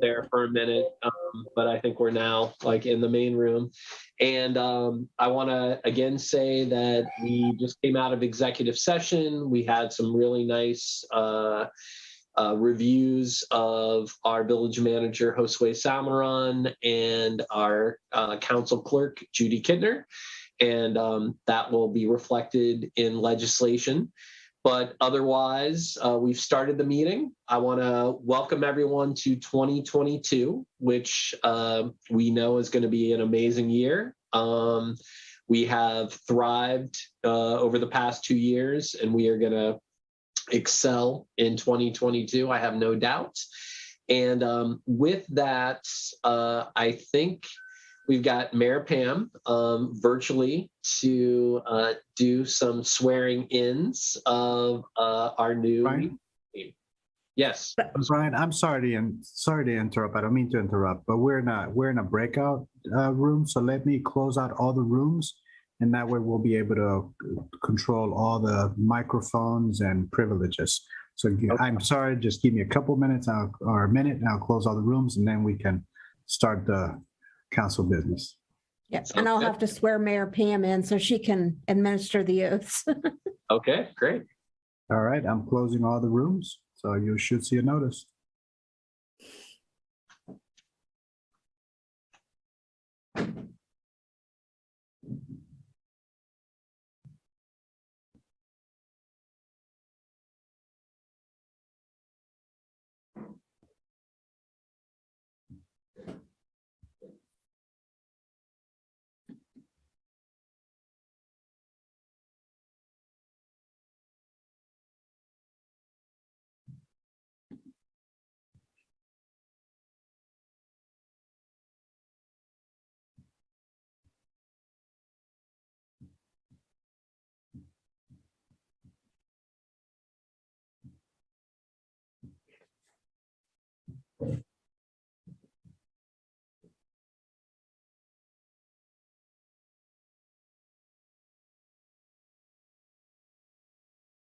there for a minute, but I think we're now like in the main room. And I want to again say that we just came out of executive session. We had some really nice reviews of our village manager, Josue Salmeron, and our council clerk, Judy Kintner. And that will be reflected in legislation. But otherwise, we've started the meeting. I want to welcome everyone to 2022, which we know is going to be an amazing year. We have thrived over the past 2 years, and we are going to excel in 2022. I have no doubt. And with that, I think we've got Mayor Pam virtually to do some swearing-ins of our new Brian? team. Yes. Brian, I'm sorry to interrupt. I don't mean to interrupt, but we're in a breakout room. So let me close out all the rooms, and that way we'll be able to control all the microphones and privileges. So okay. I'm sorry, just give me a couple minutes or a minute, and I'll close all the rooms, and then we can start the council business. Yes, and I'll have to swear Mayor Pam in so she can administer the oaths. Okay, great. All right, I'm closing all the rooms, so you should see a notice.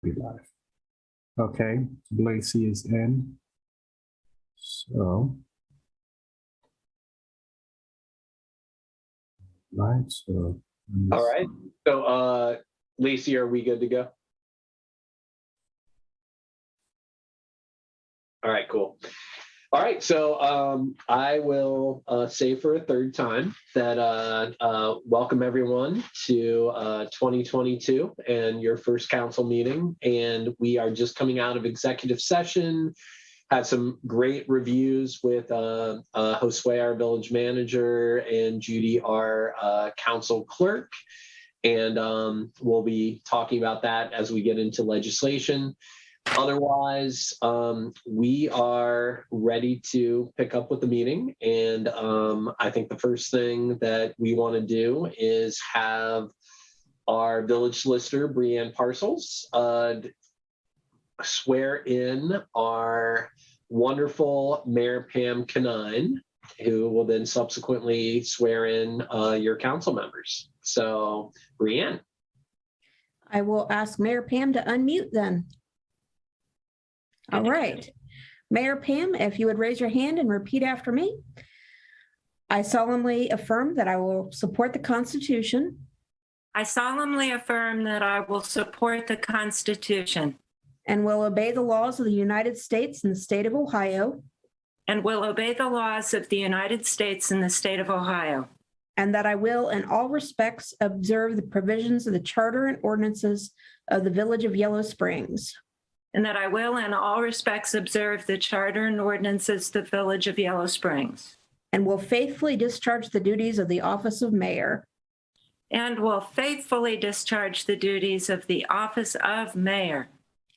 Be live. Okay, Lacey is in. So, right. So, all right. So, Lacey, are we good to go? All right, cool. All right, so I will say for a third time that welcome everyone to 2022 and your first council meeting. And we are just coming out of executive session, had some great reviews with Josue, our village manager, and Judy, our council clerk. And we'll be talking about that as we get into legislation. Otherwise, we are ready to pick up with the meeting. And I think the first thing that we want to do is have our village solicitor, Brianne Parcels, swear in our wonderful Mayor Pam Canine, who will then subsequently swear in your council members. So, Brianne. I will ask Mayor Pam to unmute then. All right. Mayor Pam, if you would raise your hand and repeat after me. I solemnly affirm that I will support the Constitution. I solemnly affirm that I will support the Constitution. And will obey the laws of the United States and the state of Ohio. And will obey the laws of the United States and the state of Ohio. And that I will in all respects observe the provisions of the charter and ordinances of the Village of Yellow Springs. And that I will in all respects observe the charter and ordinances of the Village of Yellow Springs. And will faithfully discharge the duties of the office of mayor. And will faithfully discharge the duties of the office of mayor.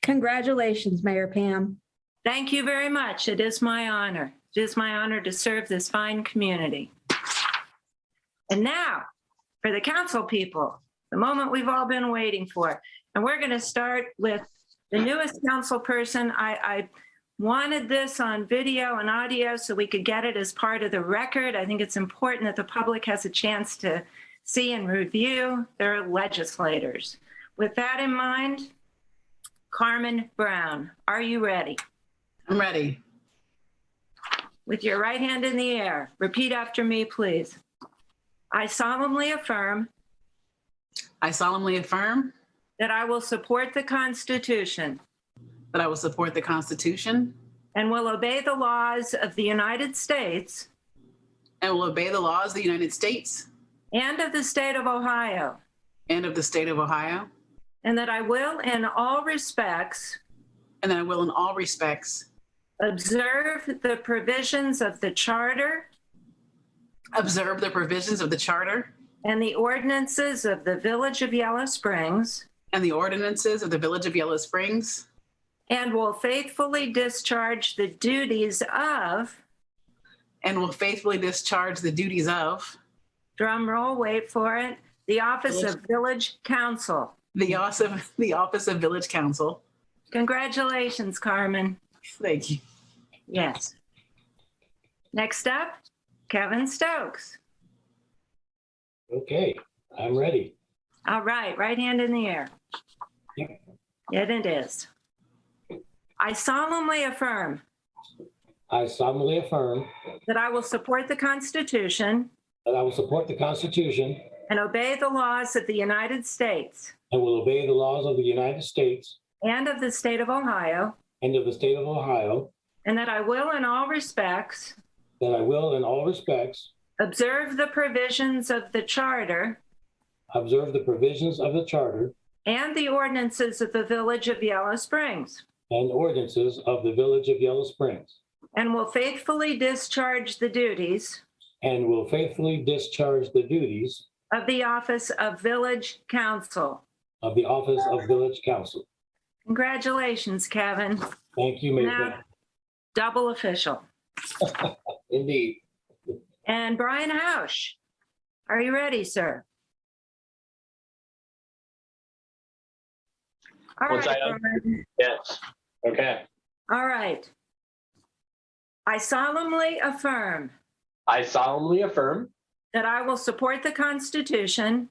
Congratulations, Mayor Pam. Thank you very much. It is my honor. It is my honor to serve this fine community. And now, for the council people, the moment we've all been waiting for. And we're going to start with the newest council person. I wanted this on video and audio so we could get it as part of the record. I think it's important that the public has a chance to see and review their legislators. With that in mind, Carmen Brown, are you ready? I'm ready. with your right hand in the air. Repeat after me, please. I solemnly affirm I solemnly affirm that I will support the Constitution that I will support the Constitution and will obey the laws of the United States and will obey the laws of the United States and of the state of Ohio, and of the state of Ohio, and that I will in all respects and that I will in all respects observe the provisions of the Charter observe the provisions of the Charter and the ordinances of the Village of Yellow Springs, and the ordinances of the Village of Yellow Springs, and will faithfully discharge the duties of, and will faithfully discharge the duties of drum roll, wait for it, the office of Village Council. the office of Village Council. Congratulations, Carmen. Thank you. Yes. Next up, Kevin Stokes. Okay, I'm ready. All right, right hand in the air. Yep. Yet it is. I solemnly affirm I solemnly affirm that I will support the Constitution that I will support the Constitution and obey the laws of the United States and will obey the laws of the United States and of the state of Ohio, and of the state of Ohio, and that I will in all respects that I will in all respects observe the provisions of the Charter observe the provisions of the Charter and the ordinances of the Village of Yellow Springs, and ordinances of the Village of Yellow Springs, and will faithfully discharge the duties and will faithfully discharge the duties of the office of Village Council. of the office of Village Council. Congratulations, Kevin. Thank you, Mayor. Now, double official. Indeed. And Brian Housh, are you ready, sir? All What's right, that? Brian. Yes. Okay. All right. I solemnly affirm I solemnly affirm that I will support the Constitution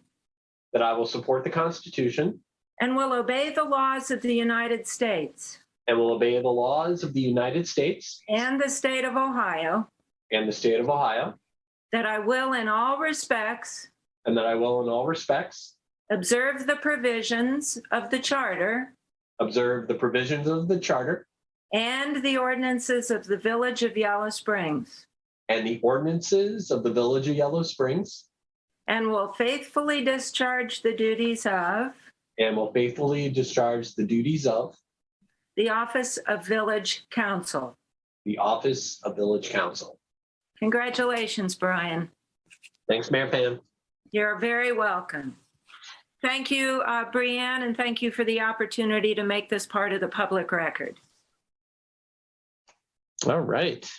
that I will support the Constitution and will obey the laws of the United States and will obey the laws of the United States and the state of Ohio, and the state of Ohio, that I will in all respects and that I will in all respects observe the provisions of the Charter observe the provisions of the Charter and the ordinances of the Village of Yellow Springs, and the ordinances of the Village of Yellow Springs, and will faithfully discharge the duties of and will faithfully discharge the duties of the office of Village Council. the office of Village Council. Congratulations, Brian. Thanks, Mayor Pam. You're very welcome. Thank you, Brianne, and thank you for the opportunity to make this part of the public record. All right.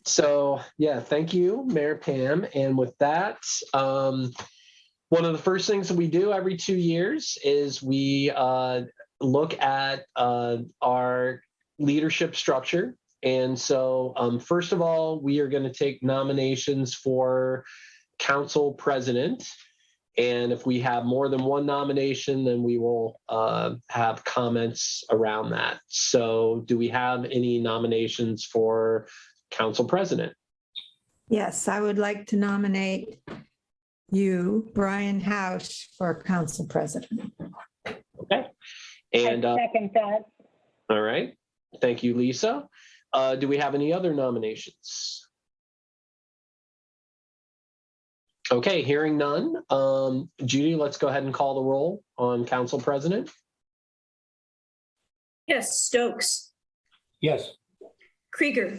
So, yeah, thank you, Mayor Pam. And with that, one of the first things that we do every 2 years is we look at our leadership structure. And so, first of all, we are going to take nominations for council president. And if we have more than one nomination, then we will have comments around that. So do we have any nominations for council president? Yes, I would like to nominate you, Brian Housh, for council president. Okay. And Second that. all right. Thank you, Lisa. Do we have any other nominations? Okay, hearing none. Judy, let's go ahead and call the roll on council president. Yes, Stokes, Yes. Krieger,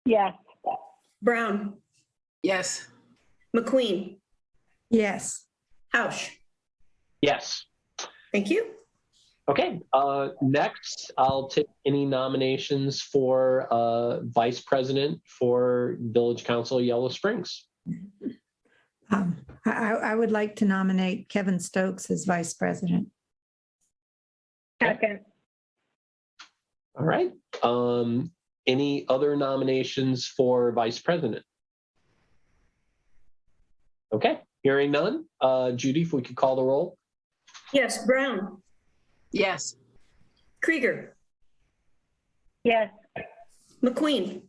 Yes. Brown, Yes. McQueen, Yes, Housh. Yes. Thank you. Okay, next, I'll take any nominations for vice president for Village Council Yellow Springs. I would like to nominate Kevin Stokes as vice president. Second. All right. Any other nominations for vice president? Okay, hearing none. Judy, if we could call the roll. Yes, Brown, Yes. Krieger, Yes. McQueen,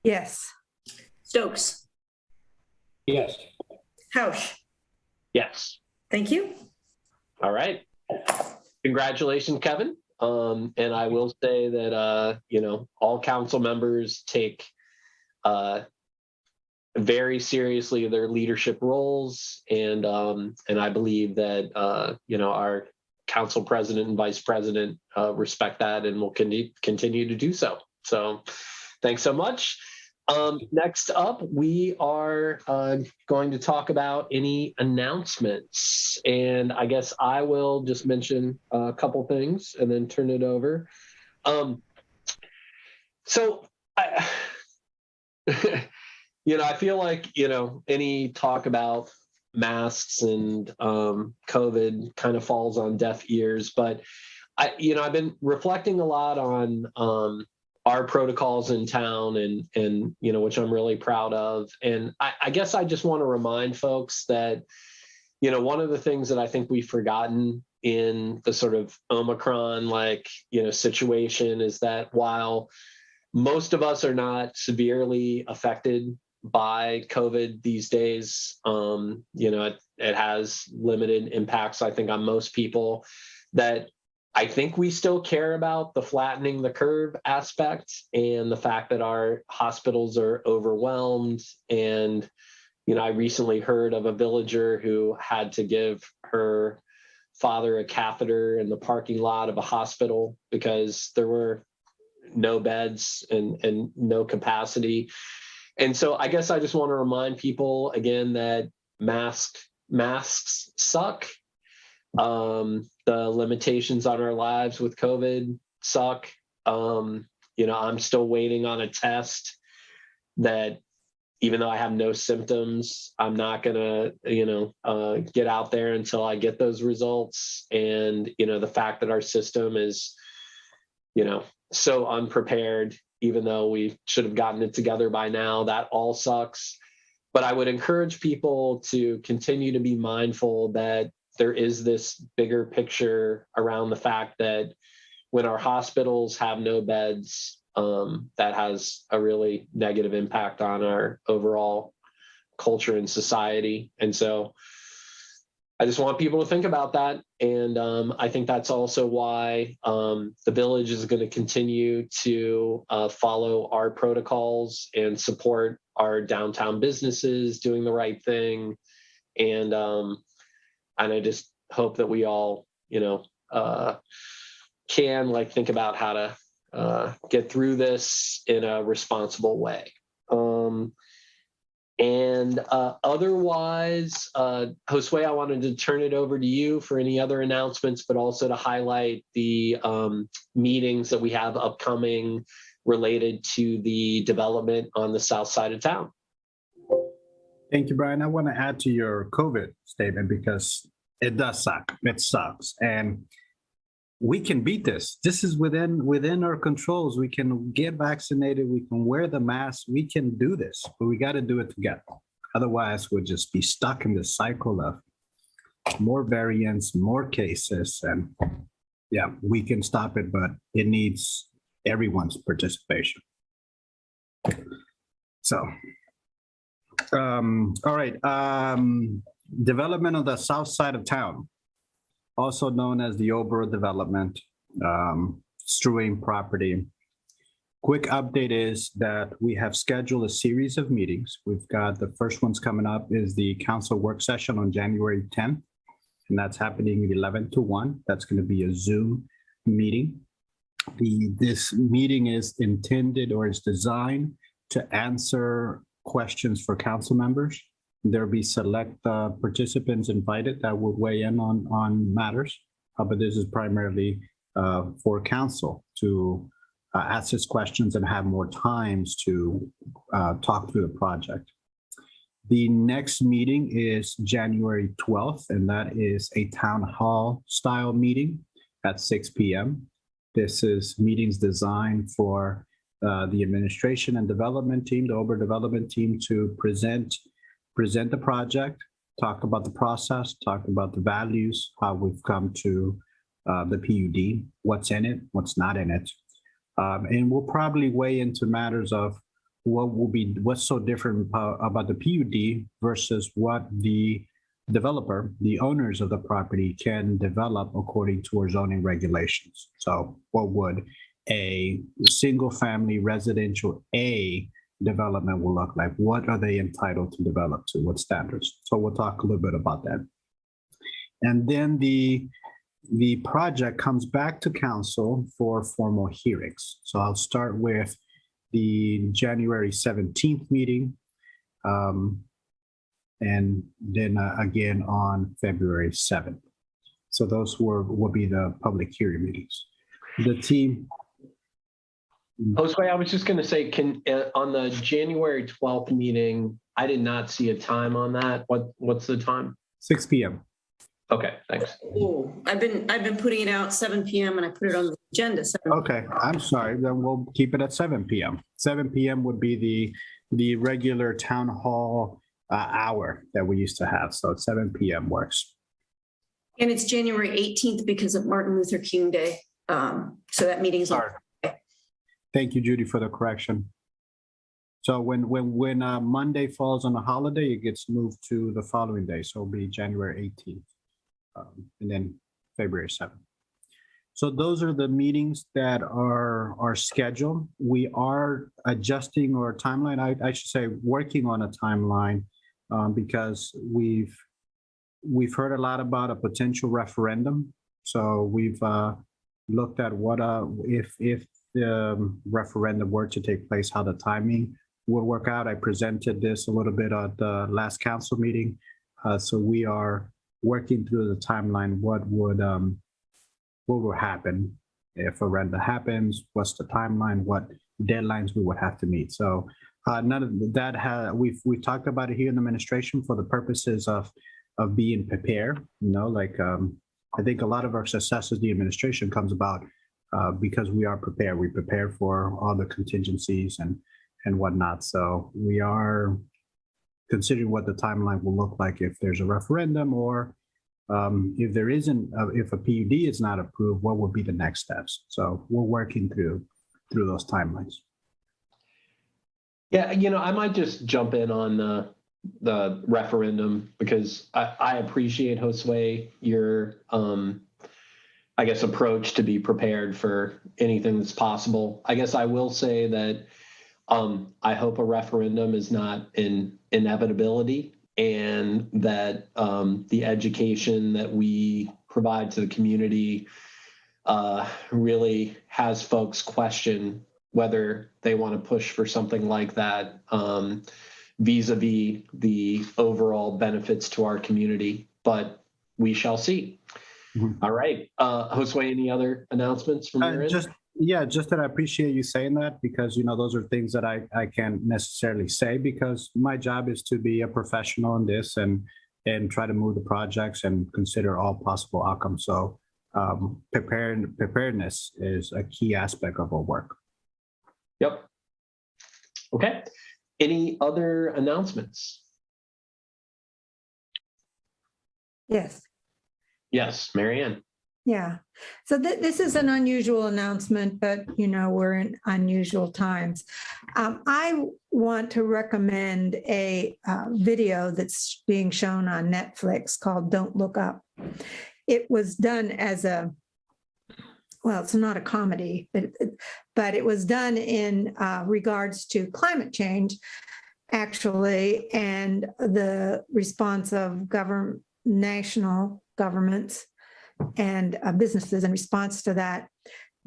Yes. Stokes, Yes. Housh. Yes. Thank you. All right. Congratulations, Kevin. And I will say that, all council members take very seriously their leadership roles. And I believe that, our council president and vice president respect that and will continue to do so. So thanks so much. Next up, we are going to talk about any announcements. And I guess I will just mention a couple things and then turn it over. I feel like, any talk about masks and COVID kind of falls on deaf ears, but I've been reflecting a lot on our protocols in town and which I'm really proud of. And I guess I just want to remind folks that, one of the things that I think we've forgotten in the sort of Omicron situation is that while most of us are not severely affected by COVID these days, it has limited impacts, I think, on most people, that I think we still care about the flattening the curve aspect and the fact that our hospitals are overwhelmed. And, I recently heard of a villager who had to give her father a catheter in the parking lot of a hospital because there were no beds and no capacity. And so I guess I just want to remind people again that masks suck. The limitations on our lives with COVID suck. I'm still waiting on a test that, even though I have no symptoms, I'm not gonna, get out there until I get those results. And, the fact that our system is, so unprepared, even though we should have gotten it together by now, that all sucks. But I would encourage people to continue to be mindful that there is this bigger picture around the fact that when our hospitals have no beds, that has a really negative impact on our overall culture and society. And so I just want people to think about that. And I think that's also why the village is going to continue to follow our protocols and support our downtown businesses doing the right thing. And I just hope that we all, can think about how to get through this in a responsible way. Otherwise, Josue, I wanted to turn it over to you for any other announcements, but also to highlight the meetings that we have upcoming related to the development on the south side of town. Thank you, Brian. I want to add to your COVID statement because it does suck. It sucks. And we can beat this. This is within our controls. We can get vaccinated. We can wear the mask. We can do this, but we got to do it together. Otherwise, we'll just be stuck in this cycle of more variants, more cases. And yeah, we can stop it, but it needs everyone's participation. So, all right. Development of the south side of town, also known as the Oberer development, strewing property. Quick update is that we have scheduled a series of meetings. We've got the first one's coming up is the council work session on January 10th, and that's happening 11 to 1. That's going to be a Zoom meeting. This meeting is intended or is designed to answer questions for council members. There'll be select participants invited that will weigh in on matters, but this is primarily for council to ask us questions and have more times to talk through the project. The next meeting is January 12th, and that is a town hall style meeting at 6 p.m. This is meetings designed for the administration and development team, the Oberer development team, to present the project, talk about the process, talk about the values, how we've come to the PUD, what's in it, what's not in it. And we'll probably weigh into matters of what's so different about the PUD versus what the developer, the owners of the property can develop according to our zoning regulations. So what would a single family residential A development will look like? What are they entitled to develop to? What standards? So we'll talk a little bit about that. And then the project comes back to council for formal hearings. So I'll start with the January 17th meeting, and then again on February 7th. So those will be the public hearing meetings. The team. Josue, I was just going to say, on the January 12th meeting, I did not see a time on that. What's the time? 6 p.m. Okay, thanks. Oh, I've been putting it out 7 p.m. and I put it on the agenda. 7 Okay, I'm sorry. Then we'll keep it at 7 p.m. 7 p.m. would be the regular town hall hour that we used to have. So 7 p.m. works. And it's January 18th because of Martin Luther King Day. So that meeting's on. Sorry. Thank you, Judy, for the correction. So when Monday falls on a holiday, it gets moved to the following day. So it'll be January 18th, and then February 7th. So those are the meetings that are scheduled. We are adjusting our timeline. I should say working on a timeline because we've heard a lot about a potential referendum. So we've looked at what if the referendum were to take place, how the timing would work out. I presented this a little bit at the last council meeting. So we are working through the timeline. What will happen if a referendum happens? What's the timeline? What deadlines we would have to meet? So none of that we've talked about it here in the administration for the purposes of being prepared. You know, like I think a lot of our success as the administration comes about because we are prepared. We prepare for all the contingencies and whatnot. So we are considering what the timeline will look like if there's a referendum, or if there isn't, if a PUD is not approved, what will be the next steps? So we're working through those timelines. Yeah, I might just jump in on the referendum because I appreciate, Josue, your I guess approach to be prepared for anything that's possible. I guess I will say that I hope a referendum is not an inevitability, and that the education that we provide to the community really has folks question whether they want to push for something like that vis-a-vis the overall benefits to our community. But we shall see. Mm-hmm. All right. Josue, any other announcements from your end? Just that I appreciate you saying that, because, those are things that I can't necessarily say, because my job is to be a professional in this and try to move the projects and consider all possible outcomes. So preparedness is a key aspect of our work. Yep. Okay. Any other announcements? Yes. Yes, Marianne. Yeah. So this is an unusual announcement, but we're in unusual times. I want to recommend a video that's being shown on Netflix called Don't Look Up. It was done as it's not a comedy, but it was done in regards to climate change, actually, and the response of national governments and businesses in response to that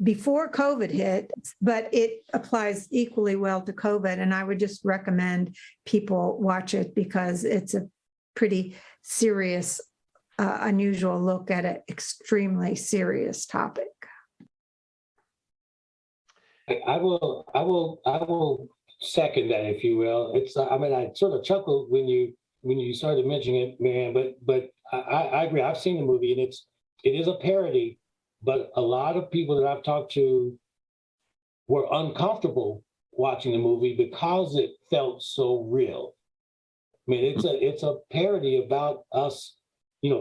before COVID hit, but it applies equally well to COVID. And I would just recommend people watch it because it's a pretty serious, unusual look at an extremely serious topic. I will second that, if you will. I sort of chuckled when you started mentioning it, man, but I agree. I've seen the movie, and it is a parody, but a lot of people that I've talked to were uncomfortable watching the movie because it felt so real. I mean, it's a parody about us,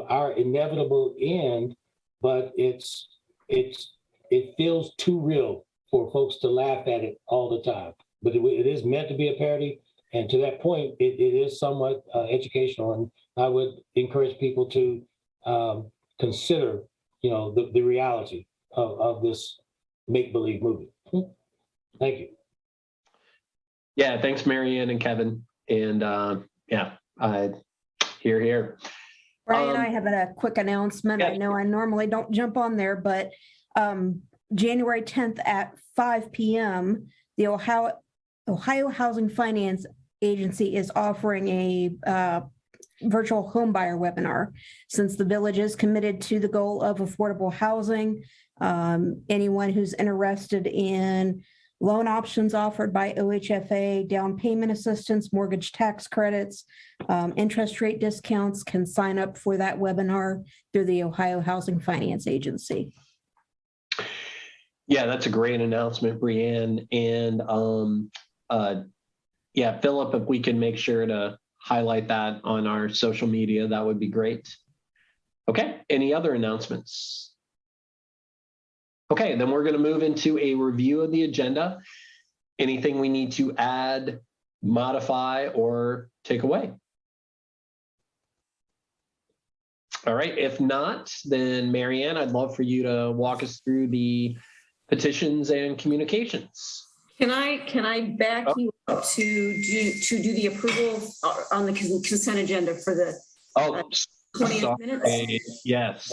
our inevitable end, but it feels too real for folks to laugh at it all the time. but it is meant to be a parody. And to that point, it is somewhat educational. And I would encourage people to consider, the reality of this make-believe movie. Thank you. Yeah, thanks, Marianne and Kevin. And here. Brian, I have a quick announcement. I yeah. know I normally don't jump on there, but January 10th at 5 p.m., the Ohio Housing Finance Agency is offering a virtual home buyer webinar. Since the village is committed to the goal of affordable housing, anyone who's interested in loan options offered by OHFA, down payment assistance, mortgage tax credits, interest rate discounts can sign up for that webinar through the Ohio Housing Finance Agency. Yeah, that's a great announcement, Brianne. And Philip, if we can make sure to highlight that on our social media, that would be great. Okay, any other announcements? Okay, then we're going to move into a review of the agenda. Anything we need to add, modify, or take away? All right, if not, then Marianne, I'd love for you to walk us through the petitions and communications. Can I back you up to do the approval on the consent agenda for the 20 minutes? Yes.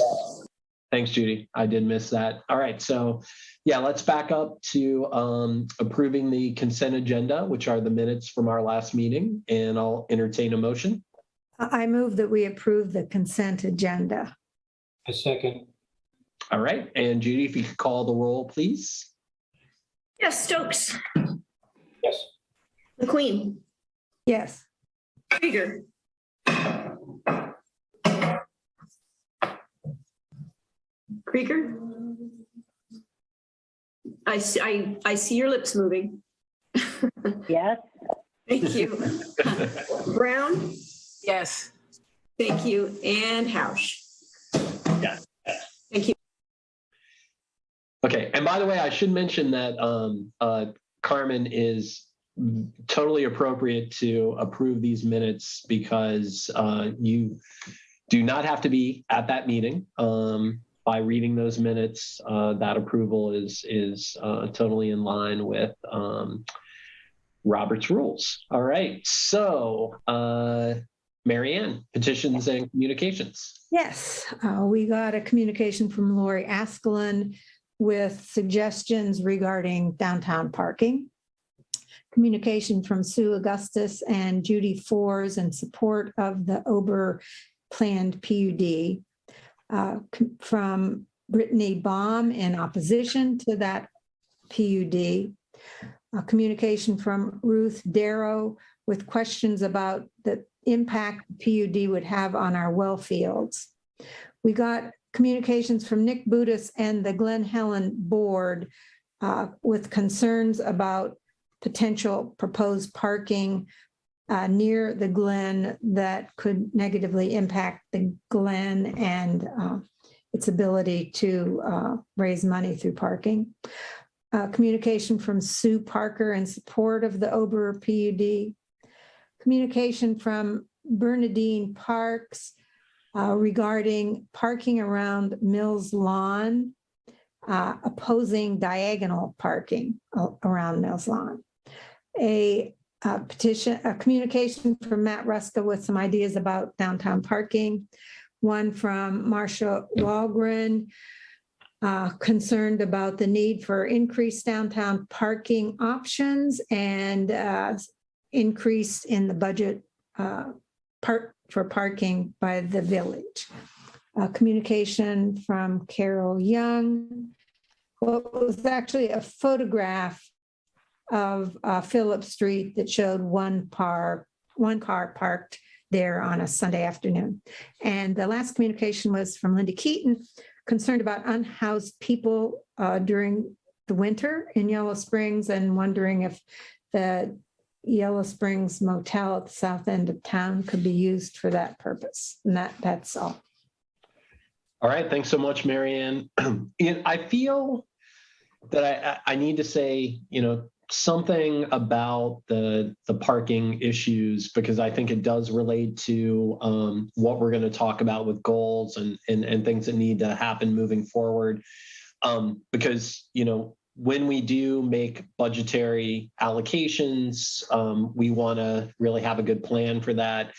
Thanks, Judy. I did miss that. All right, so let's back up to approving the consent agenda, which are the minutes from our last meeting, and I'll entertain a motion. I move that we approve the consent agenda. A second. All right, and Judy, if you could call the roll, please. Yes, Stokes. Yes. McQueen. Yes. Krieger. Krieger? I see your lips moving. Yes. Thank you. Brown? Yes. Thank you. And Housh? Yeah. Thank you. Okay, and by the way, I should mention that Carmen is totally appropriate to approve these minutes because you do not have to be at that meeting. By reading those minutes, that approval is totally in line with Robert's rules. All right, so Marianne, petitions and communications. Yes, we got a communication from Lori Askelin with suggestions regarding downtown parking. Communication from Sue Augustus and Judy Fours in support of the Oberer planned PUD. From Brittany Baum in opposition to that PUD. Communication from Ruth Darrow with questions about the impact PUD would have on our well fields. We got communications from Nick Budis and the Glen Helen board with concerns about potential proposed parking near the Glen that could negatively impact the Glen and its ability to raise money through parking. Communication from Sue Parker in support of the Oberer PUD. Communication from Bernadine Parks regarding parking around Mills Lawn, opposing diagonal parking around Mills Lawn. A communication from Matt Ruska with some ideas about downtown parking. One from Marsha Walgren, concerned about the need for increased downtown parking options and increase in the budget for parking by the village. Communication from Carol Young, what was actually a photograph of Phillip Street that showed one car parked there on a Sunday afternoon. And the last communication was from Linda Keaton, concerned about unhoused people during the winter in Yellow Springs and wondering if the Yellow Springs Motel at the south end of town could be used for that purpose. And that's all. All right, thanks so much, Marianne. I feel that I need to say, something about the parking issues, because I think it does relate to what we're going to talk about with goals and things that need to happen moving forward. Because, you know, when we do make budgetary allocations, we want to really have a good plan for that.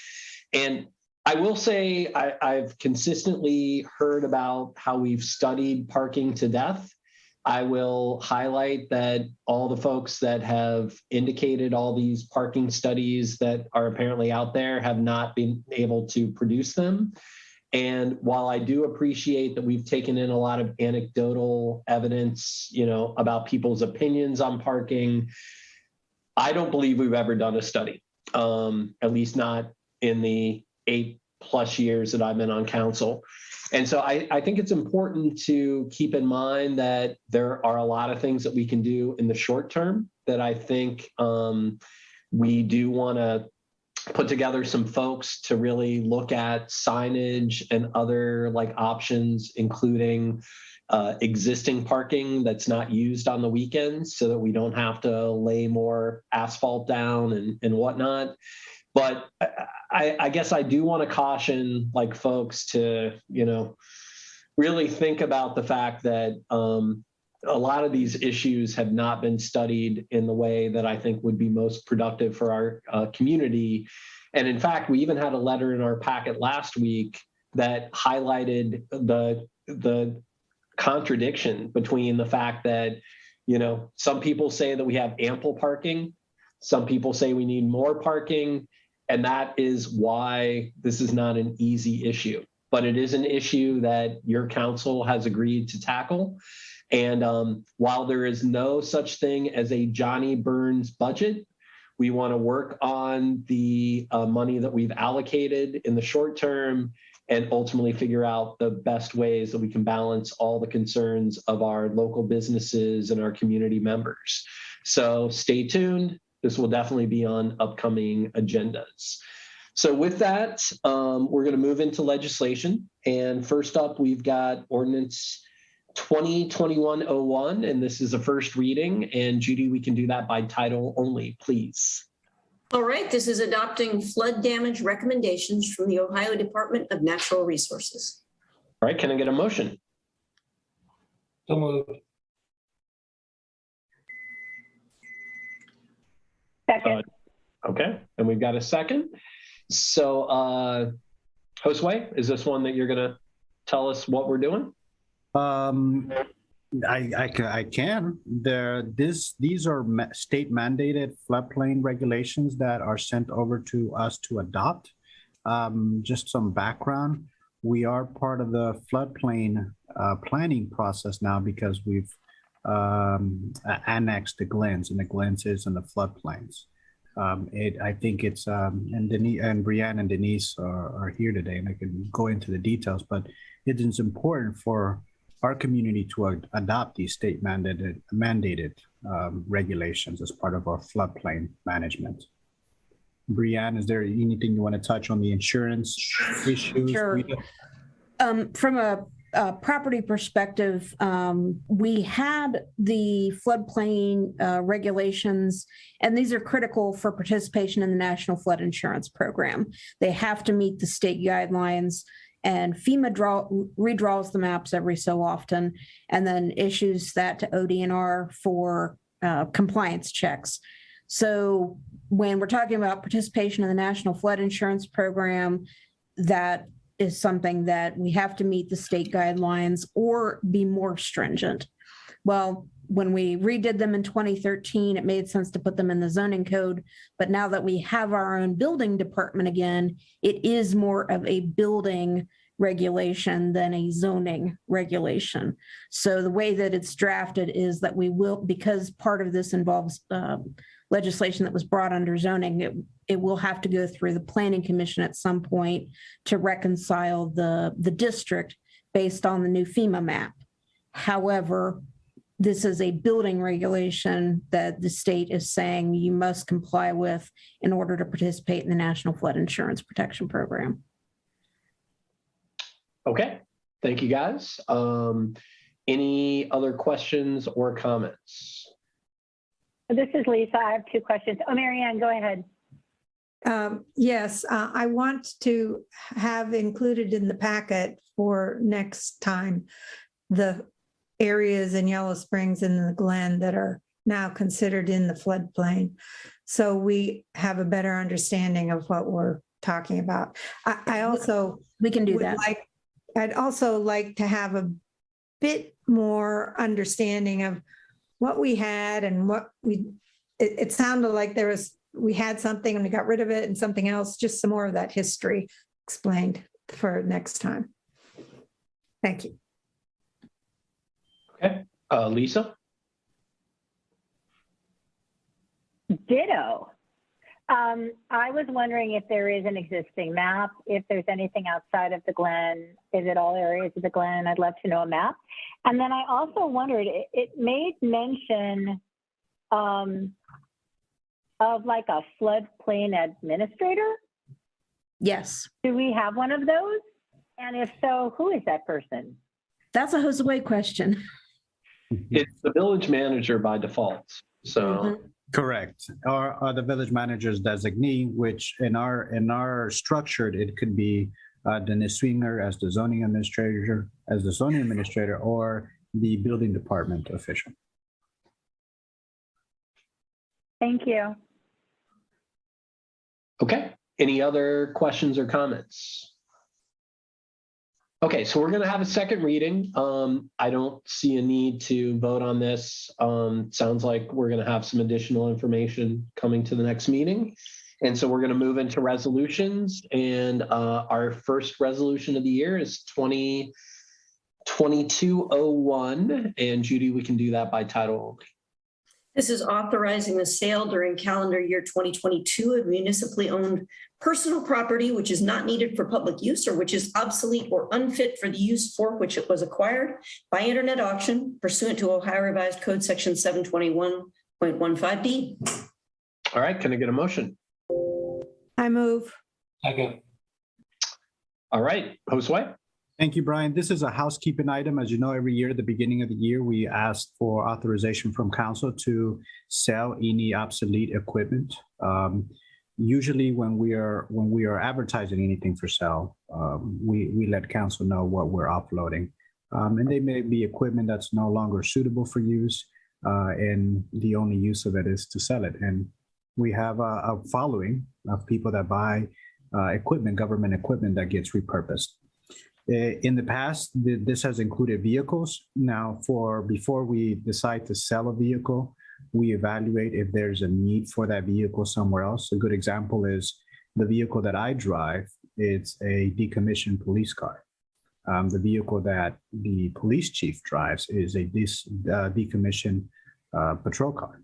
And I will say I've consistently heard about how we've studied parking to death. I will highlight that all the folks that have indicated all these parking studies that are apparently out there have not been able to produce them. And while I do appreciate that we've taken in a lot of anecdotal evidence, you know, about people's opinions on parking, I don't believe we've ever done a study, at least not in the 8+ years that I've been on council. And so I think it's important to keep in mind that there are a lot of things that we can do in the short term that I think we do want to put together some folks to really look at signage and other like options, including existing parking that's not used on the weekends so that we don't have to lay more asphalt down and whatnot. But I guess I do want to caution like folks to, you know, really think about the fact that a lot of these issues have not been studied in the way that I think would be most productive for our community. And in fact, we even had a letter in our packet last week that highlighted the contradiction between the fact that, you know, some people say that we have ample parking, some people say we need more parking. And that is why this is not an easy issue, but it is an issue that your council has agreed to tackle. And while there is no such thing as a Johnny Burns budget, we want to work on the money that we've allocated in the short term and ultimately figure out the best ways that we can balance all the concerns of our local businesses and our community members. So stay tuned. This will definitely be on upcoming agendas. So with that, we're going to move into legislation. And first up, we've got Ordinance 2021-01, and this is a first reading. And Judy, we can do that by title only, please. All right, this is adopting flood damage recommendations from the Ohio Department of Natural Resources. All right, can I get a motion? So moved. Second. Okay, and we've got a second. So Josue, is this one that you're going to tell us what we're doing? I can. These are state mandated floodplain regulations that are sent over to us to adopt. Just some background. We are part of the floodplain planning process now because we've annexed the Glens, and the Glens is in the floodplains. I think it's and Brianne and Denise are here today, and I can go into the details. But it is important for our community to adopt these state mandated regulations as part of our floodplain management. Brianne, is there anything you want to touch on the insurance issues? Sure. From a property perspective, we had the floodplain regulations, and these are critical for participation in the National Flood Insurance Program. They have to meet the state guidelines, and FEMA redraws the maps every so often, and then issues that to ODNR for compliance checks. So when we're talking about participation in the National Flood Insurance Program, that is something that we have to meet the state guidelines or be more stringent. Well, when we redid them in 2013, it made sense to put them in the zoning code. But now that we have our own building department again, it is more of a building regulation than a zoning regulation. So the way that it's drafted is that we will, because part of this involves legislation that was brought under zoning, it will have to go through the Planning Commission at some point to reconcile the district based on the new FEMA map. However, this is a building regulation that the state is saying you must comply with in order to participate in the National Flood Insurance Protection Program. Okay, thank you guys. Any other questions or comments? This is Lisa. I have two questions. Oh, Mary Ann, go ahead. Yes, I want to have included in the packet for next time the areas in Yellow Springs and the Glen that are now considered in the floodplain. So we have a better understanding of what we're talking about. I also We can do would that. I'd also like to have a bit more understanding of what we had and what it sounded like we had something and we got rid of it and something else, just some more of that history explained for next time. Thank you. Okay, Lisa? Ditto. I was wondering if there is an existing map, if there's anything outside of the Glen, is it all areas of the Glen? I'd love to know a map. And then I also wondered, it made mention of like a floodplain administrator. Yes, Do we have one of those? And if so, who is that person? that's a Josue question. It's the village manager by default. So, Mhm. Correct. Or the village manager's designee, which in our structured, it could be Dennis Swinger as the zoning administrator, or the building department official. Thank you. okay, any other questions or comments? Okay, so we're going to have a second reading. I don't see a need to vote on this. Sounds like we're going to have some additional information coming to the next meeting. And so we're going to move into resolutions. And our first resolution of the year is 2022-01. And Judy, we can do that by title only. This is authorizing the sale during calendar year 2022 of municipally owned personal property which is not needed for public use or which is obsolete or unfit for the use for which it was acquired by internet auction pursuant to Ohio Revised Code Section 721.15B. All right, can I get a motion? I move. Second. All right, Josue? Thank you, Brian. This is a housekeeping item. As you know, every year at the beginning of the year, we ask for authorization from council to sell any obsolete equipment. Usually when we are advertising anything for sale, we let council know what we're offloading. And they may be equipment that's no longer suitable for use, and the only use of it is to sell it. And we have a following of people that buy equipment, government equipment that gets repurposed. In the past, this has included vehicles. Now, before we decide to sell a vehicle, we evaluate if there's a need for that vehicle somewhere else. A good example is the vehicle that I drive. It's a decommissioned police car. The vehicle that the police chief drives is a decommissioned patrol car.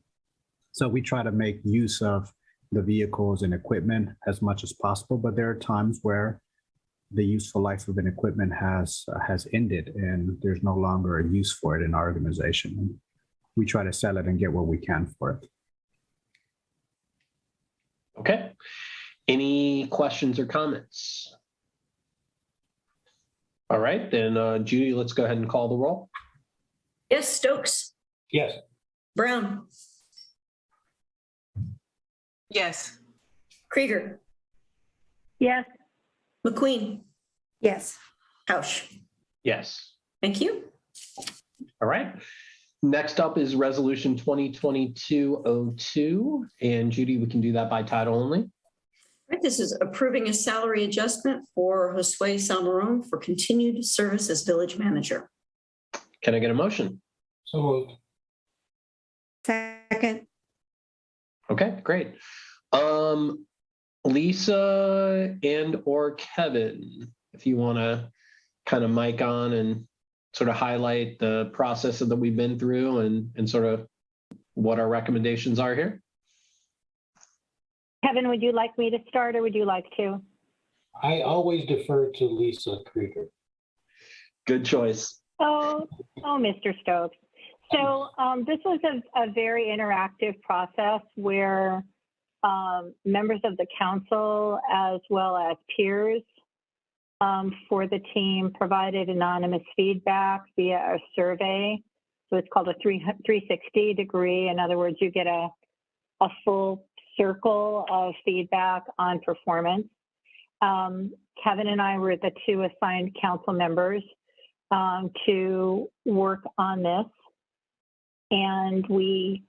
So we try to make use of the vehicles and equipment as much as possible, but there are times where the useful life of an equipment has ended and there's no longer a use for it in our organization. We try to sell it and get what we can for it. Okay. Any questions or comments? All right, then Judy, let's go ahead and call the roll. Yes, Stokes, Yes. Brown, Yes. Krieger, Yes. McQueen, Yes. Housh. Yes. Thank you. All right. Next up is resolution 2022-02. And Judy, we can do that by title only. Right, this is approving a salary adjustment for Josue Salmeron for continued service as village manager. Can I get a motion? So moved. Second. Okay, great. Lisa and or Kevin, if you want to kind of mic on and sort of highlight the process that we've been through and sort of what our recommendations are here. Kevin, would you like me to start or would you like to? I always defer to Lisa Krieger. Good choice. Oh, Mr. Stokes. So this was a very interactive process where members of the council as well as peers for the team provided anonymous feedback via a survey So it's called a 360 degree. In other words, you get a full circle of feedback on performance. Kevin and I were the two assigned council members to work on this. And we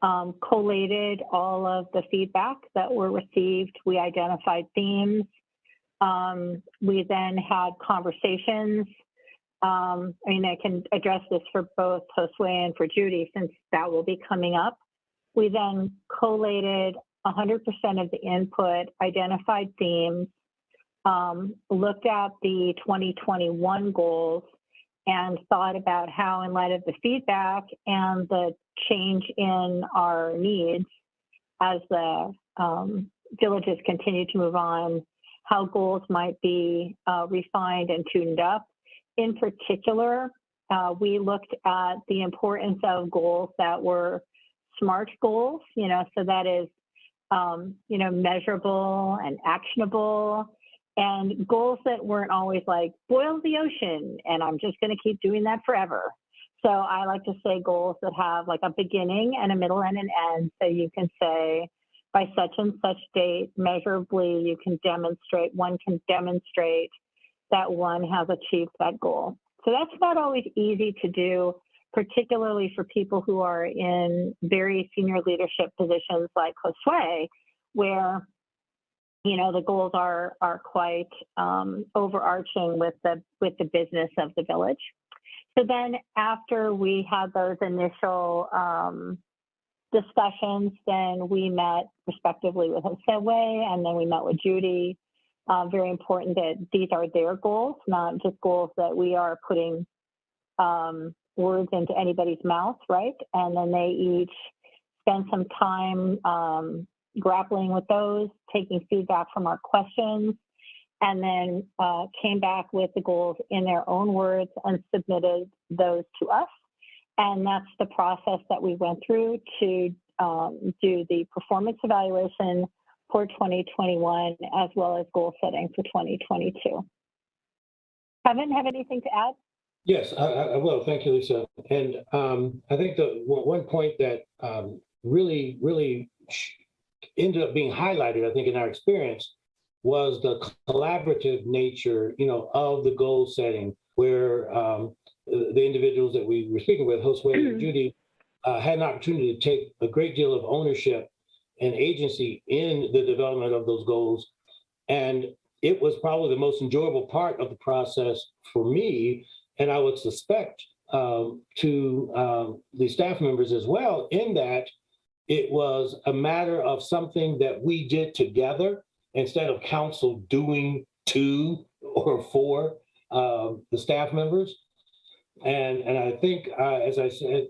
collated all of the feedback that were received. We identified themes. We then had conversations. I mean, I can address this for both Josue and for Judy, since that will be coming up. We then collated 100% of the input, identified themes, looked at the 2021 goals, and thought about how, in light of the feedback and the change in our needs as the villages continue to move on, how goals might be refined and tuned up. In particular, we looked at the importance of goals that were SMART goals, so that is, measurable and actionable, and goals that weren't always like boil the ocean and I'm just going to keep doing that forever. So I like to say goals that have like a beginning and a middle and an end. So you can say by such and such date, measurably, one can demonstrate that one has achieved that goal. So that's not always easy to do, particularly for people who are in very senior leadership positions like Josue, where the goals are quite overarching with the business of the village. So then after we had those initial discussions, then we met respectively with Josue, and then we met with Judy. Very important that these are their goals, not just goals that we are putting words into anybody's mouth, right? And then they each spend some time grappling with those, taking feedback from our questions, and then came back with the goals in their own words and submitted those to us. And that's the process that we went through to do the performance evaluation for 2021, as well as goal setting for 2022. Kevin, have anything to add? Yes, I will. Thank you, Lisa. And I think the one point that really ended up being highlighted, I think, in our experience was the collaborative nature, of the goal setting, where the individuals that we were speaking with, Josue and Judy, had an opportunity to take a great deal of ownership and agency in the development of those goals. And it was probably the most enjoyable part of the process for me, and I would suspect to the staff members as well, in that it was a matter of something that we did together instead of council doing to or for the staff members. And I think, as I said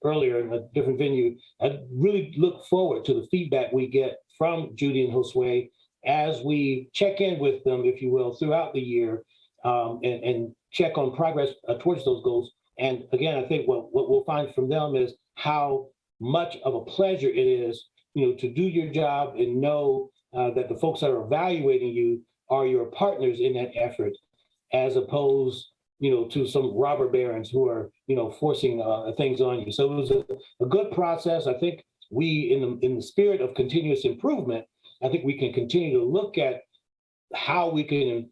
earlier in a different venue, I really look forward to the feedback we get from Judy and Josue as we check in with them, if you will, throughout the year and check on progress towards those goals. And again, I think what we'll find from them is how much of a pleasure it is, to do your job and know that the folks that are evaluating you are your partners in that effort, as opposed, to some robber barons who are, forcing things on you. So it was a good process. I think we, in the spirit of continuous improvement, I think we can continue to look at how we can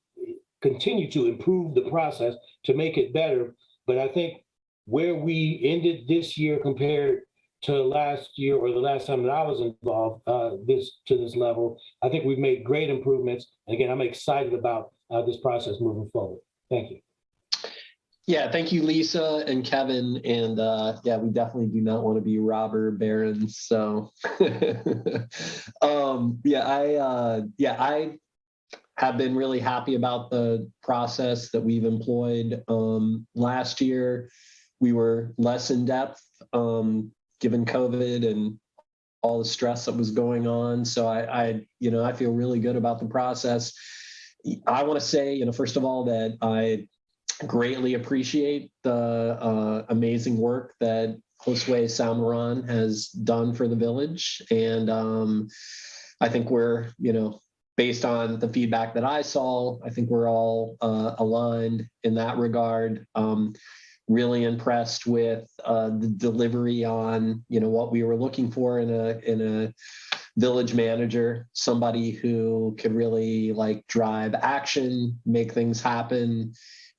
continue to improve the process to make it better. But I think where we ended this year compared to last year or the last time that I was involved to this level, I think we've made great improvements. And again, I'm excited about this process moving forward. Thank you. Yeah, thank you, Lisa and Kevin. And yeah, we definitely do not want to be robber barons. So I have been really happy about the process that we've employed. Last year, we were less in depth, given COVID and all the stress that was going on. So I feel really good about the process. I want to say, first of all, that I greatly appreciate the amazing work that Josue Salmeron has done for the village. And I think we're, based on the feedback that I saw, I think we're all aligned in that regard. really impressed with the delivery on, what we were looking for in a village manager, somebody who could really like drive action, make things happen.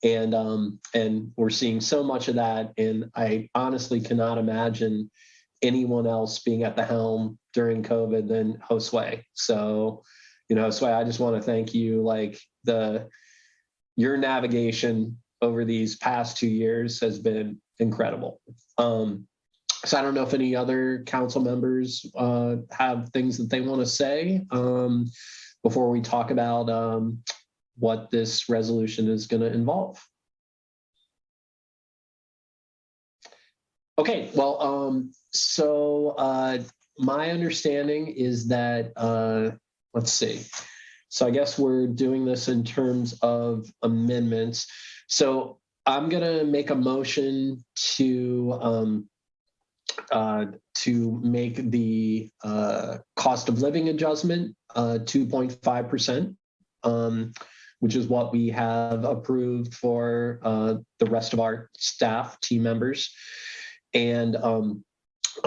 And we're seeing so much of that. And I honestly cannot imagine anyone else being at the helm during COVID than Josue. So, Josue, I just want to thank you. Like your navigation over these past 2 years has been incredible. So I don't know if any other council members have things that they want to say before we talk about what this resolution is going to involve. Okay, well, so my understanding is that, let's see. So I guess we're doing this in terms of amendments. So I'm going to make a motion to make the cost of living adjustment 2.5%, which is what we have approved for the rest of our staff team members, and a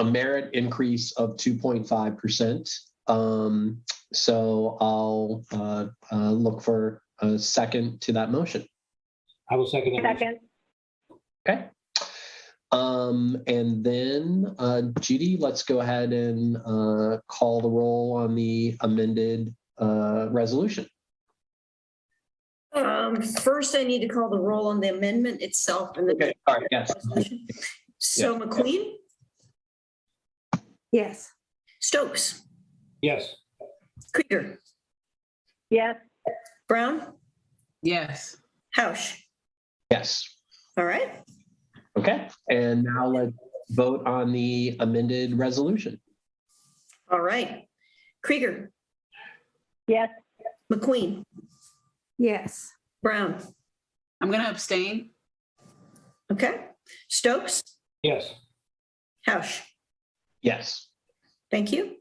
merit increase of 2.5%. So I'll look for a second to that motion. I will second that. Second. Okay. And then Judy, let's go ahead and call the roll on the amended resolution. First, I need to call the roll on the amendment itself. And Okay, all right, yes. resolution. So McQueen, Yes. Stokes, Yes. Krieger, Yes. Brown, Yes. Housh. Yes. All right. Okay, and now let's vote on the amended resolution. All right. Krieger, Yes. McQueen, Yes. Brown. I'm going to abstain. Okay. Stokes, Yes. Housh. Yes. Thank you.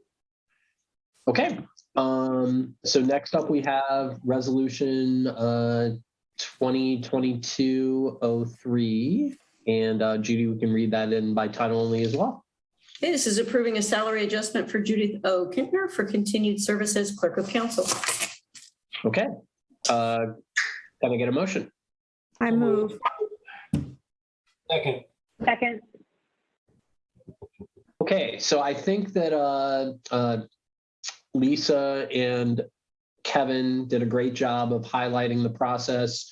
Okay. So next up we have resolution 2022-03. And Judy, we can read that in by title only as well. Okay, this is approving a salary adjustment for Judy O. Kintner for continued service as Clerk of Council. Okay. Can I get a motion? I move. Second. Second. Okay, so I think that Lisa and Kevin did a great job of highlighting the process.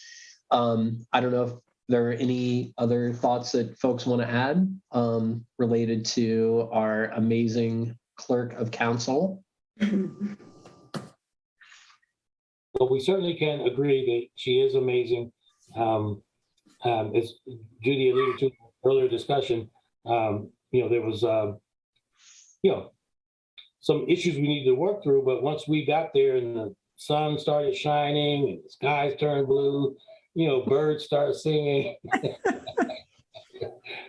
I don't know if there are any other thoughts that folks want to add related to our amazing Clerk of Council. Well, we certainly can agree that she is amazing. As Judy alluded to in earlier discussion, there was, some issues we needed to work through, but once we got there and the sun started shining and the skies turned blue, birds started singing.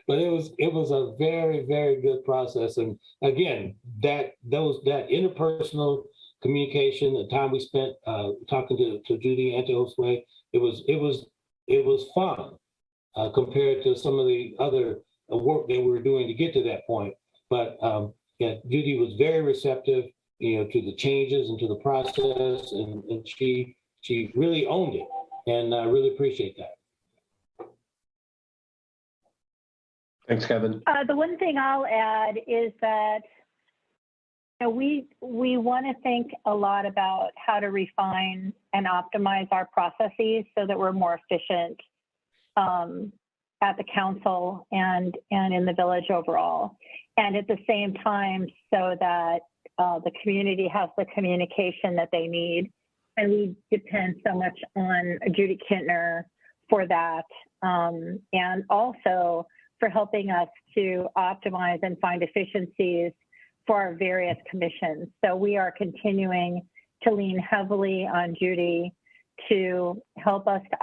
But it was a very, very good process. And again, that interpersonal communication, the time we spent talking to Judy and to Josue, it was fun compared to some of the other work that we were doing to get to that point. But Judy was very receptive, to the changes and to the process, and she really owned it, and I really appreciate that. Thanks, Kevin. The one thing I'll add is that we want to think a lot about how to refine and optimize our processes so that we're more efficient at the council and in the village overall. And at the same time, so that the community has the communication that they need. And we depend so much on Judy Kintner for that. And also for helping us to optimize and find efficiencies for our various commissions. So we are continuing to lean heavily on Judy to help us to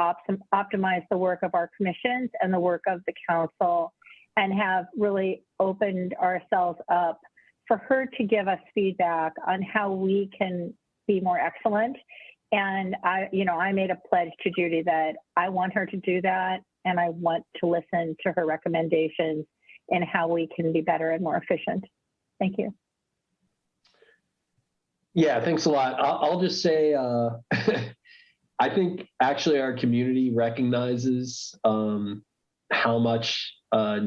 optimize the work of our commissions and the work of the council, and have really opened ourselves up for her to give us feedback on how we can be more excellent. And I made a pledge to Judy that I want her to do that. and I want to listen to her recommendations and how we can be better and more efficient. Thank you. Yeah, thanks a lot. I'll just say, I think actually our community recognizes how much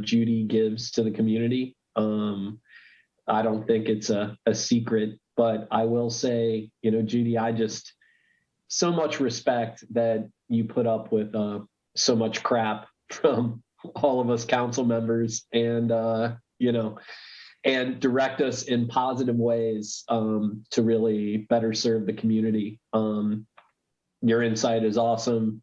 Judy gives to the community. I don't think it's a secret, but I will say, Judy, I just so much respect that you put up with so much crap from all of us council members, and and direct us in positive ways to really better serve the community. Your insight is awesome.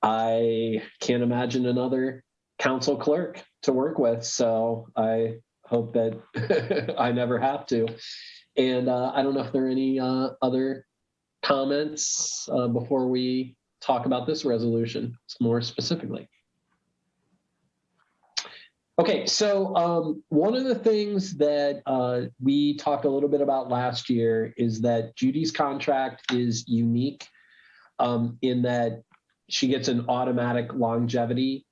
I can't imagine another council clerk to work with, so I hope that I never have to. And I don't know if there are any other comments before we talk about this resolution more specifically. Okay, so one of the things that we talked a little bit about last year is that Judy's contract is unique in that she gets an automatic longevity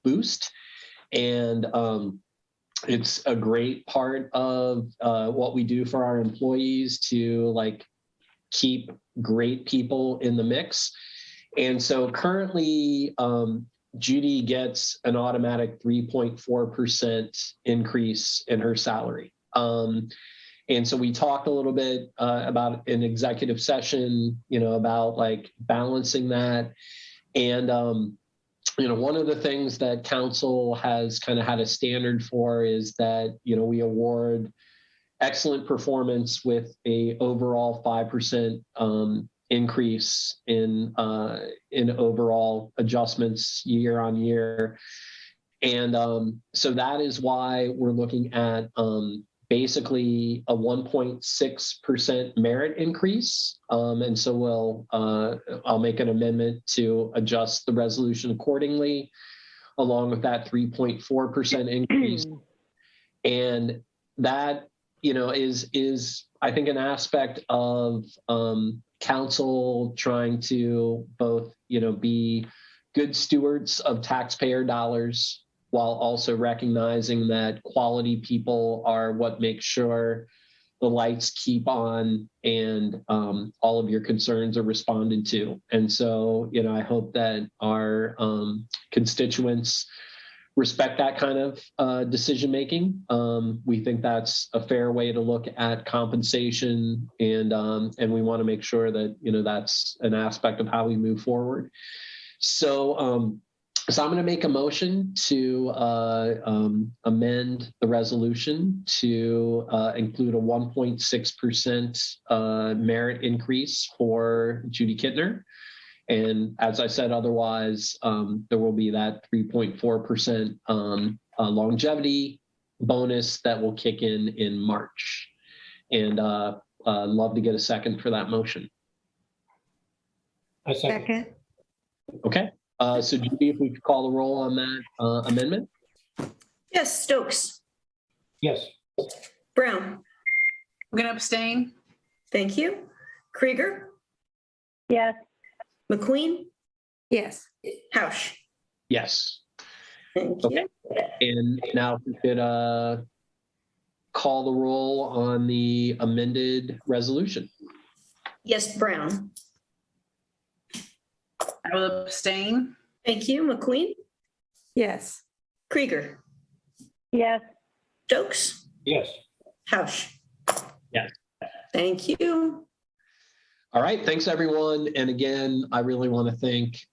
boost. And it's a great part of what we do for our employees to keep great people in the mix. And so currently, Judy gets an automatic 3.4% increase in her salary. And so we talked a little bit about an executive session, about balancing that. And, one of the things that council has kind of had a standard for is that, we award excellent performance with a overall 5% increase in overall adjustments year on year. And so that is why we're looking at basically a 1.6% merit increase. And so I'll make an amendment to adjust the resolution accordingly, along with that 3.4% increase. And that, is I think an aspect of council trying to both, be good stewards of taxpayer dollars, while also recognizing that quality people are what makes sure the lights keep on and all of your concerns are responded to. And so, I hope that our constituents respect that kind of decision-making. We think that's a fair way to look at compensation, and we want to make sure that, that's an aspect of how we move forward. So I'm going to make a motion to amend the resolution to include a 1.6% merit increase for Judy Kintner. And as I said, otherwise, there will be that 3.4% longevity bonus that will kick in March. And love to get a second for that motion. I second. Okay. So Judy, if we could call the roll on that amendment. Yes, Stokes. Yes. Brown. I'm going to abstain. Thank you. Krieger. Yes. McQueen. Yes. Housh. Yes. Thank you. Okay. And now if we could call the roll on the amended resolution. Yes, Brown. I will abstain. Thank you. McQueen. Yes. Krieger. Yes. Stokes. Yes. Housh. Yes. Thank you. All right. Thanks, everyone. And again, I really want to thank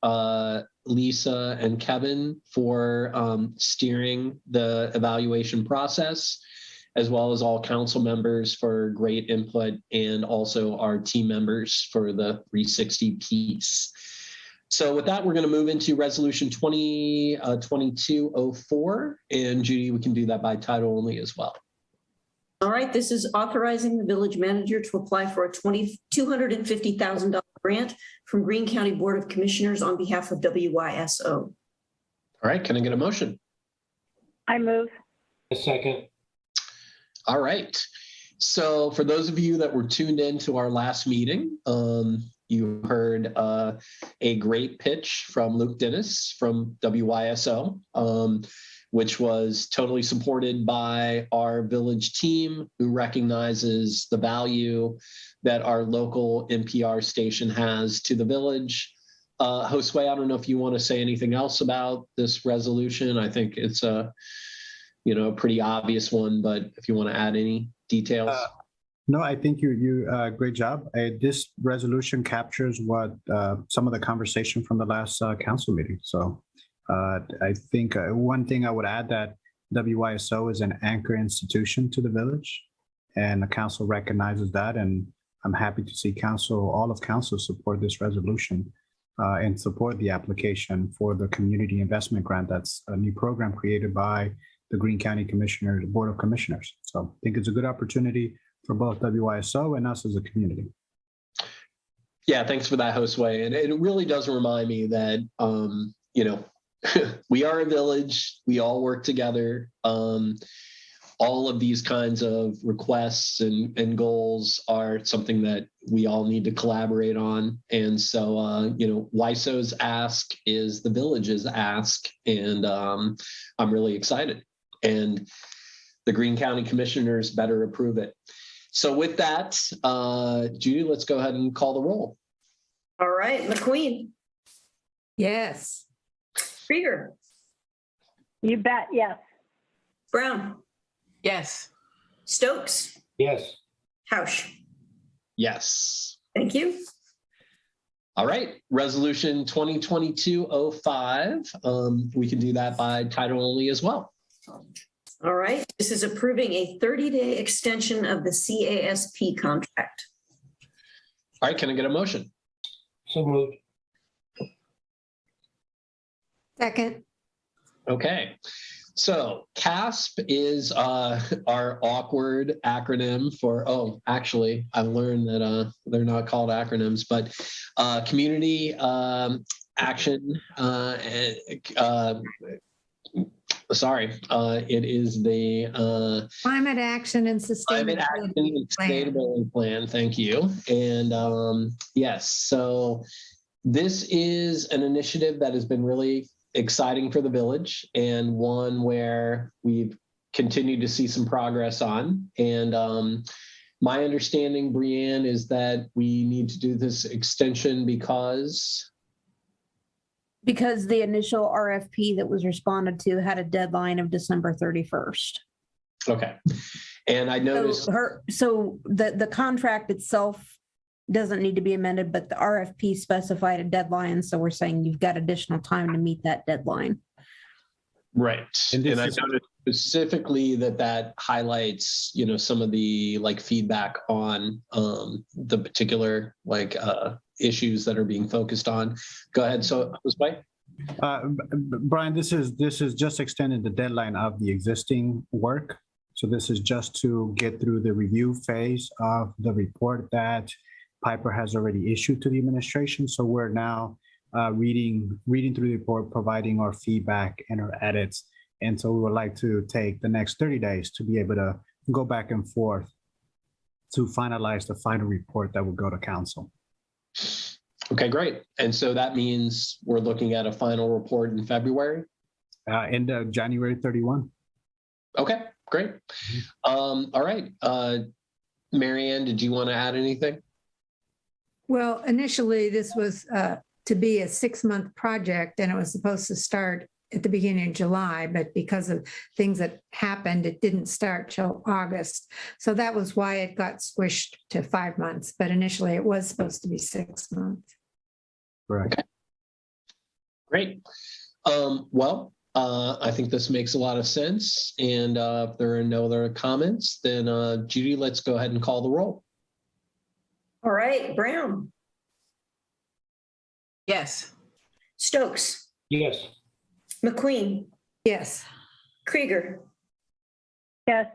Lisa and Kevin for steering the evaluation process, as well as all council members for great input, and also our team members for the 360 piece. So with that, we're going to move into resolution 2022-04. And Judy, we can do that by title only as well. All right, this is authorizing the village manager to apply for a $250,000 grant from Greene County Board of Commissioners on behalf of WYSO. All right, can I get a motion? I move. A second. All right. So for those of you that were tuned in to our last meeting, you heard a great pitch from Luke Dennis from WYSO, which was totally supported by our village team, who recognizes the value that our local NPR station has to the village. Josue, I don't know if you want to say anything else about this resolution. I think it's a pretty obvious one, but if you want to add any details. No, I think you great job. This resolution captures what some of the conversation from the last council meeting. So I think one thing I would add, that WYSO is an anchor institution to the village, and the council recognizes that. And I'm happy to see all of council support this resolution and support the application for the community investment grant. That's a new program created by the Greene County Commissioner, the Board of Commissioners. So I think it's a good opportunity for both WYSO and us as a community. Yeah, thanks for that, Josue. And it really does remind me that, we are a village, we all work together. All of these kinds of requests and goals are something that we all need to collaborate on. And so, WYSO's ask is the village's ask, and I'm really excited. And the Greene County Commissioners better approve it. So with that, Judy, let's go ahead and call the roll. All right, McQueen, Yes. Krieger, You bet, yes. Brown, Yes. Stokes, Yes. Housh. Yes. Thank you. All right, resolution 2022-05. We can do that by title only as well. All right, this is approving a 30-day extension of the CASP contract. All right, can I get a motion? So moved. Second. Okay, so CASP is our awkward acronym for, actually, I've learned that they're not called acronyms, but Community Action, it is the Climate Action and Climate Action and Sustainability Plan. Thank you. And yes, so this is an initiative that has been really exciting for the village, and one where we've continued to see some progress on. And my understanding, Brianne, is that we need to do this extension because the initial RFP that was responded to had a deadline of December 31st. Okay. And I noticed So the contract itself doesn't need to be amended, but the RFP specified a deadline. So we're saying you've got additional time to meet that deadline. right. And And this I is- noticed specifically that highlights, some of the feedback on the particular issues that are being focused on. Go ahead. So Josue? Brian, this is just extending the deadline of the existing work. So this is just to get through the review phase of the report that Piper has already issued to the administration. So we're now reading through the report, providing our feedback and our edits. And so we would like to take the next 30 days to be able to go back and forth to finalize the final report that will go to council. Okay, great. And so that means we're looking at a final report in February? End of January 31. Okay, great. All right. Marianne, did you want to add anything? Well, initially, this was to be a 6-month project, and it was supposed to start at the beginning of July, but because of things that happened, it didn't start till August. So that was why it got squished to 5 months, but initially it was supposed to be 6 months. Correct. Okay. Great. I think this makes a lot of sense. And if there are no other comments, then Judy, let's go ahead and call the roll. All right, Brown, Yes. Stokes, Yes. McQueen, Yes. Krieger, Yes.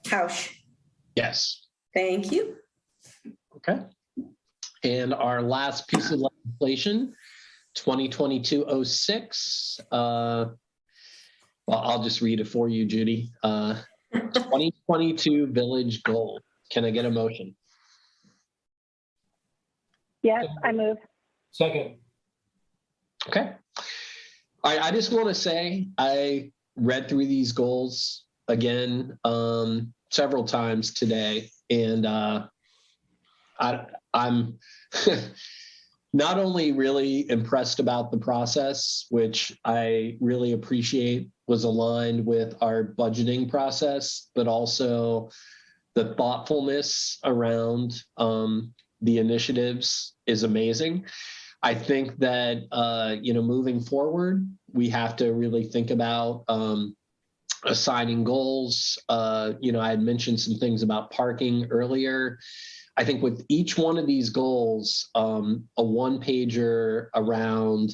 Housh. Yes. Thank you. Okay. And our last piece of legislation, 2022-06. I'll just read it for you, Judy. 2022 Village Goal. Can I get a motion? Yes, I move. Second. Okay. I just want to say I read through these goals again several times today, and I'm not only really impressed about the process, which I really appreciate was aligned with our budgeting process, but also the thoughtfulness around the initiatives is amazing. I think that, moving forward, we have to really think about assigning goals. I had mentioned some things about parking earlier. I think with each one of these goals, a one-pager around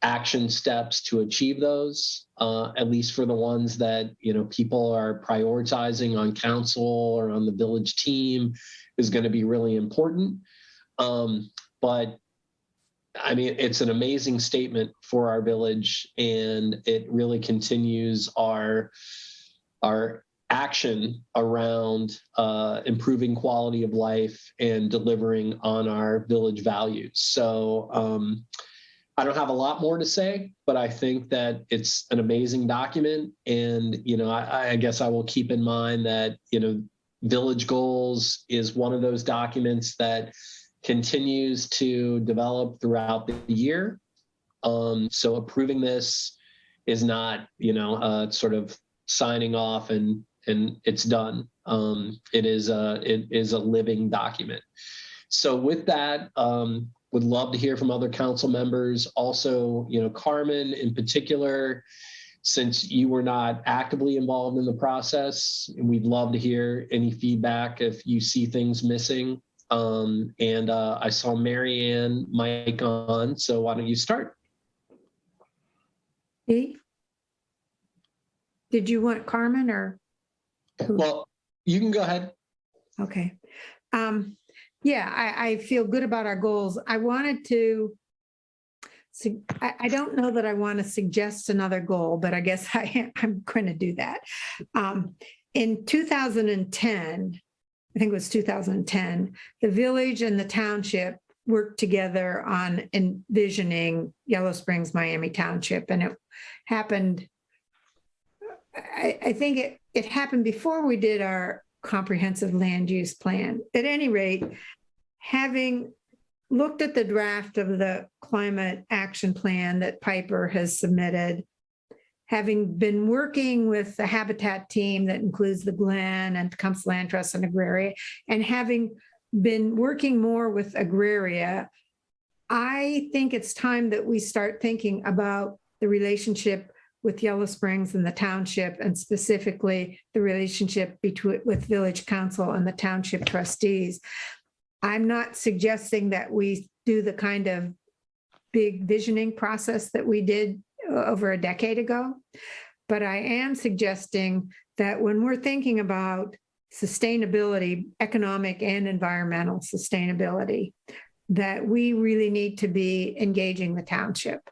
action steps to achieve those, at least for the ones that, people are prioritizing on council or on the village team, is going to be really important. But I mean, it's an amazing statement for our village, and it really continues our action around improving quality of life and delivering on our village values. So I don't have a lot more to say, but I think that it's an amazing document. And, I guess I will keep in mind that, Village Goals is one of those documents that continues to develop throughout the year. So approving this is not, sort of signing off and it's done. It is a living document. So with that, would love to hear from other council members. Also, Carmen in particular, since you were not actively involved in the process, we'd love to hear any feedback if you see things missing. And I saw Marianne mic on, so why don't you start? Did you want Carmen or? Who? Well, you can go ahead. Okay. Yeah, I feel good about our goals. I wanted to, I don't know that I want to suggest another goal, but I guess I'm going to do that. In 2010, I think it was 2010, the village and the township worked together on envisioning Yellow Springs, Miami Township. And it happened, I think it happened before we did our comprehensive land use plan. At any rate, having looked at the draft of the climate action plan that Piper has submitted, having been working with the habitat team that includes the Glen and Tecumseh Land Trust and Agraria, and having been working more with Agraria, I think it's time that we start thinking about the relationship with Yellow Springs and the township, and specifically the relationship with Village Council and the township trustees. I'm not suggesting that we do the kind of big visioning process that we did over a decade ago, but I am suggesting that when we're thinking about sustainability, economic and environmental sustainability, that we really need to be engaging the township.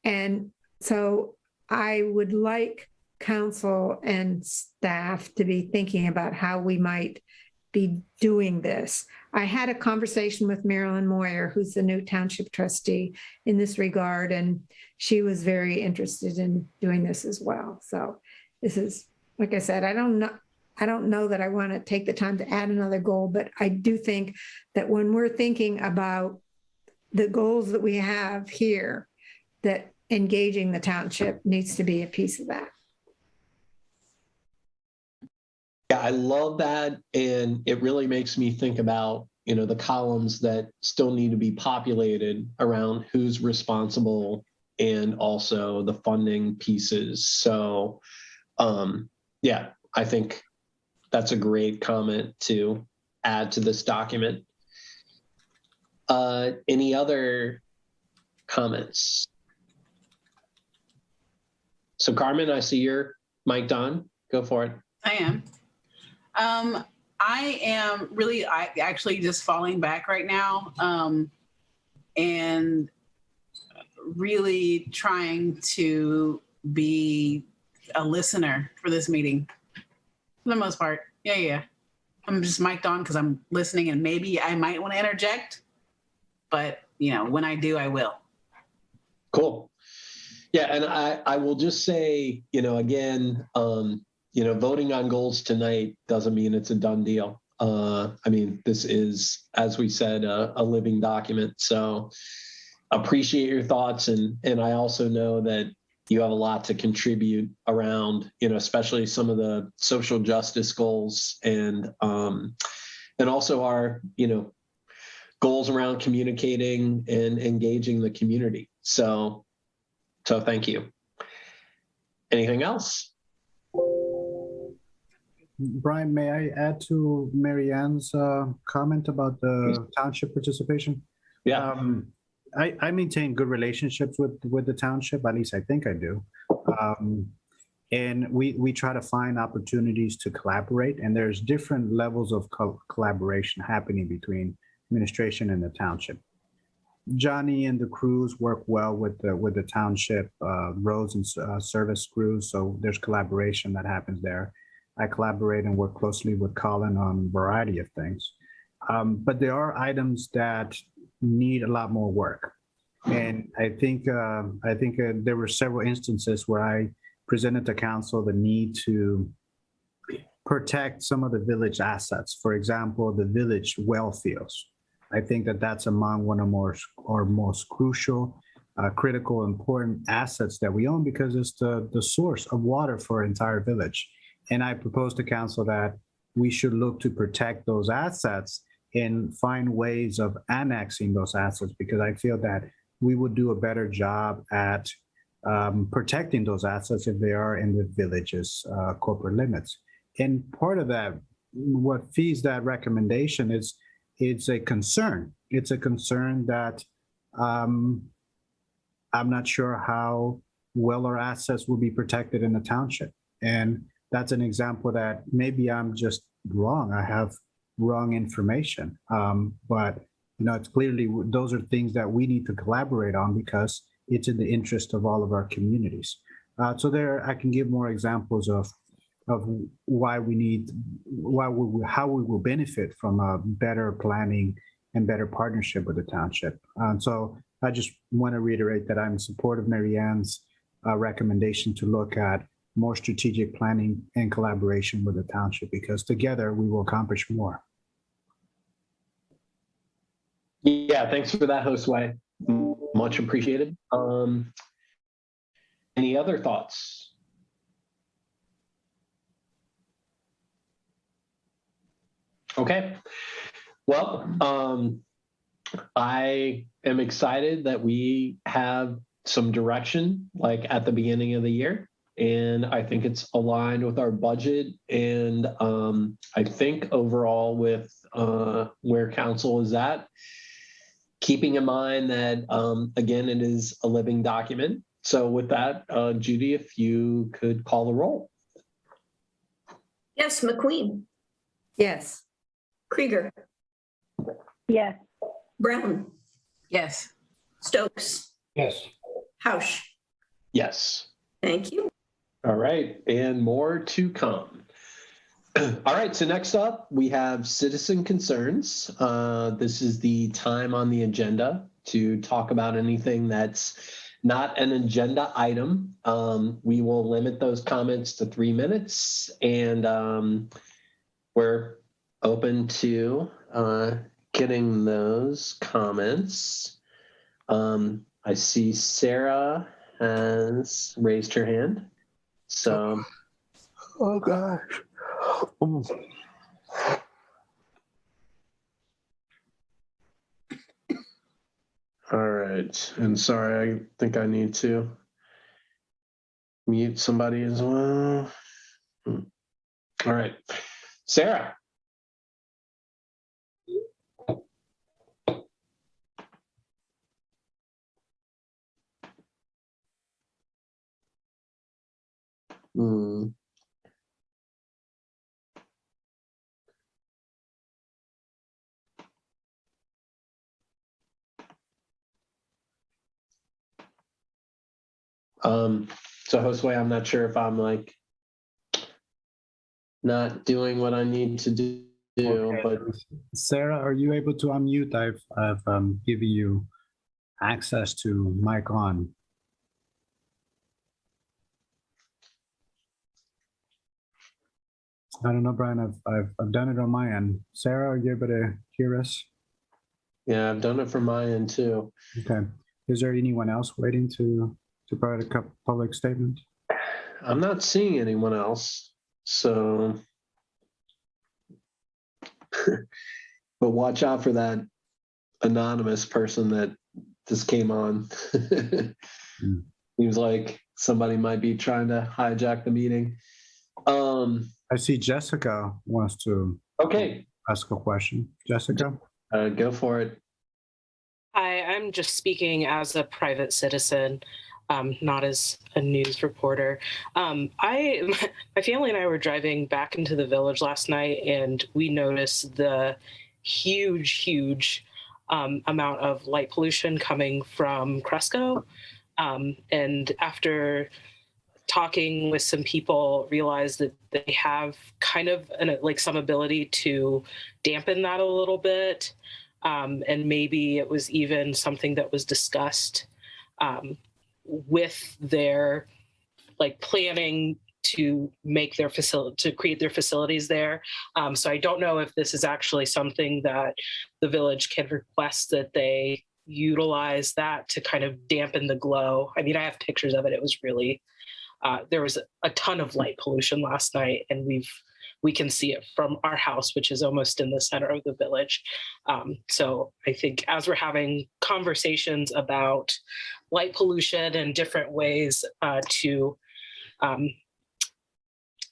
And so I would like council and staff to be thinking about how we might be doing this. I had a conversation with Marilyn Moyer, who's the new township trustee, in this regard, and she was very interested in doing this as well. So this is, like I said, I don't know that I want to take the time to add another goal, but I do think that when we're thinking about the goals that we have here, that engaging the township needs to be a piece of that. Yeah, I love that. And it really makes me think about, the columns that still need to be populated around who's responsible and also the funding pieces. So, yeah, I think that's a great comment to add to this document. Any other comments? So Carmen, I see your mic on. Go for it. I am. I am really, actually just falling back right now and really trying to be a listener for this meeting for the most part. Yeah. I'm just mic'd on because I'm listening, and maybe I might want to interject. but when I do, I will. Cool. Yeah, and I will just say, again, voting on goals tonight doesn't mean it's a done deal. This is, as we said, a living document. So appreciate your thoughts. And I also know that you have a lot to contribute around, especially some of the social justice goals and also our, goals around communicating and engaging the community. So thank you. Anything else? Brian, may I add to Mary Ann's comment about the township participation? Yeah. I maintain good relationships with the township, at least I think I do. And we try to find opportunities to collaborate, and there's different levels of collaboration happening between administration and the township. Johnny and the crews work well with the township roads and service crews, so there's collaboration that happens there. I collaborate and work closely with Colin on a variety of things. But there are items that need a lot more work. And I think there were several instances where I presented to council the need to protect some of the village assets. For example, the village well fields. I think that's among one of our most crucial, critical, important assets that we own because it's the source of water for our entire village. And I propose to council that we should look to protect those assets and find ways of annexing those assets, because I feel that we would do a better job at protecting those assets if they are in the village's corporate limits. And part of that, what feeds that recommendation is it's a concern. It's a concern that I'm not sure how well our assets will be protected in the township. And that's an example that maybe I'm just wrong. I have wrong information. But it's clearly those are things that we need to collaborate on because it's in the interest of all of our communities. So there, I can give more examples of how we will benefit from a better planning and better partnership with the township. So I just want to reiterate that I'm in support of Mary Ann's recommendation to look at more strategic planning and collaboration with the township, because together we will accomplish more. Yeah, thanks for that, Josue. Much appreciated. Any other thoughts? Okay. Well, I am excited that we have some direction like at the beginning of the year. And I think it's aligned with our budget. And I think overall with where council is at, keeping in mind that, again, it is a living document. So with that, Judy, if you could call the roll. Yes, McQueen, Yes. Krieger, Yes. Brown, Yes. Stokes, Yes. Housh. Yes. Thank you. All right. And more to come. All right. So next up, we have citizen concerns. This is the time on the agenda to talk about anything that's not an agenda item. We will limit those comments to 3 minutes, and we're open to getting those comments. I see Sarah has raised her hand. So, oh gosh. All right. And sorry, I think I need to mute somebody as well. All right. Sarah. Hmm. So Josue, I'm not sure if I'm like not doing what I need to do, Okay. but Sarah, are you able to unmute? I've given you access to mic on. I don't know, Brian. I've done it on my end. Sarah, are you able to hear us? yeah, I've done it from my end too. Okay. Is there anyone else waiting to provide a public statement? I'm not seeing anyone else, so. But watch out for that anonymous person that just came on. Seems like somebody might be trying to hijack the meeting. I see Jessica wants to Okay, ask a question. Jessica? go for it. Hi, I'm just speaking as a private citizen, not as a news reporter. My family and I were driving back into the village last night, and we noticed the huge amount of light pollution coming from Cresco. And after talking with some people, realized that they have kind of some ability to dampen that a little bit. And maybe it was even something that was discussed with their planning to make their to create their facilities there. So I don't know if this is actually something that the village can request that they utilize that to kind of dampen the glow. I mean, I have pictures of it. It was really, there was a ton of light pollution last night, and we can see it from our house, which is almost in the center of the village. So I think as we're having conversations about light pollution and different ways to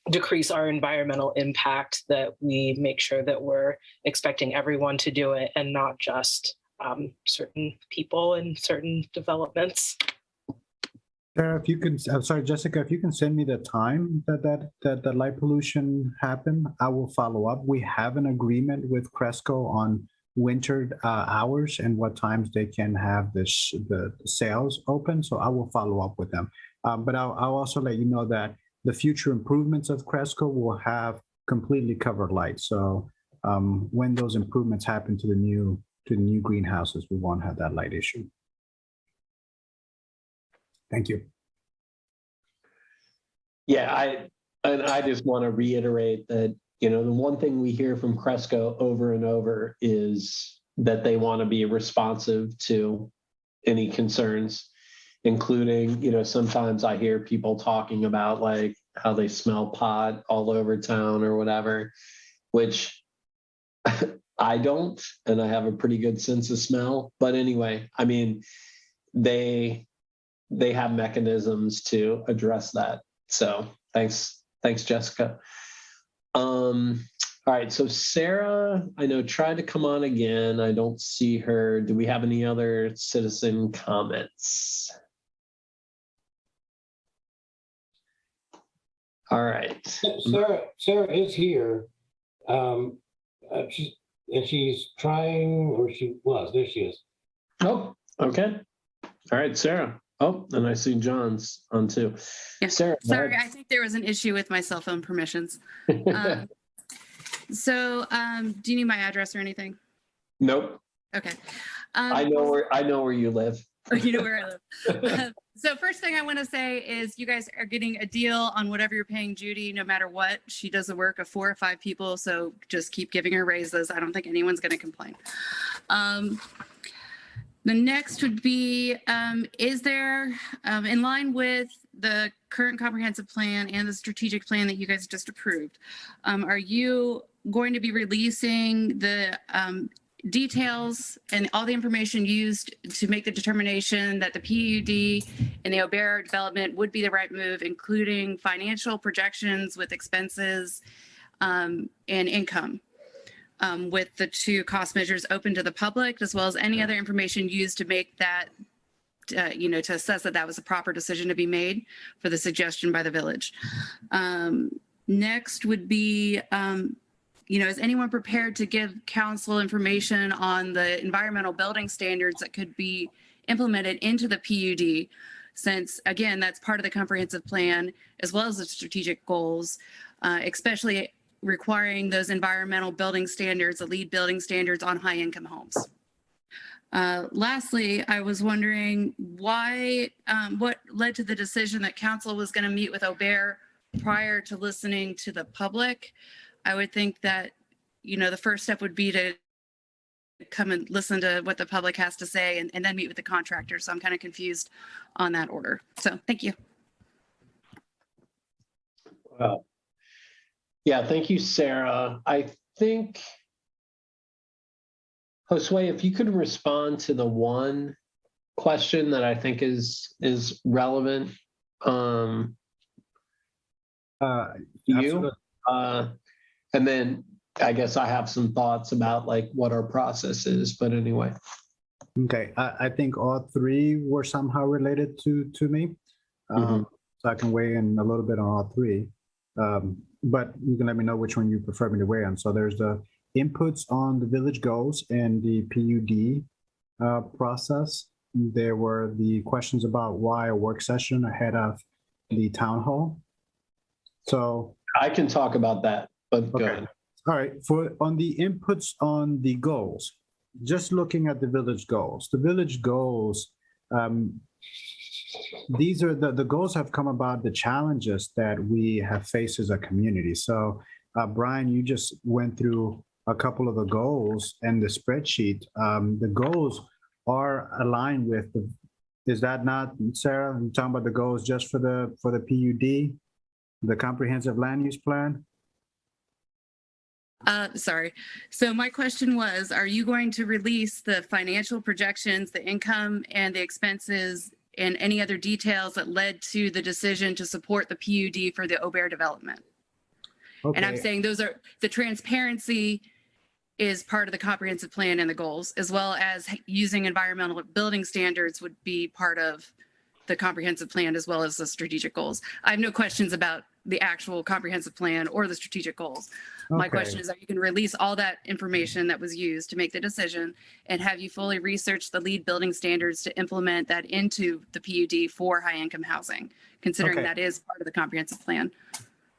decrease our environmental impact, that we make sure that we're expecting everyone to do it and not just certain people and certain developments. Sarah, if you can, I'm sorry, Jessica, if you can send me the time that light pollution happened, I will follow up. We have an agreement with Cresco on wintered hours and what times they can have the sales open. So I will follow up with them. But I'll also let you know that the future improvements of Cresco will have completely covered lights. So when those improvements happen to the new greenhouses, we won't have that light issue. Thank you. Yeah, I just want to reiterate that, the one thing we hear from Cresco over and over is that they want to be responsive to any concerns, including, sometimes I hear people talking about how they smell pot all over town or whatever, which I don't, and I have a pretty good sense of smell. But anyway, I mean, they have mechanisms to address that. So thanks, Jessica. All right, so Sarah, I know, tried to come on again. I don't see her. Do we have any other citizen comments? All right. Sarah is here. She's trying, or she was. There she is. Oh, okay. All right, Sarah. Oh, and I see John's on too. Yeah. Sarah. Sorry, I think there was an issue with my cell phone permissions. So, do you need my address or anything? Nope. Okay. I know where you live. You know where I live. So first thing I want to say is you guys are getting a deal on whatever you're paying Judy, no matter what. She does the work of 4 or 5 people, so just keep giving her raises. I don't think anyone's going to complain. The next would be, is there, in line with the current comprehensive plan and the strategic plan that you guys just approved, are you going to be releasing the details and all the information used to make the determination that the PUD and the Oberer development would be the right move, including financial projections with expenses and income, with the 2 cost measures open to the public, as well as any other information used to make that, to assess that that was a proper decision to be made for the suggestion by the village. Next would be, is anyone prepared to give council information on the environmental building standards that could be implemented into the PUD? Since, again, that's part of the comprehensive plan, as well as the strategic goals, especially requiring those environmental building standards, the LEED building standards on high-income homes. Lastly, I was wondering why, what led to the decision that council was going to meet with Oberer prior to listening to the public? I would think that, you know, the first step would be to come and listen to what the public has to say and then meet with the contractor. So I'm kind of confused on that order. So thank you. Wow. Yeah, thank you, Sarah. I think, Josue, if you could respond to the one question that I think is relevant to you. Absolutely. And then I guess I have some thoughts about like what our process is, but anyway. Okay, I think all three were somehow related to me. So I can weigh in a little bit on all three. But you can let me know which one you prefer me to weigh on. So there's the inputs on the village goals and the PUD process. There were the questions about why a work session ahead of the town hall. So I can talk about that, but go ahead. All right, on the inputs on the goals, just looking at the village goals, these are the goals have come about the challenges that we have faced as a community. So Brian, you just went through a couple of the goals and the spreadsheet. The goals are aligned with is that not, Sarah? I'm talking about the goals just for the PUD, the comprehensive land use plan? Sorry. So my question was, are you going to release the financial projections, the income and the expenses and any other details that led to the decision to support the PUD for the Oberer development? Okay. And I'm saying those are, the transparency is part of the comprehensive plan and the goals, as well as using environmental building standards would be part of the comprehensive plan as well as the strategic goals. I have no questions about the actual comprehensive plan or the strategic goals. My question is, are you going to release all that information that was used to make the decision, and have you fully researched the LEED building standards to implement that into the PUD for high income housing, considering that is part of the comprehensive plan?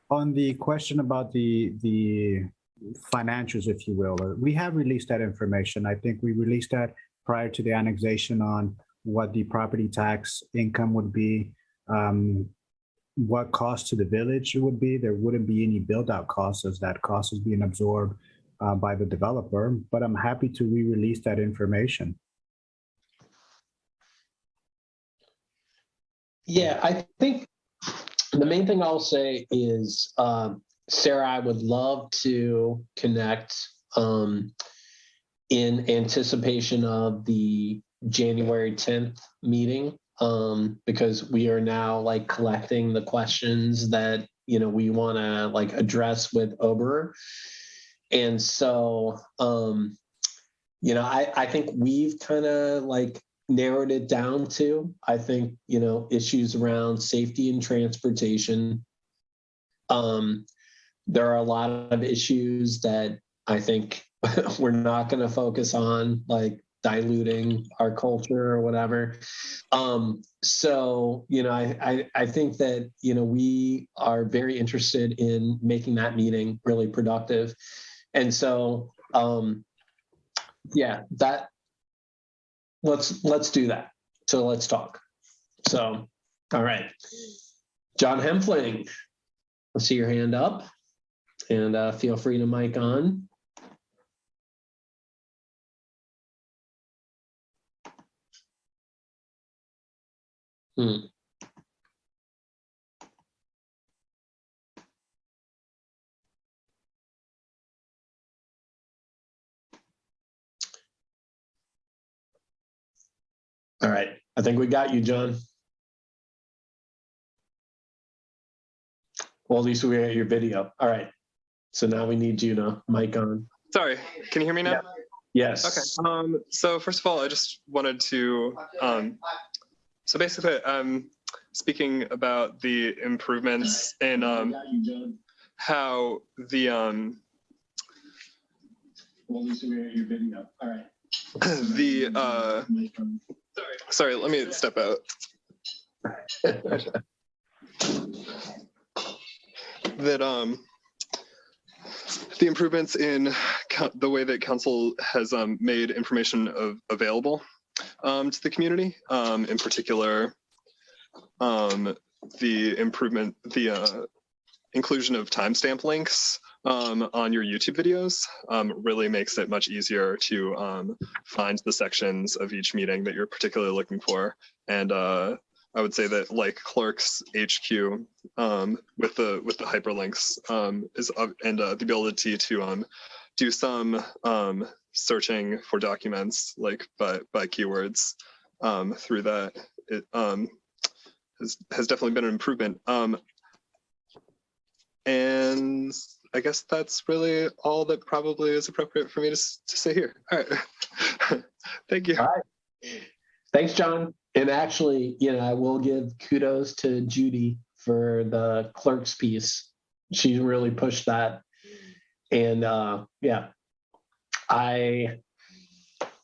On the question about the financials, if you will, we have released that information. I think we released that prior to the annexation on what the property tax income would be, what cost to the village it would be. There wouldn't be any build out costs, as that cost is being absorbed by the developer, but I'm happy to re-release that information. Yeah, I think the main thing I'll say is, Sarah, I would love to connect in anticipation of the January 10th meeting, because we are now like collecting the questions that, you know, we want to like address with Oberer. And so, you know, I think we've kind of like narrowed it down to, I think, you know, issues around safety and transportation. There are a lot of issues that I think we're not going to focus on, like diluting our culture or whatever. So, you know, I think that, you know, we are very interested in making that meeting really productive. And so, yeah, that let's do that. So let's talk. So, all right. John Hempfling, I see your hand up, and feel free to mic on. All right, I think we got you, John. Well, at least we got your video. All right, so now we need you to mic on. Sorry, can you hear me now? Yeah. Yes. Okay. So first of all, I just wanted to, so basically, I'm speaking about the improvements in how the sorry, let me step out. That the improvements in the way that council has made information available to the community. In particular, the inclusion of timestamp links on your YouTube videos really makes it much easier to find the sections of each meeting that you're particularly looking for. And I would say that like Clerk's HQ with the hyperlinks is and the ability to do some searching for documents like by keywords through that, it has definitely been an improvement. And I guess that's really all that probably is appropriate for me to say here. All right. Thank you. All right. Thanks, John. And actually, I will give kudos to Judy for the clerk's piece. She really pushed that. And yeah,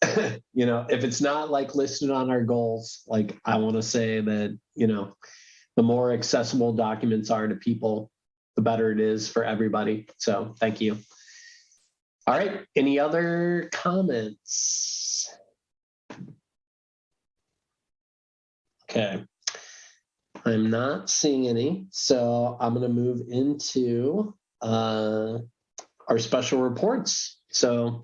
if it's not like listed on our goals, like I want to say that, the more accessible documents are to people, the better it is for everybody. So thank you. All right. Any other comments? Okay. I'm not seeing any. So I'm going to move into our special reports. So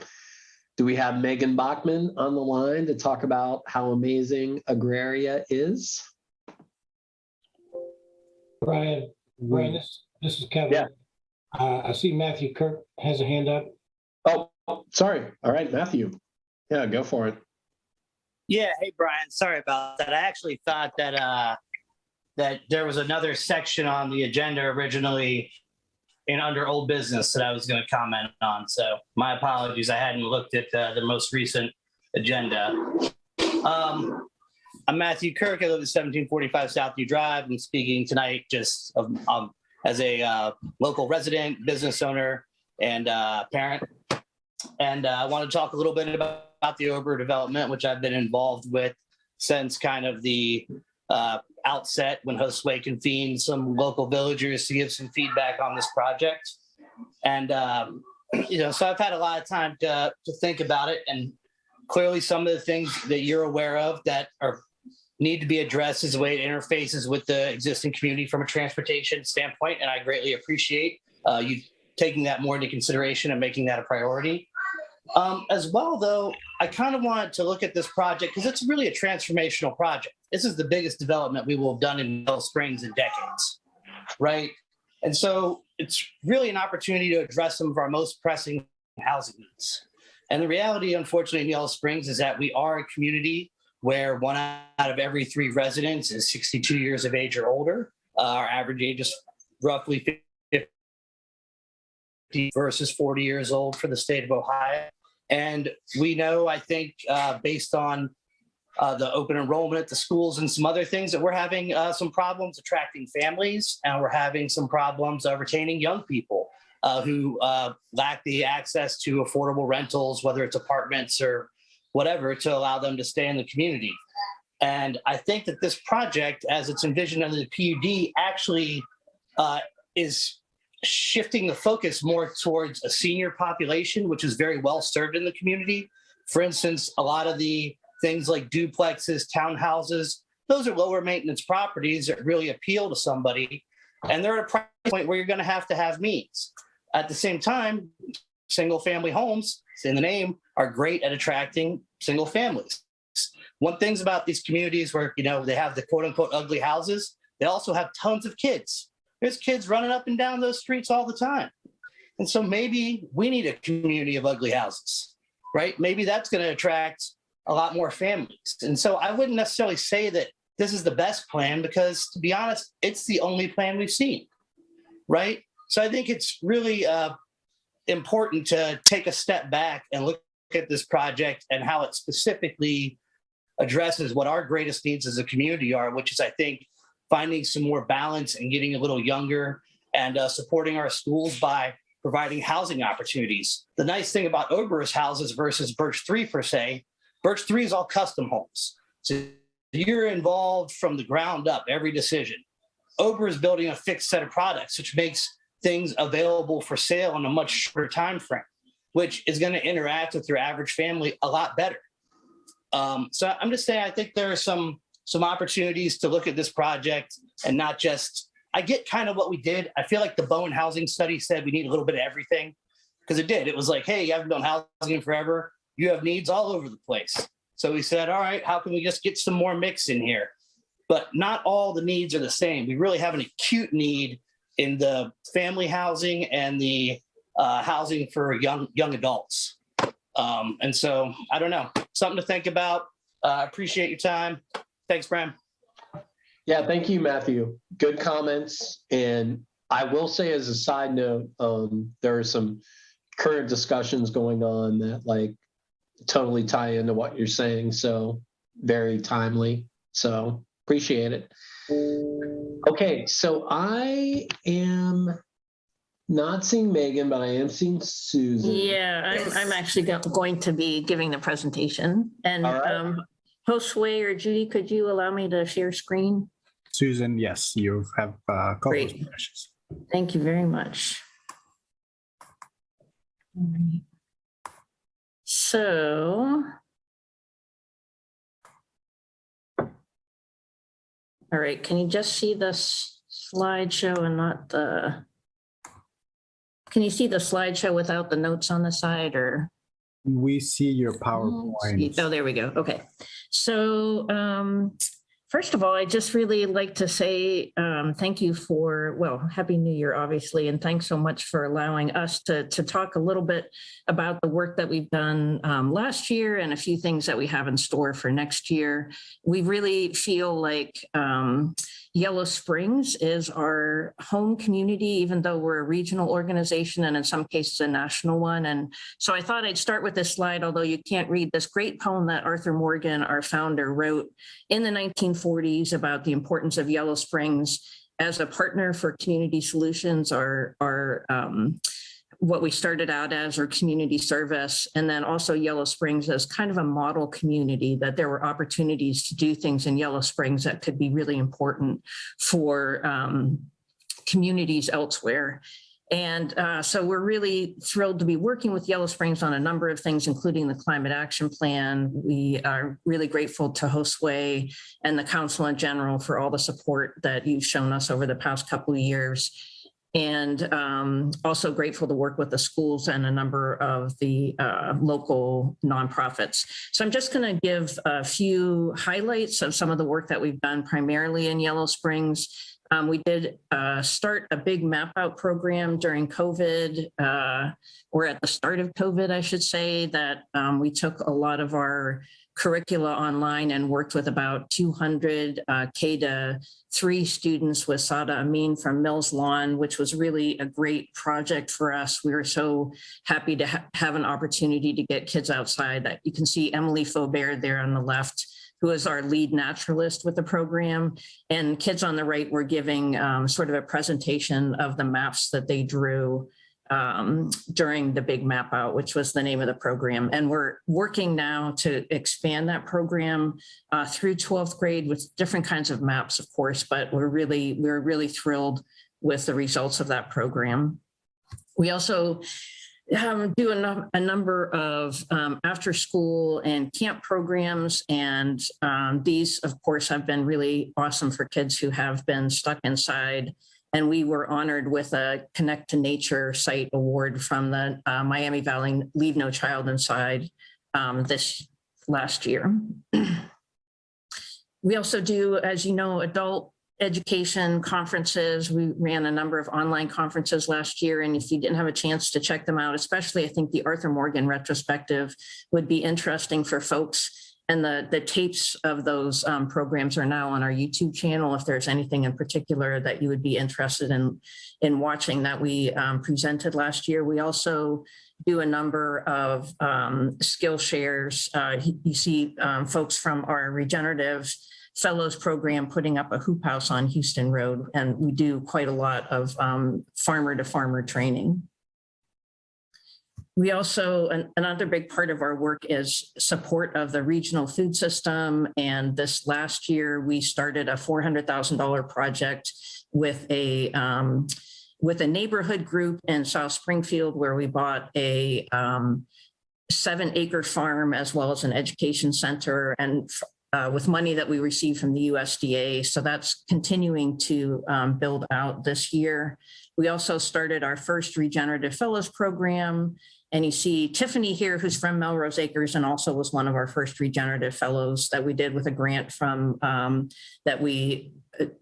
do we have Megan Bachman on the line to talk about how amazing Agraria is? Brian, this is Kevin. Yeah. I see Matthew Kirk has a hand up. Oh, sorry. All right, Matthew. Yeah, go for it. Yeah, hey Brian, sorry about that. I actually thought that that there was another section on the agenda originally in under old business that I was going to comment on. So my apologies. I hadn't looked at the most recent agenda. I'm Matthew Kirk. I live at 1745 Southview Drive. I'm speaking tonight just as a local resident, business owner, and parent. And I want to talk a little bit about the Oberer development, which I've been involved with since kind of the outset when Josue convened some local villagers to give some feedback on this project. And, so I've had a lot of time to think about it. And clearly some of the things that you're aware of that need to be addressed is the way it interfaces with the existing community from a transportation standpoint. And I greatly appreciate you taking that more into consideration and making that a priority. As well, though, I kind of wanted to look at this project because it's really a transformational project. This is the biggest development we will have done in Yellow Springs in decades, right? And so it's really an opportunity to address some of our most pressing housing needs. And the reality, unfortunately, in Yellow Springs is that we are a community where 1 out of every 3 residents is 62 years of age or older. Our average age is roughly 50 versus 40 years old for the state of Ohio. And we know, I think, based on the open enrollment at the schools and some other things, that we're having some problems attracting families, and we're having some problems retaining young people who lack the access to affordable rentals, whether it's apartments or whatever, to allow them to stay in the community. And I think that this project, as it's envisioned under the PUD, actually is shifting the focus more towards a senior population, which is very well served in the community. For instance, a lot of the things like duplexes, townhouses, those are lower maintenance properties that really appeal to somebody. And they're at a price point where you're going to have means. At the same time, single family homes, in the name, are great at attracting single families. One thing's about these communities where, they have the quote unquote ugly houses, they also have tons of kids. There's kids running up and down those streets all the time. And so maybe we need a community of ugly houses, right? Maybe that's going to attract a lot more families. And so I wouldn't necessarily say that this is the best plan because, to be honest, it's the only plan we've seen, right? So I think it's really important to take a step back and look at this project and how it specifically addresses what our greatest needs as a community are, which is, I think, finding some more balance and getting a little younger and supporting our schools by providing housing opportunities. The nice thing about Oberer's houses versus Birch 3 per se, Birch 3 is all custom homes. So you're involved from the ground up, every decision. Oberer is building a fixed set of products, which makes things available for sale in a much shorter time frame, which is going to interact with your average family a lot better. So I'm just saying, I think there are some opportunities to look at this project and not just, I get kind of what we did. I feel like the Bowen housing study said we need a little bit of everything, because it did. It was like, hey, you haven't done housing in forever. You have needs all over the place. So we said, all right, how can we just get some more mix in here? But not all the needs are the same. We really have an acute need in the family housing and the housing for young adults. And so I don't know, something to think about. Appreciate your time. Thanks, Bram. Yeah, thank you, Matthew. Good comments. And I will say, as a side note, there are some current discussions going on that like totally tie into what you're saying. So very timely. So appreciate it. Okay, so I am not seeing Megan, but I am seeing Susan. Yeah, I'm actually going to be giving the presentation. And right. Josue or Judy, could you allow me to share screen? Susan, yes, you have a couple Great. of questions. Thank you very much. All right. So, all right, can you just see the slideshow and not the, can you see the slideshow without the notes on the side, or? We see your PowerPoint. Oh, there we go. Okay. So first of all, I just really like to say thank you for, well, Happy New Year, obviously, and thanks so much for allowing us to talk a little bit about the work that we've done last year and a few things that we have in store for next year. We really feel like Yellow Springs is our home community, even though we're a regional organization and in some cases a national one. And so I thought I'd start with this slide, although you can't read this great poem that Arthur Morgan, our founder, wrote in the 1940s about the importance of Yellow Springs as a partner for community solutions, what we started out as, our community service, and then also Yellow Springs as kind of a model community, that there were opportunities to do things in Yellow Springs that could be really important for communities elsewhere. And so we're really thrilled to be working with Yellow Springs on a number of things, including the Climate Action Plan. We are really grateful to Josue and the Council in general for all the support that you've shown us over the past couple of years. And also grateful to work with the schools and a number of the local nonprofits. So I'm just going to give a few highlights of some of the work that we've done primarily in Yellow Springs. We did start a big map out program during COVID, or at the start of COVID, I should say, that we took a lot of our curricula online and worked with about 200 K-3 students with Sada Amin from Mills Lawn, which was really a great project for us. We were so happy to have an opportunity to get kids outside. You can see Emily Faubert there on the left, who is our lead naturalist with the program. And kids on the right were giving sort of a presentation of the maps that they drew during the big map out, which was the name of the program. And we're working now to expand that program through 12th grade with different kinds of maps, of course, but we're really thrilled with the results of that program. We also do a number of after school and camp programs. And these, of course, have been really awesome for kids who have been stuck inside. And we were honored with a Connect to Nature site award from the Miami Valley Leave No Child Inside this last year. We also do, as you know, adult education conferences. We ran a number of online conferences last year. And if you didn't have a chance to check them out, especially I think the Arthur Morgan retrospective would be interesting for folks. And the tapes of those programs are now on our YouTube channel. If there's anything in particular that you would be interested in watching that we presented last year. We also do a number of skill shares. You see folks from our Regenerative Fellows program putting up a hoop house on Houston Road. And we do quite a lot of farmer to farmer training. We also, another big part of our work is support of the regional food system. And this last year, we started a $400,000 project with a with a neighborhood group in South Springfield where we bought a 7-acre farm as well as an education center, and with money that we received from the USDA. So that's continuing to build out this year. We also started our first Regenerative Fellows program. And you see Tiffany here, who's from Melrose Acres and also was one of our first Regenerative Fellows that we did with a grant from that we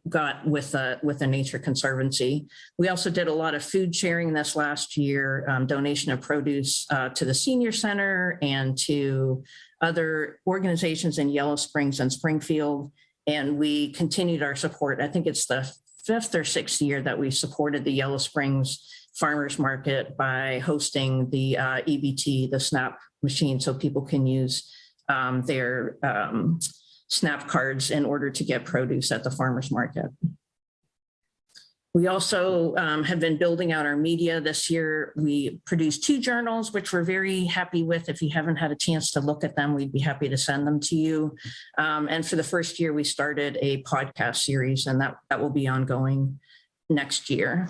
got with the Nature Conservancy. We also did a lot of food sharing this last year, donation of produce to the Senior Center and to other organizations in Yellow Springs and Springfield. And we continued our support. I think it's the 5th or 6th year that we supported the Yellow Springs Farmers Market by hosting the EBT, the SNAP machine, so people can use their SNAP cards in order to get produce at the farmers market. We also have been building out our media this year. We produced 2 journals, which we're very happy with. If you haven't had a chance to look at them, we'd be happy to send them to you. And for the first year, we started a podcast series, and that will be ongoing next year.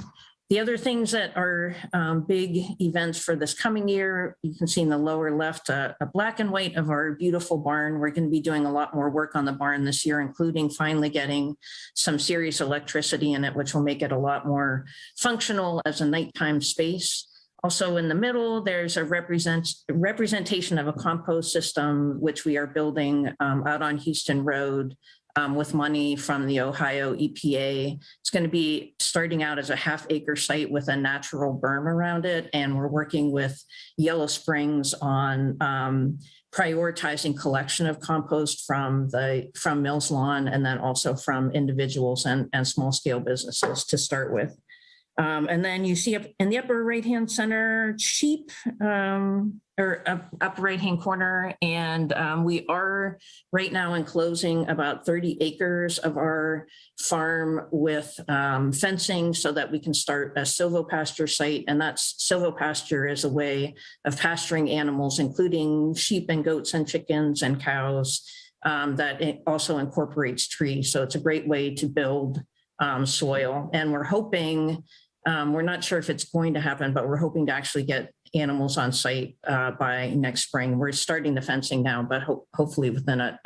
The other things that are big events for this coming year, you can see in the lower left a black and white of our beautiful barn. We're going to be doing a lot more work on the barn this year, including finally getting some serious electricity in it, which will make it a lot more functional as a nighttime space. Also in the middle, there's a representation of a compost system, which we are building out on Houston Road. With money from the Ohio EPA. It's going to be starting out as a half-acre site with a natural berm around it. And we're working with Yellow Springs on prioritizing collection of compost from Mills Lawn and then also from individuals and small-scale businesses to start with. And then you see up in the upper right-hand center, sheep, or upper right-hand corner. And we are right now enclosing about 30 acres of our farm with fencing so that we can start a silvopasture site. And that's silvopasture is a way of pasturing animals, including sheep and goats and chickens and cows that it also incorporates trees. So it's a great way to build soil. And we're hoping, we're not sure if it's going to happen, but we're hoping to actually get animals on site by next spring. We're starting the fencing now, but hopefully within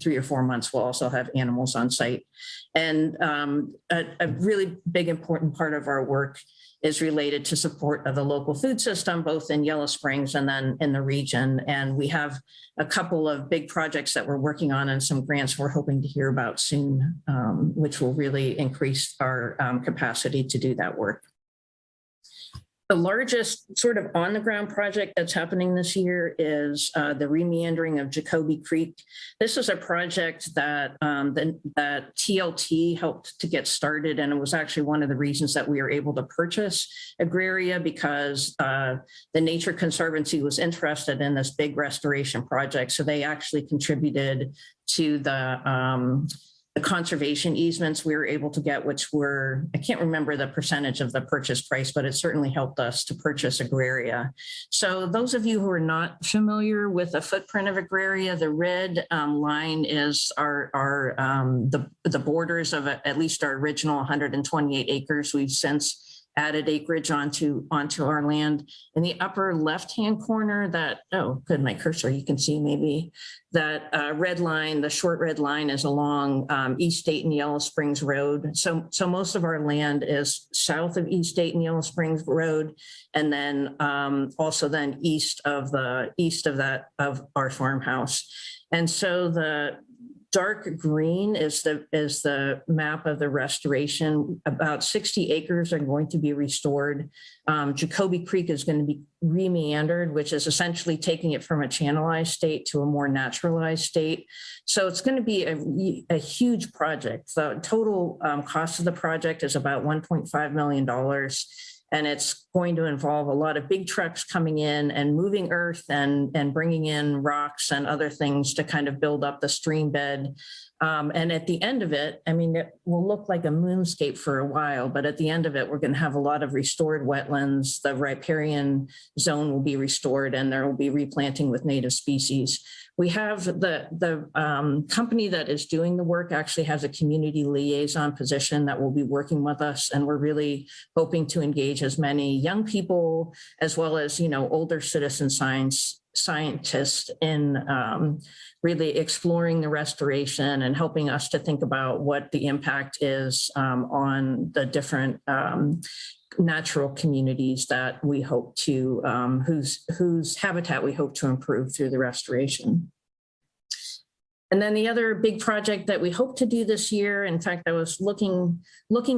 3 or 4 months, we'll also have animals on site. And a really big important part of our work is related to support of the local food system, both in Yellow Springs and then in the region. And we have a couple of big projects that we're working on and some grants we're hoping to hear about soon, which will really increase our capacity to do that work. The largest sort of on-the-ground project that's happening this year is the remeandering of Jacoby Creek. This is a project that that TLT helped to get started, and it was actually one of the reasons that we were able to purchase Agraria, because the Nature Conservancy was interested in this big restoration project. So they actually contributed to the conservation easements we were able to get, which were, I can't remember the percentage of the purchase price, but it certainly helped us to purchase Agraria. So those of you who are not familiar with the footprint of Agraria, the red line is the borders of at least our original 128 acres. We've since added acreage onto our land. In the upper left-hand corner, that, oh, good, my cursor, you can see maybe that red line, the short red line is along East Dayton Yellow Springs Road. So most of our land is south of East Dayton Yellow Springs Road, and then also then east of our farmhouse. And so the dark green is the map of the restoration. About 60 acres are going to be restored. Jacoby Creek is going to be remeandered, which is essentially taking it from a channelized state to a more naturalized state. So it's going to be a huge project. The total cost of the project is about $1.5 million. And it's going to involve a lot of big trucks coming in and moving earth and bringing in rocks and other things to kind of build up the stream bed. And at the end of it, I mean, it will look like a moonscape for a while, but at the end of it, we're going to have a lot of restored wetlands. The riparian zone will be restored, and there will be replanting with native species. We have the company that is doing the work actually has a community liaison position that will be working with us. And we're really hoping to engage as many young people as well as, older citizen scientists in really exploring the restoration and helping us to think about what the impact is on the different natural communities that we hope to, whose habitat we hope to improve through the restoration. And then the other big project that we hope to do this year, in fact, I was looking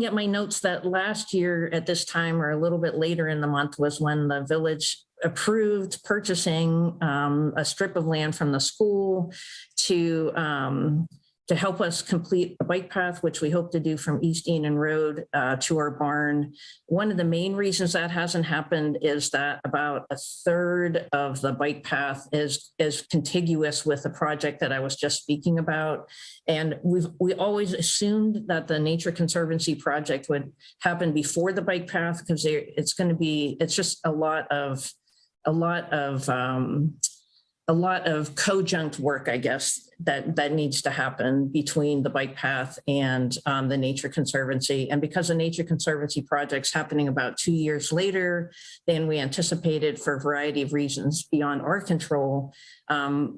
at my notes that last year at this time or a little bit later in the month was when the village approved purchasing a strip of land from the school to help us complete a bike path, which we hope to do from East Enon Road to our barn. One of the main reasons that hasn't happened is that about a third of the bike path is contiguous with the project that I was just speaking about. And we always assumed that the Nature Conservancy project would happen before the bike path because it's just a lot of conjunct work, I guess, that needs to happen between the bike path and the Nature Conservancy. And because the Nature Conservancy project's happening about 2 years later than we anticipated for a variety of reasons beyond our control,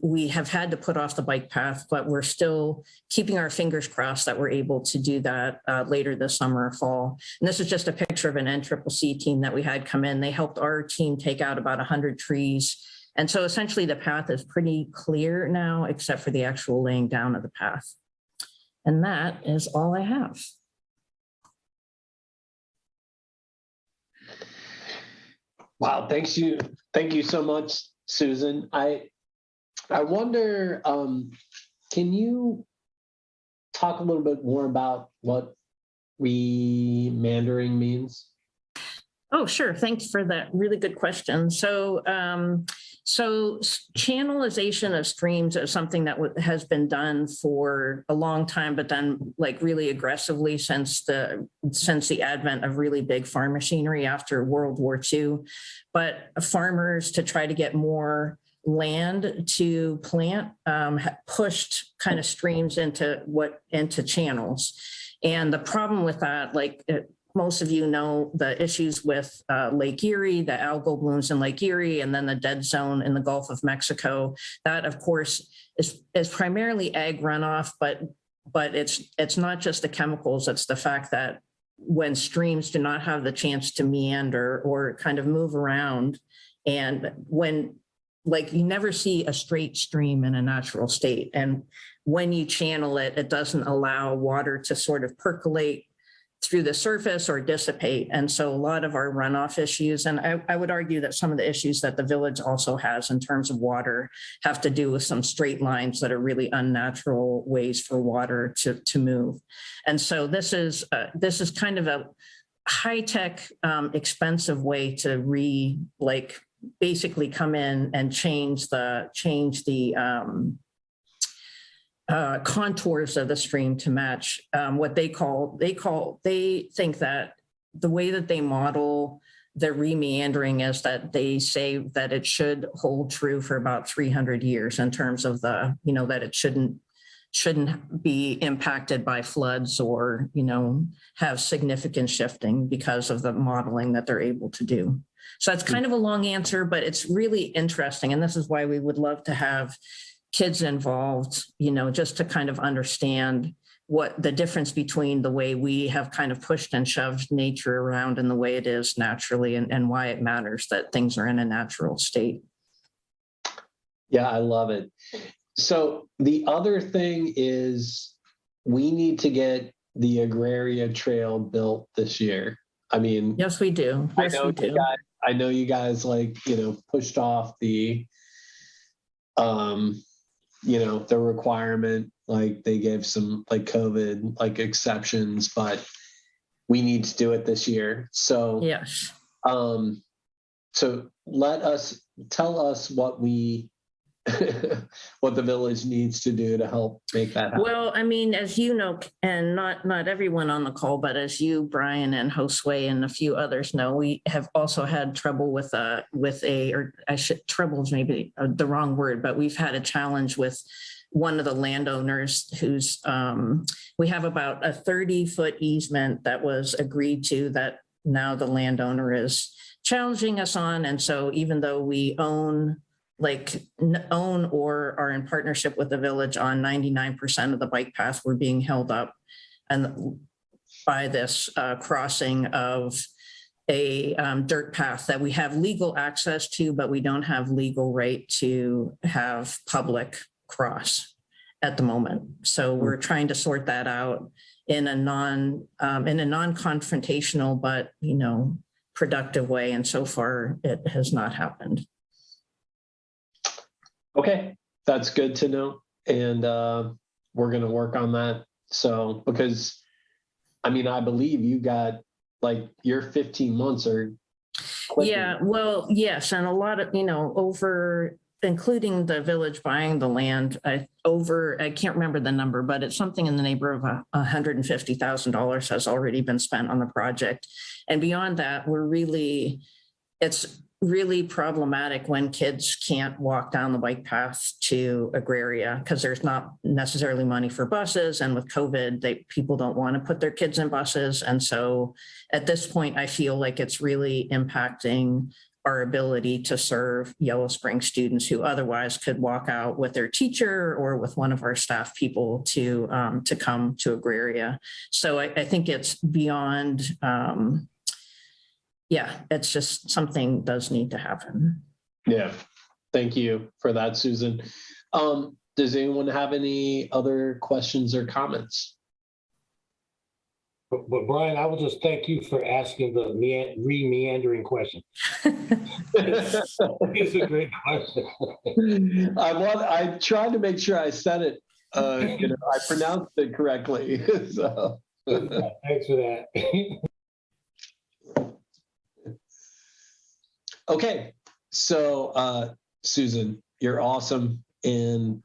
we have had to put off the bike path, but we're still keeping our fingers crossed that we're able to do that later this summer or fall. And this is just a picture of an NCCC team that we had come in. They helped our team take out about 100 trees. And so essentially the path is pretty clear now, except for the actual laying down of the path. And that is all I have. Wow, thank you so much, Susan. I wonder, can you talk a little bit more about what remandering means? Oh, sure. Thanks for that really good question. So channelization of streams is something that has been done for a long time, but then like really aggressively since the advent of really big farm machinery after World War II. But farmers, to try to get more land to plant, pushed kind of streams into channels. And the problem with that, most of you know the issues with Lake Erie, the algal blooms in Lake Erie, and then the dead zone in the Gulf of Mexico. That, of course, is primarily ag runoff, but it's not just the chemicals. It's the fact that when streams do not have the chance to meander or kind of move around, and when you never see a straight stream in a natural state, and when you channel it, it doesn't allow water to sort of percolate through the surface or dissipate. And so a lot of our runoff issues, and I would argue that some of the issues that the village also has in terms of water have to do with some straight lines that are really unnatural ways for water to move. And so this is kind of a high-tech, expensive way to basically come in and change the contours of the stream to match what they think that the way that they model the remeandering is that they say that it should hold true for about 300 years in terms of that it shouldn't be impacted by floods or, have significant shifting because of the modeling that they're able to do. So that's kind of a long answer, but it's really interesting. And this is why we would love to have kids involved, just to kind of understand what the difference between the way we have kind of pushed and shoved nature around and the way it is naturally, and why it matters that things are in a natural state. Yeah, I love it. So the other thing is we need to get the Agraria Trail built this year. I mean, yes, we do. Yes, we do. I know you guys pushed off the the requirement, they gave some COVID exceptions, but we need to do it this year. So yes. So tell us what we what the village needs to do to help make that happen. Well, I mean, as you know, and not everyone on the call, but as you, Brian, and Josue and a few others know, we have also had trouble trouble's maybe the wrong word, but we've had a challenge with one of the landowners who's, we have about a 30-foot easement that was agreed to that now the landowner is challenging us on. And so even though we own or are in partnership with the village on 99% of the bike path, we're being held up and by this crossing of a dirt path that we have legal access to, but we don't have legal right to have public cross at the moment. So we're trying to sort that out in a non-confrontational, but productive way. And so far it has not happened. Okay, that's good to know. And we're going to work on that. So, because I believe you got your 15 months are quicker. Yeah, well, yes. And a lot of, over, including the village buying the land, I can't remember the number, but it's something in the neighborhood of $150,000 has already been spent on the project. And beyond that, it's really problematic when kids can't walk down the bike path to Agraria because there's not necessarily money for buses. And with COVID, people don't want to put their kids in buses. And so at this point, I feel like it's really impacting our ability to serve Yellow Springs students who otherwise could walk out with their teacher or with one of our staff people to come to Agraria. So I think it's beyond, it's just something does need to happen. Yeah, thank you for that, Susan. Does anyone have any other questions or comments? But Brian, I will just thank you for asking the re-meandering question. It's a great question. I tried to make sure I said it. I pronounced it correctly. So. Thanks for that. Okay, so Susan, you're awesome, and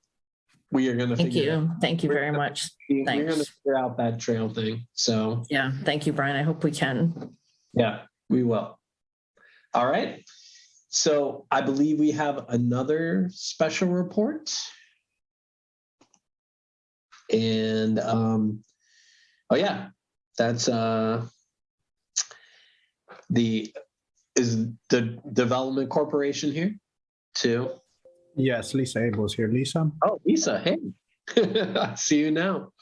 we are going to Thank you very much. We're going to figure out that trail thing. So yeah, thank you, Brian. I hope we can. Yeah, we will. All right. So I believe we have another special report, and that's is the Development Corporation here too? Yes, Lisa Abel's here. Lisa? Oh, Lisa, hey. I see you now.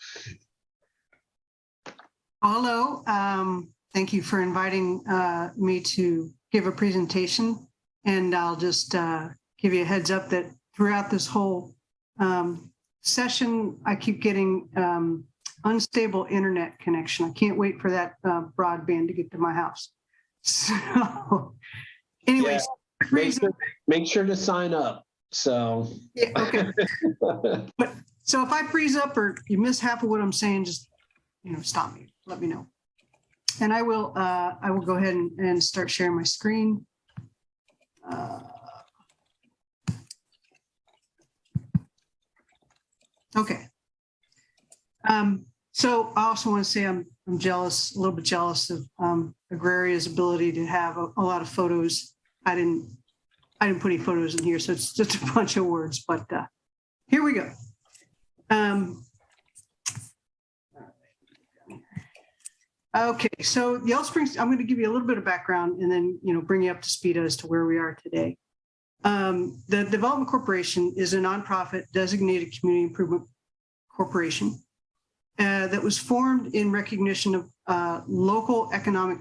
Hello. Thank you for inviting me to give a presentation. And I'll just give you a heads up that throughout this whole session, I keep getting unstable internet connection. I can't wait for that broadband to get to my house. So anyways, yeah. Make sure to sign up. So yeah, okay. But so if I freeze up or you miss half of what I'm saying, just stop me, let me know. And I will go ahead and start sharing my screen. Okay. So I also want to say I'm jealous, a little bit jealous of Agraria's ability to have a lot of photos. I didn't put any photos in here, so it's just a bunch of words, but here we go. Okay, so Yellow Springs, I'm going to give you a little bit of background and then, bring you up to speed as to where we are today. The Development Corporation is a nonprofit designated community improvement corporation that was formed in recognition of local economic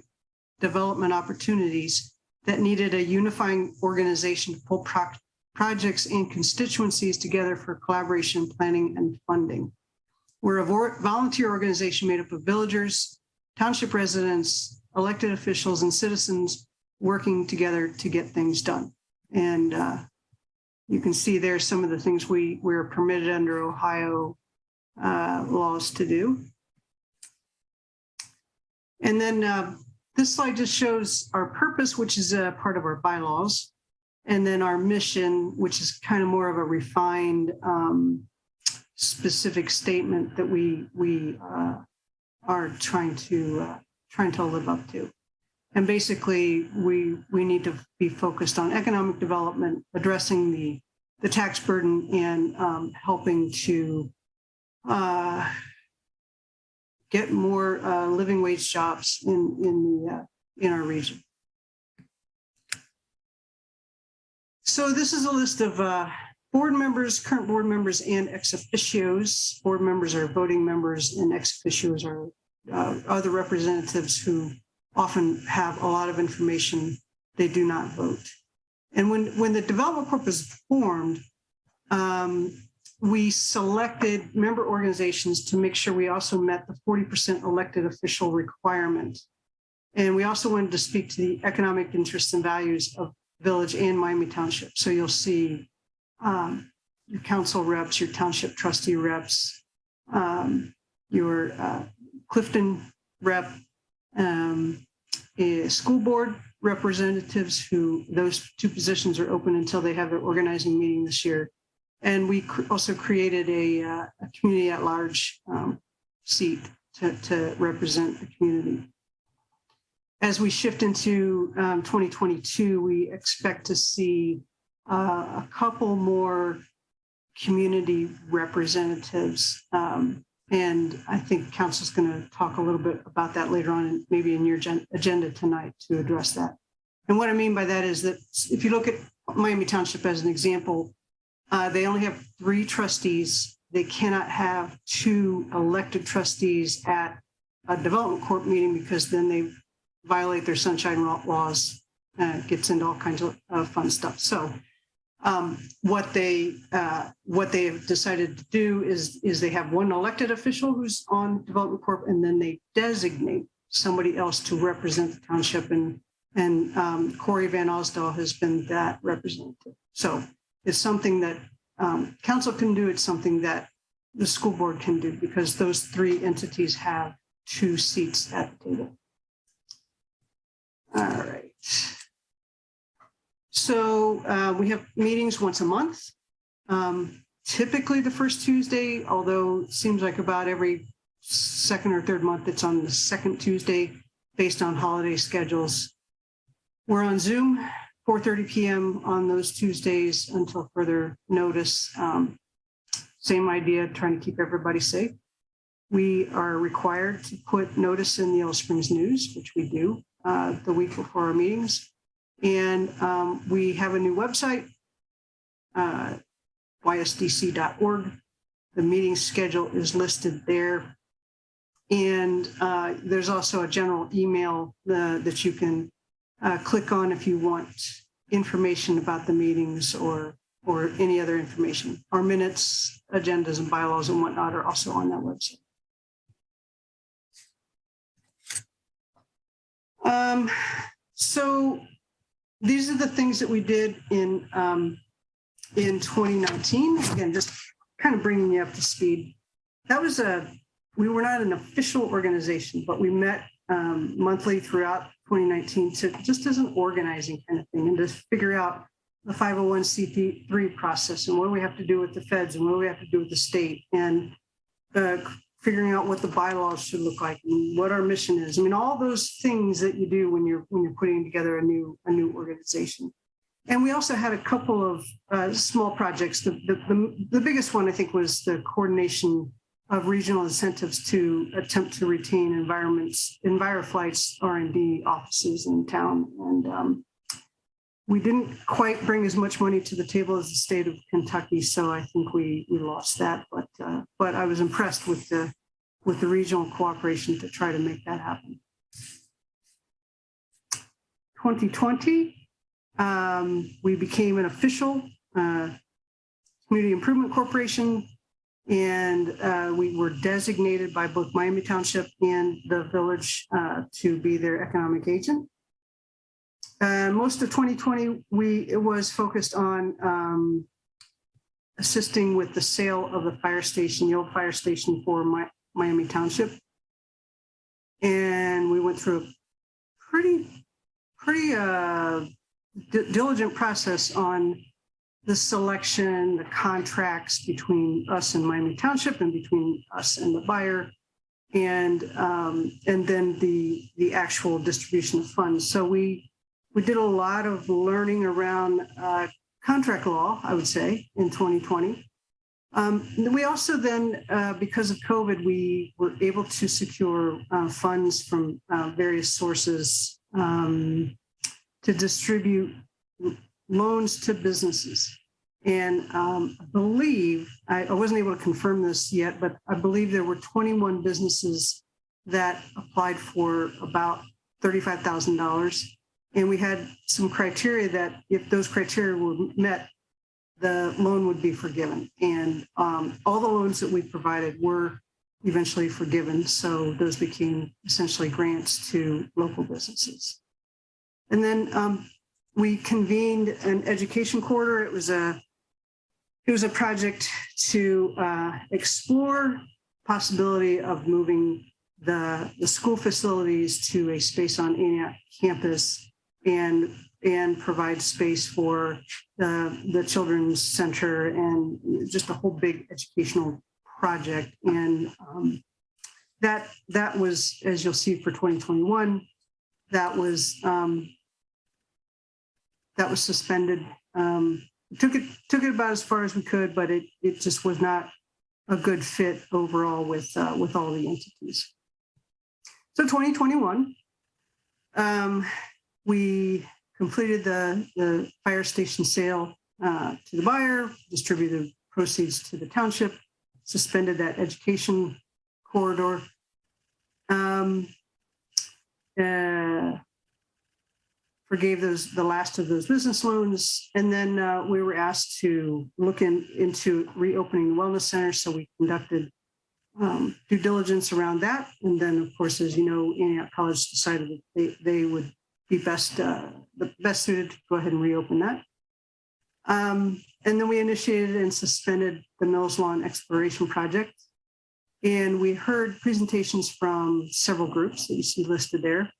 development opportunities that needed a unifying organization to pull projects and constituencies together for collaboration, planning, and funding. We're a volunteer organization made up of villagers, township residents, elected officials, and citizens working together to get things done. And you can see there some of the things we're permitted under Ohio laws to do. And then this slide just shows our purpose, which is a part of our bylaws. And then our mission, which is kind of more of a refined specific statement that we are trying to live up to. And basically, we need to be focused on economic development, addressing the tax burden, and helping to get more living wage jobs in our region. So this is a list of board members, current board members, and ex officios. Board members are voting members, and ex officios are other representatives who often have a lot of information. They do not vote. And when the Development Corp was formed, we selected member organizations to make sure we also met the 40% elected official requirement. And we also wanted to speak to the economic interests and values of Village and Miami Township. So you'll see your council reps, your township trustee reps, your Clifton rep, school board representatives, who those two positions are open until they have their organizing meeting this year. And we also created a community at large seat to represent the community. As we shift into 2022, we expect to see a couple more community representatives. And I think council's going to talk a little bit about that later on, and maybe in your agenda tonight to address that. And what I mean by that is that if you look at Miami Township as an example, they only have 3 trustees. They cannot have 2 elected trustees at a development court meeting, because then they violate their sunshine laws. Gets into all kinds of fun stuff. So what they have decided to do is they have 1 elected official who's on development corp, and then they designate somebody else to represent the township. And Corey Van Osdal has been that representative. So it's something that council can do. It's something that the school board can do, because those 3 entities have 2 seats at the table. All right. So we have meetings once a month. Typically the first Tuesday, although it seems like about every 2nd or 3rd month, it's on the 2nd Tuesday based on holiday schedules. We're on Zoom, 4:30 p.m. on those Tuesdays until further notice. Same idea, trying to keep everybody safe. We are required to put notice in the Yellow Springs News, which we do the week before our meetings. And we have a new website, YSDC.org. The meeting schedule is listed there. And there's also a general email that you can click on if you want information about the meetings or any other information. Our minutes, agendas, and bylaws and whatnot are also on that website. So these are the things that we did in 2019. Again, just kind of bringing you up to speed. We were not an official organization, but we met monthly throughout 2019 just as an organizing kind of thing, and to figure out the 501c3 process, and what do we have to do with the feds, and what do we have to do with the state, and figuring out what the bylaws should look like and what our mission is. I mean, all those things that you do when you're putting together a new organization. And we also had a couple of small projects. The biggest one, I think, was the coordination of regional incentives to attempt to retain EnviroFlight's R&D offices in town. And we didn't quite bring as much money to the table as the state of Kentucky, so I think we lost that. But I was impressed with the regional cooperation to try to make that happen. 2020, we became an official community improvement corporation, and we were designated by both Miami Township and the village to be their economic agent. Most of 2020, it was focused on assisting with the sale of the fire station, the old fire station for Miami Township. And we went through a pretty diligent process on the selection, the contracts between us and Miami Township and between us and the buyer, and then the actual distribution of funds. So we did a lot of learning around contract law, I would say, in 2020. We also then, because of COVID, we were able to secure funds from various sources to distribute loans to businesses. And I believe, I wasn't able to confirm this yet, but I believe there were 21 businesses that applied for about $35,000. And we had some criteria that if those criteria were met, the loan would be forgiven. And all the loans that we provided were eventually forgiven. So those became essentially grants to local businesses. And then we convened an education corridor. It was a project to explore possibility of moving the school facilities to a space on Antioch campus and provide space for the children's center and just a whole big educational project. And that was, as you'll see for 2021, that was suspended. Took it about as far as we could, but it just was not a good fit overall with all the entities. So 2021, we completed the fire station sale to the buyer, distributed proceeds to the township, suspended that education corridor. Forgave the last of those business loans. And then we were asked to look into reopening the wellness center. So we conducted due diligence around that. And then, of course, as you know, Antioch College decided that they would be the best suited to go ahead and reopen that. And then we initiated and suspended the Mills Lawn Exploration Project. And we heard presentations from several groups that you see listed there.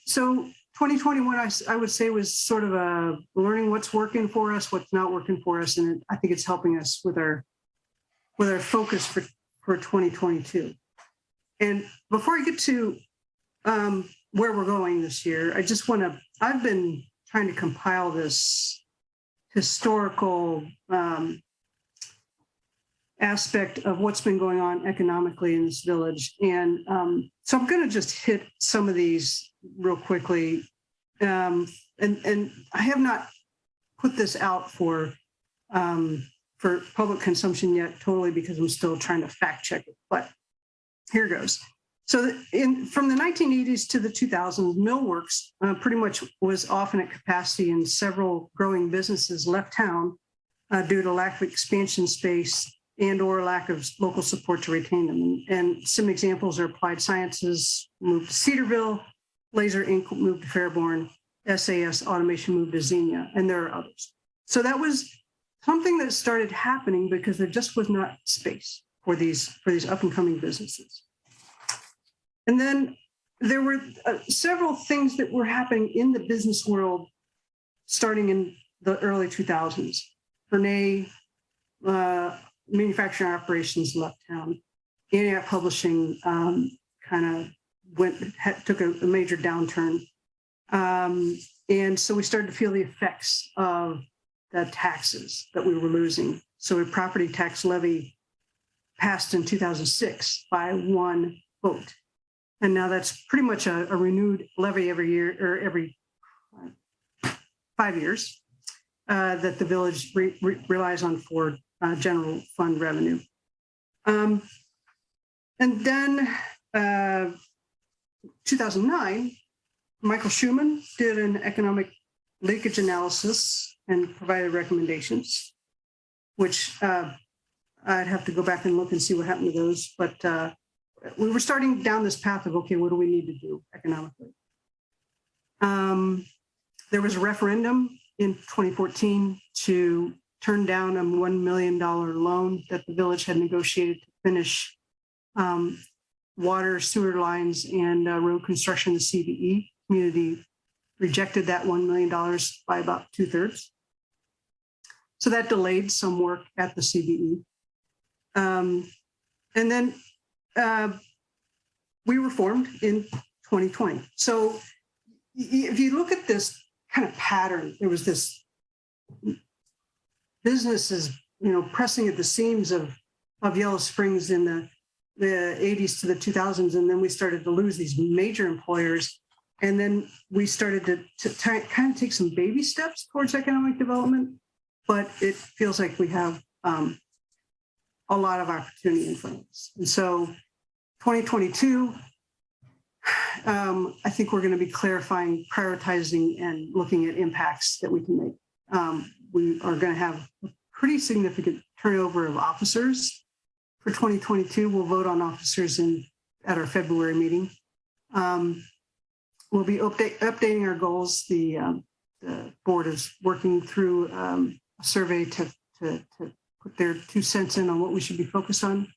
So 2021, I would say, was sort of a learning what's working for us, what's not working for us. And I think it's helping us with our focus for 2022. And before I get to where we're going this year, I've been trying to compile this historical aspect of what's been going on economically in this village. And so I'm going to just hit some of these real quickly. And I have not put this out for public consumption yet, totally, because I'm still trying to fact check it, but here goes. So from the 1980s to the 2000s, Millworks pretty much was often at capacity, and several growing businesses left town due to lack of expansion space and or lack of local support to retain them. And some examples are Applied Sciences moved to Cedarville, Laser Inc. moved to Fairborn, SAS Automation moved to Xenia, and there are others. So that was something that started happening because there just was not space for these up and coming businesses. And then there were several things that were happening in the business world starting in the early 2000s. Renee, manufacturing operations left town. Antioch Publishing kind of took a major downturn. And so we started to feel the effects of the taxes that we were losing. So a property tax levy passed in 2006 by one vote. And now that's pretty much a renewed levy every year, or every 5 years, that the village relies on for general fund revenue. And then 2009, Michael Schumann did an economic leakage analysis and provided recommendations, which I'd have to go back and look and see what happened to those. But we were starting down this path of, okay, what do we need to do economically? There was a referendum in 2014 to turn down a $1 million loan that the village had negotiated to finish water, sewer lines, and road construction, the CBE, Community rejected that $1 million by about 2/3. So that delayed some work at the CBE. And then we were formed in 2020. So if you look at this kind of pattern, there was this businesses, pressing at the seams of Yellow Springs in the 80s to the 2000s. And then we started to lose these major employers. And then we started to kind of take some baby steps towards economic development, but it feels like we have a lot of opportunity in front of us. And so 2022, I think we're going to be clarifying, prioritizing, and looking at impacts that we can make. We are going to have a pretty significant turnover of officers for 2022. We'll vote on officers at our February meeting. We'll be updating our goals. The board is working through a survey to put their 2 cents in on what we should be focused on.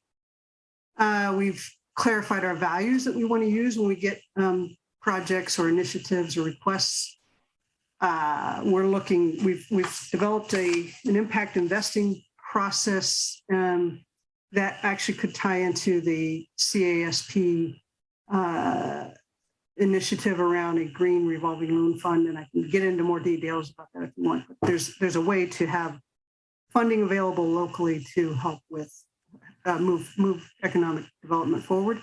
We've clarified our values that we want to use when we get projects or initiatives or requests. We've developed an impact investing process that actually could tie into the CASP initiative around a green revolving loan fund, and I can get into more details about that if you want. But there's a way to have funding available locally to help with move economic development forward.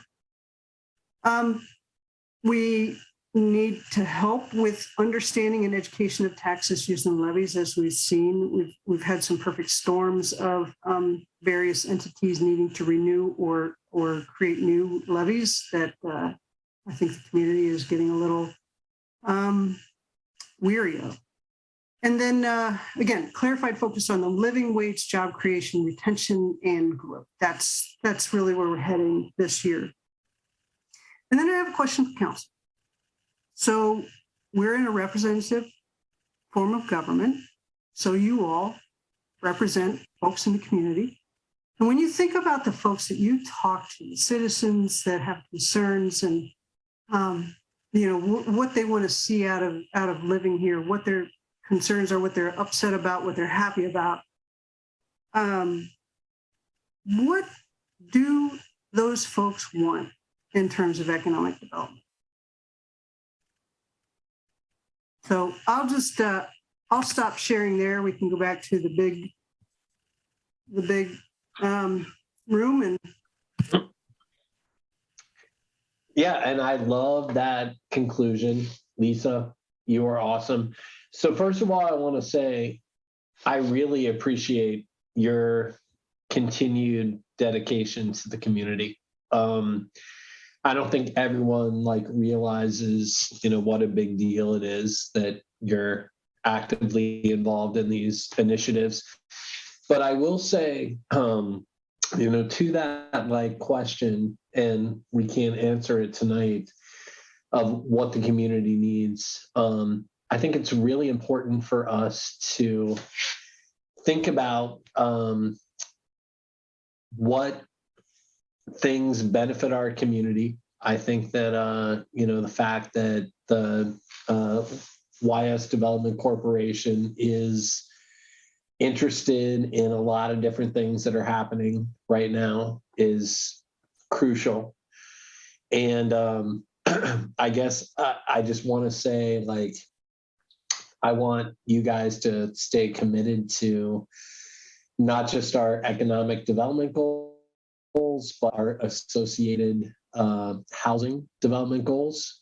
We need to help with understanding and education of taxes, use, and levies. As we've seen, we've had some perfect storms of various entities needing to renew or create new levies that I think the community is getting a little weary of. And then again, clarified focus on the living wage, job creation, retention, and growth. That's really where we're heading this year. And then I have a question for council. So we're in a representative form of government. So you all represent folks in the community. And when you think about the folks that you talk to, the citizens that have concerns and what they want to see out of living here, what their concerns are, what they're upset about, what they're happy about, what do those folks want in terms of economic development? So I'll stop sharing there. We can go back to the big room and. Yeah, and I love that conclusion, Lisa. You are awesome. So first of all, I want to say I really appreciate your continued dedication to the community. I don't think everyone realizes, what a big deal it is that you're actively involved in these initiatives. But I will say, to that question, and we can't answer it tonight, of what the community needs. I think it's really important for us to think about what things benefit our community. I think that, the fact that the YS Development Corporation is interested in a lot of different things that are happening right now is crucial. And I guess I just want to say, I want you guys to stay committed to not just our economic development goals, but our associated housing development goals.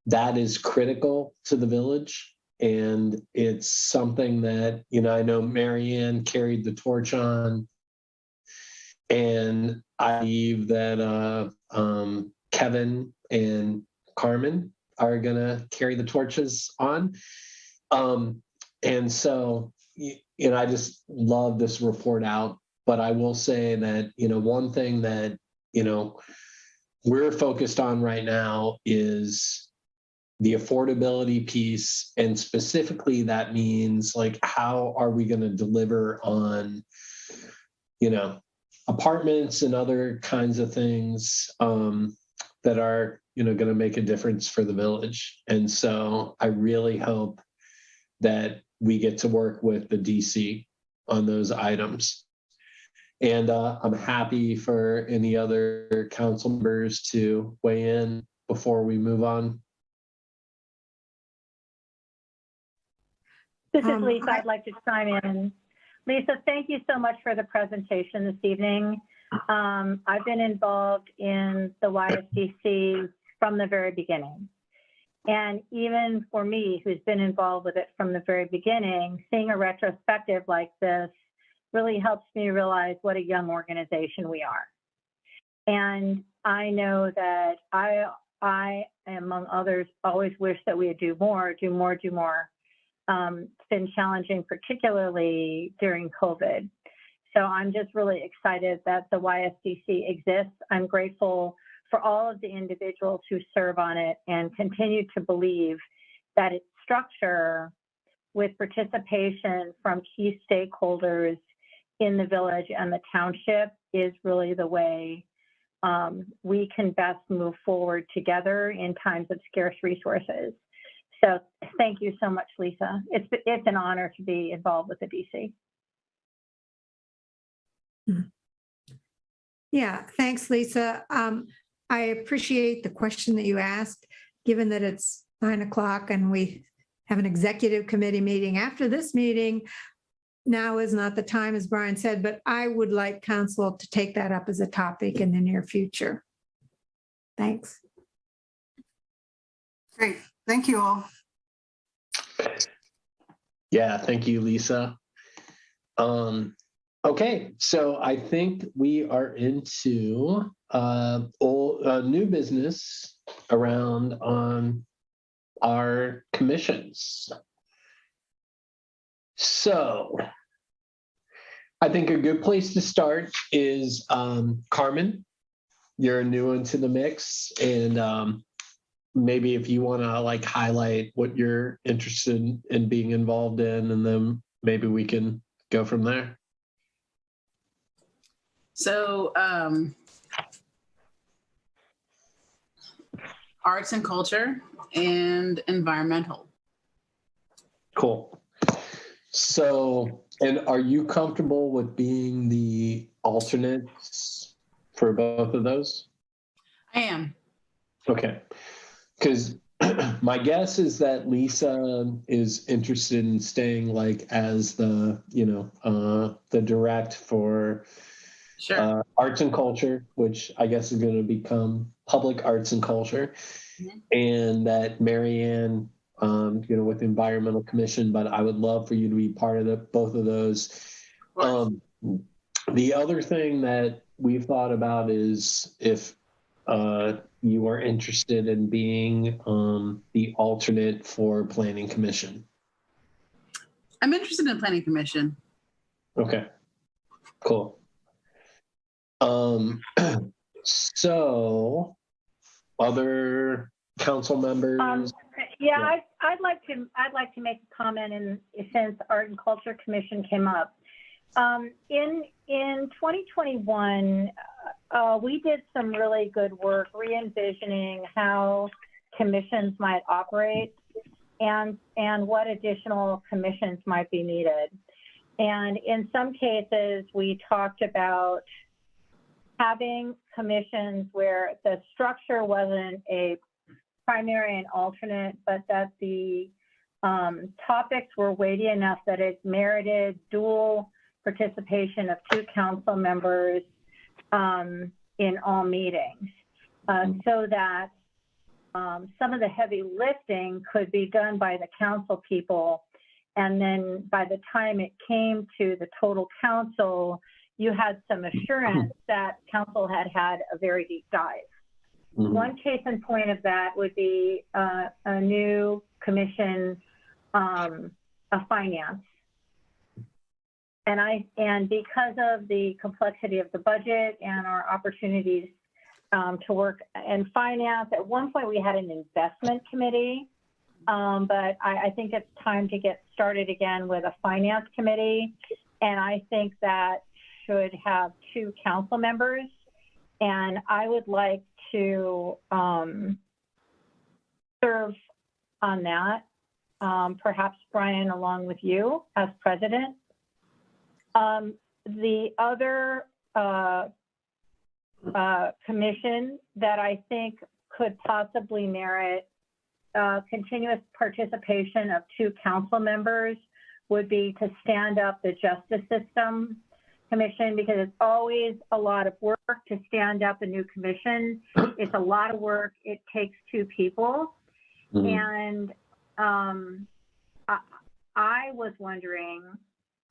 That is critical to the village. And it's something that, I know Marianne carried the torch on. And I believe that Kevin and Carmen are going to carry the torches on. And so, I just love this report out. But I will say that, one thing that, we're focused on right now is the affordability piece. And specifically, that means how are we going to deliver on, apartments and other kinds of things that are, going to make a difference for the village. And so I really hope that we get to work with the DC on those items. And I'm happy for any other council members to weigh in before we move on. This is Lisa. I'd like to chime in. Lisa, thank you so much for the presentation this evening. I've been involved in the YSDC from the very beginning. And even for me, who's been involved with it from the very beginning, seeing a retrospective like this really helps me realize what a young organization we are. And I know that I, among others, always wish that we would do more. It's been challenging, particularly during COVID. So I'm just really excited that the YSDC exists. I'm grateful for all of the individuals who serve on it and continue to believe that its structure with participation from key stakeholders in the village and the township is really the way we can best move forward together in times of scarce resources. So thank you so much, Lisa. It's an honor to be involved with the DC. Yeah, thanks, Lisa. I appreciate the question that you asked, given that it's 9 o'clock and we have an executive committee meeting after this meeting. Now is not the time, as Brian said, but I would like council to take that up as a topic in the near future. Thanks. Great. Thank you all. Yeah, thank you, Lisa. Okay, so I think we are into new business around on our commissions. So I think a good place to start is Carmen. You're new into the mix, and maybe if you want to like highlight what you're interested in being involved in, and then maybe we can go from there. So arts and culture and environmental. Cool. So, and are you comfortable with being the alternates for both of those? I am. Okay. Because my guess is that Lisa is interested in staying like as the, the direct for Sure. arts and culture, which I guess is going to become public arts and culture, and that Marianne, with the environmental commission, but I would love for you to be part of both of those. The other thing that we've thought about is if you are interested in being the alternate for planning commission. I'm interested in planning commission. Okay, cool. So other council members. I'd like to make a comment, and since Art and Culture Commission came up. In 2021, we did some really good work re-envisioning how commissions might operate and what additional commissions might be needed. And in some cases, we talked about having commissions where the structure wasn't a primary and alternate, but that the topics were weighty enough that it merited dual participation of 2 council members in all meetings, so that some of the heavy lifting could be done by the council people. And then by the time it came to the total council, you had some assurance that council had a very deep dive. Mm-hmm. One case in point of that would be a new commission of finance. And because of the complexity of the budget and our opportunities to work in finance, at one point we had an investment committee, but I think it's time to get started again with a finance committee. And I think that should have 2 council members. And I would like to serve on that. Perhaps Brian, along with you as president. The other commission that I think could possibly merit continuous participation of 2 council members would be to stand up the Justice System Commission, because it's always a lot of work to stand up a new commission. It's a lot of work. It takes 2 people. And I was wondering,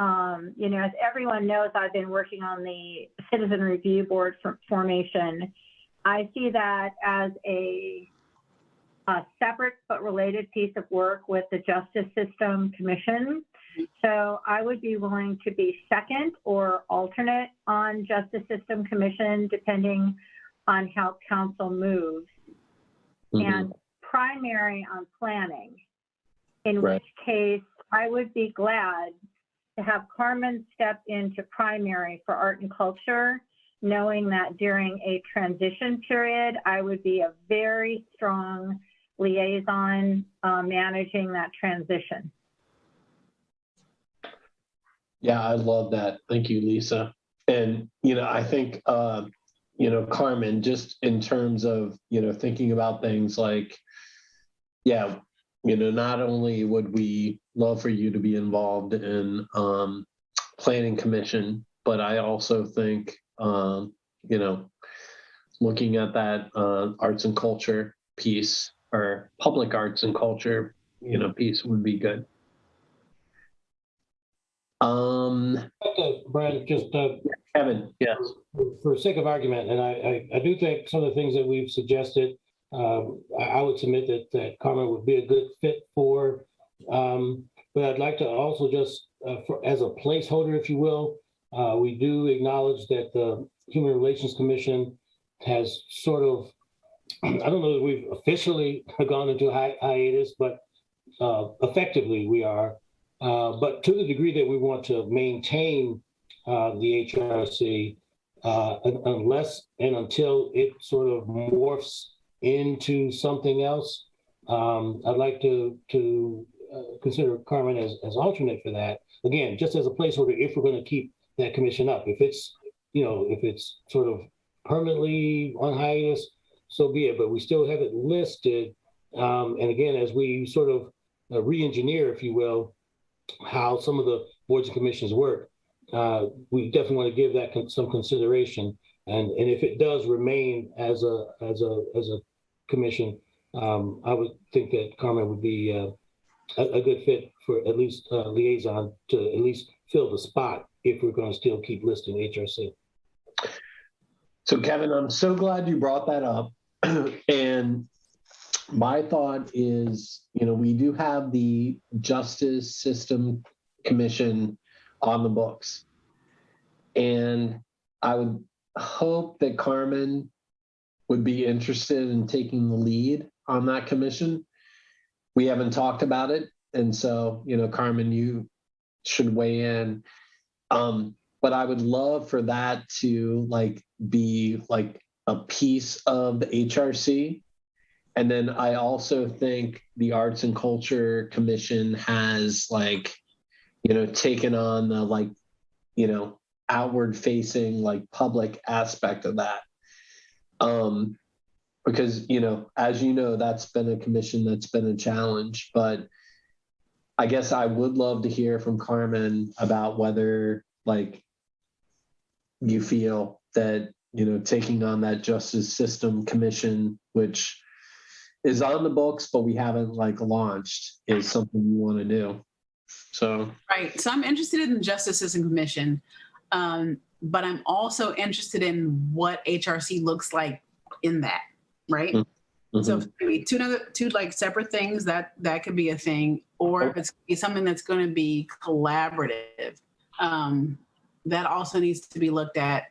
you know, as everyone knows, I've been working on the Citizen Review Board formation. I see that as a separate but related piece of work with the Justice System Commission. So I would be willing to be second or alternate on Justice System Commission, depending on how council moves. And primary on planning, in which case I would be glad to have Carmen step into primary for art and culture, knowing that during a transition period, I would be a very strong liaison managing that transition. Yeah, I love that. Thank you, Lisa. And, you know, I think, you know, Carmen, just in terms of, you know, thinking about things like, yeah, you know, not only would we love for you to be involved in planning commission, but I also think, you know, looking at that arts and culture piece, or public arts and culture, you know, piece would be good. Brian, just Kevin, yes. For sake of argument, and I do think some of the things that we've suggested, I would submit that Carmen would be a good fit for. But I'd like to also just, as a placeholder, if you will, we do acknowledge that the Human Relations Commission has sort of, I don't know that we've officially gone into hiatus, but effectively we are. But to the degree that we want to maintain the HRC, unless and until it sort of morphs into something else, I'd like to consider Carmen as alternate for that. Again, just as a placeholder, if we're going to keep that commission up. If it's, you know, if it's sort of permanently on hiatus, so be it. But we still have it listed. And again, as we sort of re-engineer, if you will, how some of the boards and commissions work, we definitely want to give that some consideration. And if it does remain as a commission, I would think that Carmen would be a good fit for at least liaison to at least fill the spot if we're going to still keep listing HRC. So Kevin, I'm so glad you brought that up. And my thought is, you know, we do have the Justice System Commission on the books. And I would hope that Carmen would be interested in taking the lead on that commission. We haven't talked about it. And so, you know, Carmen, you should weigh in. But I would love for that to like be like a piece of the HRC. And then I also think the Arts and Culture Commission has like, you know, taken on the like, you know, outward facing like public aspect of that. Because, you know, as you know, that's been a commission that's been a challenge, but I guess I would love to hear from Carmen about whether like you feel that, you know, taking on that Justice System Commission, which is on the books, but we haven't like launched, is something you want to do. So. Right. So I'm interested in the Justice System Commission, but I'm also interested in what HRC looks like in that, right? Mm-hmm. So if maybe two like separate things, that could be a thing, or if it's something that's going to be collaborative, that also needs to be looked at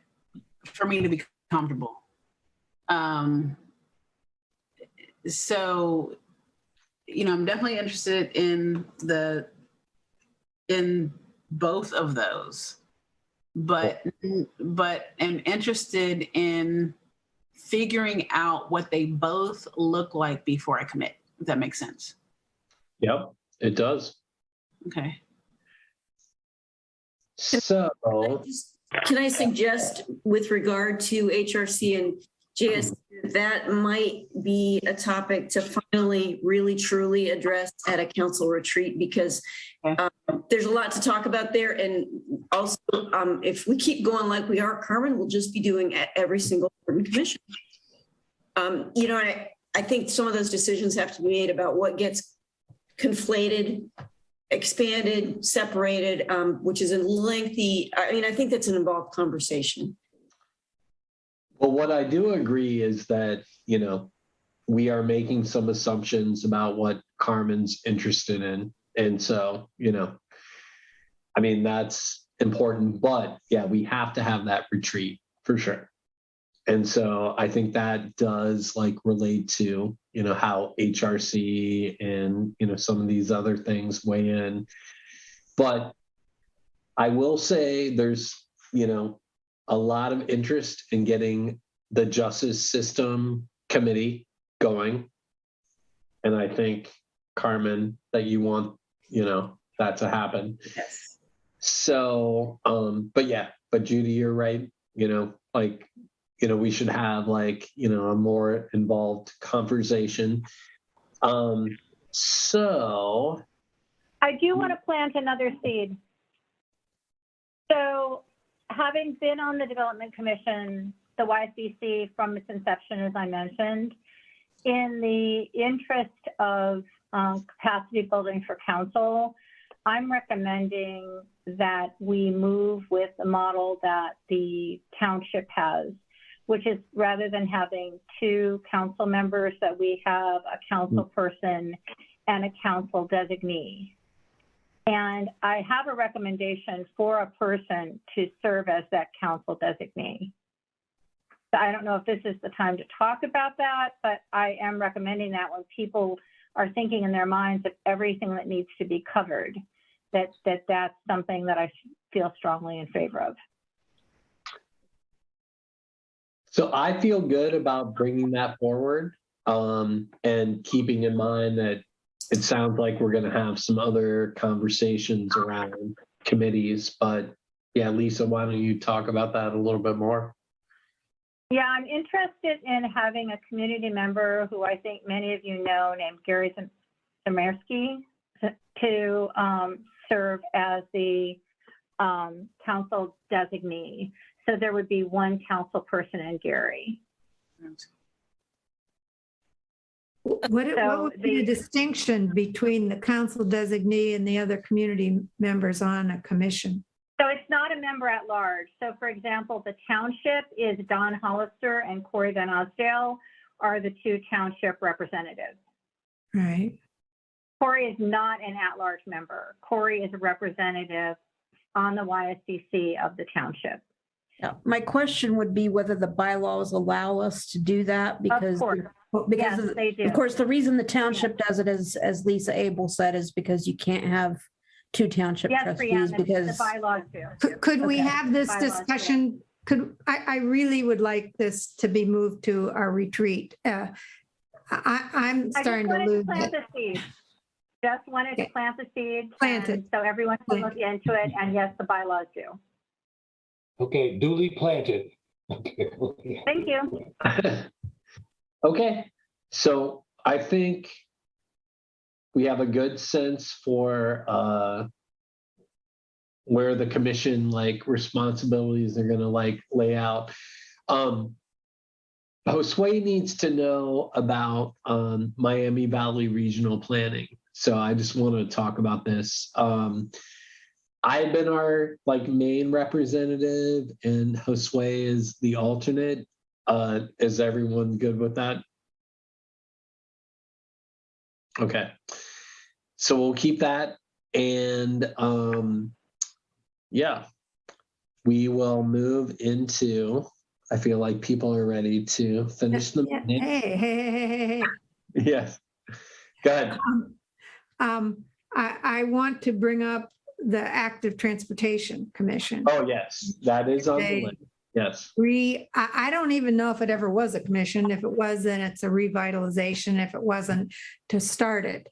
for me to be comfortable. So, you know, I'm definitely interested in both of those, but am interested in figuring out what they both look like before I commit. if that makes sense. Yep, it does. Okay. So, Can I suggest with regard to HRC and JS, that might be a topic to finally really truly address at a council retreat, because there's a lot to talk about there. And also, if we keep going like we are, Carmen, we'll just be doing every single commission. You know, I think some of those decisions have to be made about what gets conflated, expanded, separated, which is a lengthy, I mean, I think that's an involved conversation. well, what I do agree is that, you know, we are making some assumptions about what Carmen's interested in. And so, you know, I mean, that's important, but yeah, we have to have that retreat for sure. And so I think that does like relate to, you know, how HRC and, you know, some of these other things weigh in. But I will say there's, you know, a lot of interest in getting the Justice System Committee going. And I think, Carmen, that you want, you know, that to happen. Yes. So, but Judy, you're right. You know, like, you know, we should have like, you know, a more involved conversation. So. I do want to plant another seed. So having been on the Development Commission, the YSDC from its inception, as I mentioned, in the interest of capacity building for council, I'm recommending that we move with the model that the township has, which is rather than having two council members, that we have a council person and a council designee. And I have a recommendation for a person to serve as that council designee. So I don't know if this is the time to talk about that, but I am recommending that when people are thinking in their minds of everything that needs to be covered, that's something that I feel strongly in favor of. So I feel good about bringing that forward, and keeping in mind that it sounds like we're going to have some other conversations around committees. But yeah, Lisa, why don't you talk about that a little bit more? Yeah, I'm interested in having a community member who I think many of you know, named Gary Zamersky, to serve as the council designee. So there would be one council person and Gary. What would be the distinction between the council designee and the other community members on a commission? So it's not a member at large. So for example, the township is Don Hollister and Corey Van Osdale are the two township representatives. Right. Corey is not an at-large member. Corey is a representative on the YSDC of the township. Yeah. My question would be whether the bylaws allow us to do that, because Yes, they do. Of course, the reason the township does it, as Lisa Abel said, is because you can't have two township trustees because the bylaws do. Could we Okay. have this Bylaws, discussion? I really would like this to be moved to our retreat. I'm starting to lose it. Just wanted to plant the seed. Plant it. So everyone can look into it, and yes, the bylaws do. Okay, duly planted. Okay. Thank you. Okay, so I think we have a good sense for where the commission like responsibilities are going to like lay out. Josue needs to know about Miami Valley Regional Planning, so I just want to talk about this. I've been our like main representative, and Josue is the alternate. Is everyone good with that? Okay, so we'll keep that, and yeah, we will move into. I feel like people are ready to finish the meeting. Hey. Yes, go ahead. I want to bring up the Active Transportation Commission. Oh yes, that is on the list. Yes. I don't even know if it ever was a commission. If it was, then it's a revitalization. If it wasn't, to start it.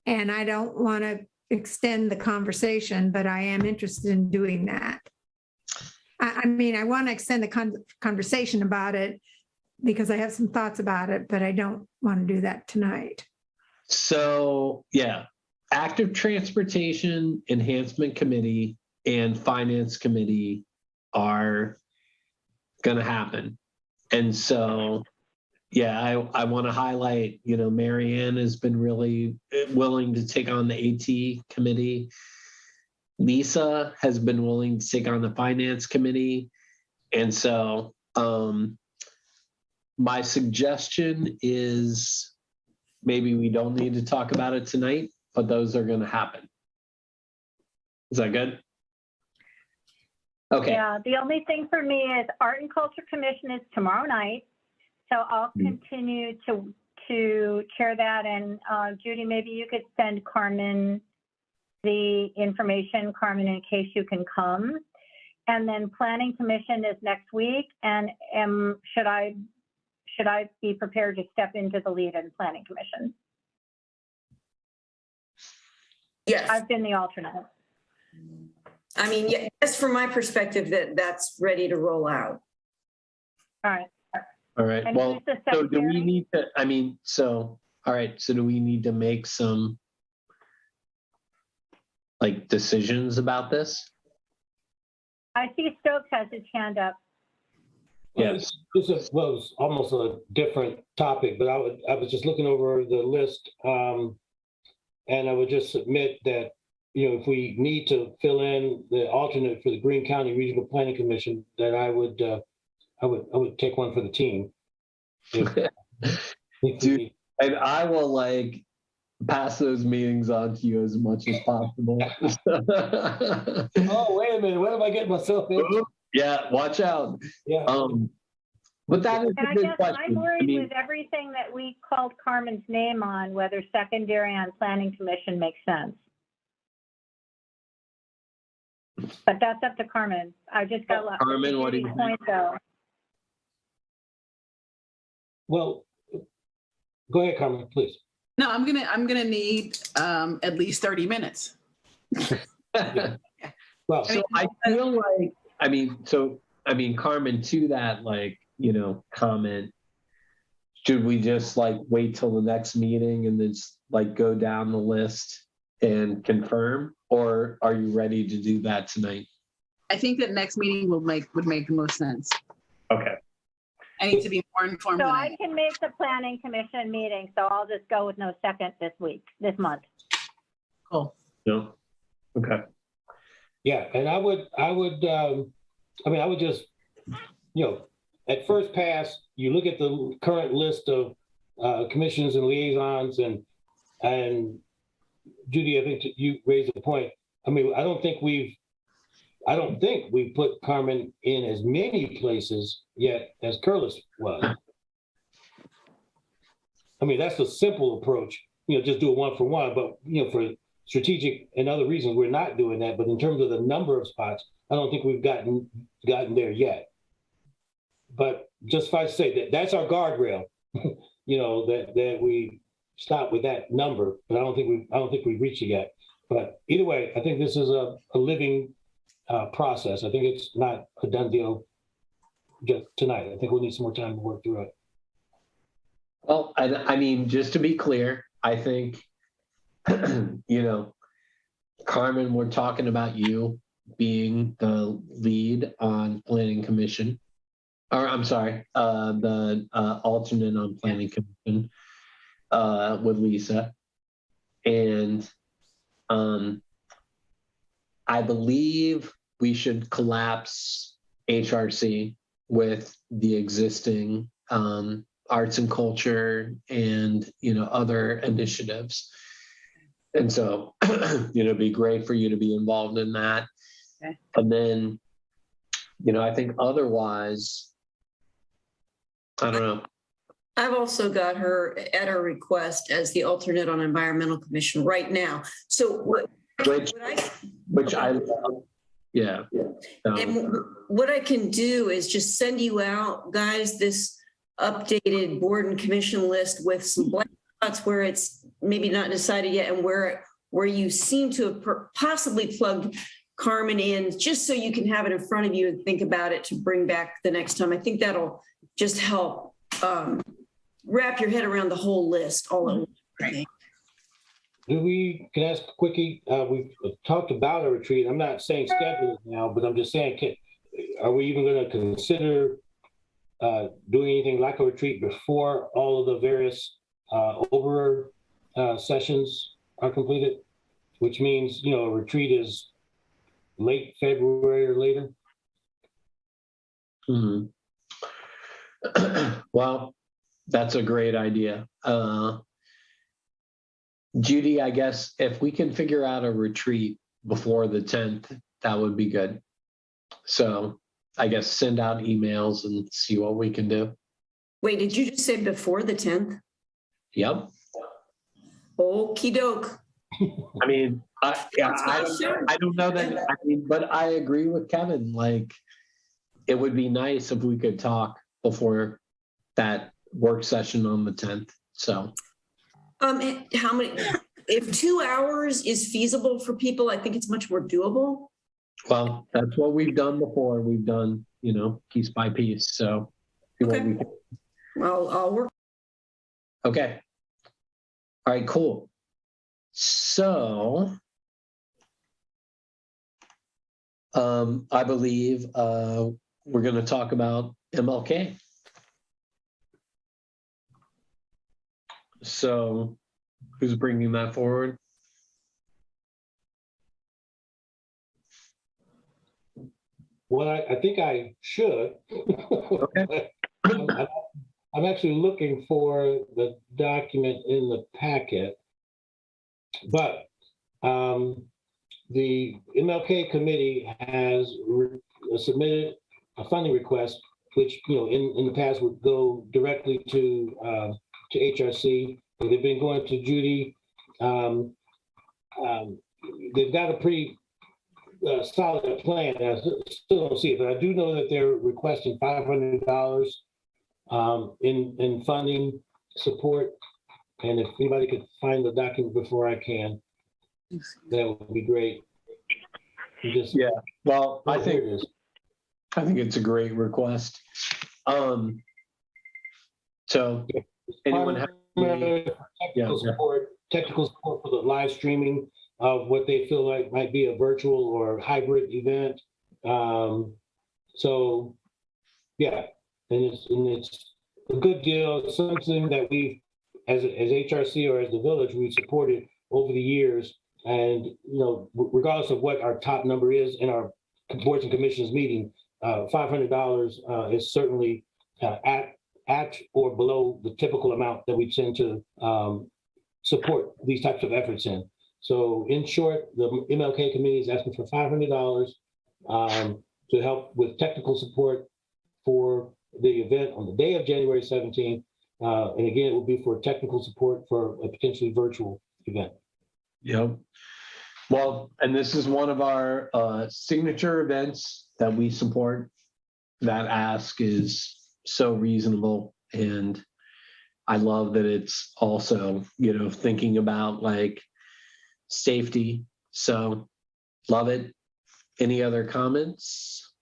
And I don't want to extend the conversation, but I am interested in doing that. I mean, I want to extend the conversation about it because I have some thoughts about it, but I don't want to do that tonight. So, yeah, Active Transportation Enhancement Committee and Finance Committee are going to happen. And so, yeah, I want to highlight, Mary Ann has been really willing to take on the AT committee. Lisa has been willing to take on the Finance Committee. And so my suggestion is maybe we don't need to talk about it tonight, but those are going to happen. Is that good? Okay. Yeah, the only thing for me is Art and Culture Commission is tomorrow night. So I'll continue to chair that. And Judy, maybe you could send Carmen the information, Carmen, in case you can come. And then Planning Commission is next week. And should I be prepared to step into the lead in Planning Commission? Yes. I've been the alternate. I mean, yes, from my perspective, that's ready to roll out. All right. All right. And Well, who's the so do we secretary? need to, all right. So do we need to make some decisions about this? I see Stokes has his hand up. Yes. This was almost a different topic, but I was just looking over the list, and I would just submit that, if we need to fill in the alternate for the Greene County Regional Planning Commission, that I would take one for the team. Dude, and I will pass those meetings on to you as much as possible. Oh, wait a minute. What am I getting myself into? Yeah, watch out. Yeah. But that is And a I good guess question. I'm worried with everything that we called Carmen's name on, whether secondary on Planning Commission makes sense. But that's up to Carmen. I just got left. Carmen, what do you think? Point though. Well, go ahead, Carmen, please. No, I'm gonna need at least 30 minutes. Well, So I feel Carmen, to that, comment, should we just wait till the next meeting and then go down the list and confirm, or are you ready to do that tonight? I think that next meeting would make the most sense. Okay. I need to be more informed. So than I can make the Planning Commission meeting, so I'll just go with no second this month. Cool. No. Okay. yeah, and I would just, at first pass, you look at the current list of commissions and liaisons, and Judy, I think you raised a point. I don't think we've put Carmen in as many places yet as Curlis was. That's a simple approach, just do it one for one, but for strategic and other reasons, we're not doing that. But in terms of the number of spots, I don't think we've gotten there yet. But just if I say that's our guardrail, that we stop with that number, but I don't think we've reached it yet. But either way, I think this is a living process. I think it's not a done deal just tonight. I think we'll need some more time to work through it. Well, just to be clear, I think, Carmen, we're talking about you being the lead on Planning Commission, or I'm sorry, the alternate on Planning Commission with Lisa. And I believe we should collapse HRC with the existing arts and culture and other initiatives. And so it'd be great for you to be involved in that. Okay. And then I think otherwise, I don't know. I've also got her at her request as the alternate on Environmental Commission right now. So Which I love. Yeah. And what I can do is just send you out, guys, this updated board and commission list with some blank spots where it's maybe not decided yet and where you seem to have possibly plugged Carmen in, just so you can have it in front of you and think about it to bring back the next time. I think that'll just help wrap your head around the whole list all at once. Right. Can I ask a quickie? We've talked about a retreat. I'm not saying schedule it now, but I'm just saying, are we even going to consider doing anything like a retreat before all of the various Oberer sessions are completed? Which means, a retreat is late February or later. Mhm. Well, that's a great idea. Judy, I guess if we can figure out a retreat before the 10th, that would be good. So I guess send out emails and see what we can do. Wait, did you just say before the 10th? Yep. Okie doke. I mean, I don't know that. But I agree with Kevin. Like, it would be nice if we could talk before that work session on the 10th. So, How many? If 2 hours is feasible for people, I think it's much more doable. well, that's what we've done before. We've done, piece by piece. So, see what Okay. we can. Well, I'll work. Okay. All right. Cool. So, I believe we're going to talk about MLK. So, who's bringing that forward? Well, I think I should. Okay. I'm actually looking for the document in the packet, but the MLK committee has submitted a funding request, which in the past would go directly to HRC. They've been going to Judy. They've got a pretty solid plan. I still don't see it, but I do know that they're requesting $500 in funding support. And if anybody could find the document before I can, that would be great. Yeah. Well, I think it's a great request. So anyone have technical support for the live streaming of what they feel like might be a virtual or hybrid event. So yeah, and it's a good deal. It's something that we, as HRC or as the village, we've supported over the years. And regardless of what our top number is in our boards and commissions meeting, $500 is certainly at or below the typical amount that we tend to support these types of efforts in. So in short, the MLK committee is asking for $500 to help with technical support for the event on the day of January 17th. And again, it will be for technical support for a potentially virtual event. Yep. Well, and this is one of our signature events that we support. That ask is so reasonable. And I love that it's also, thinking about like safety. So love it. Any other comments?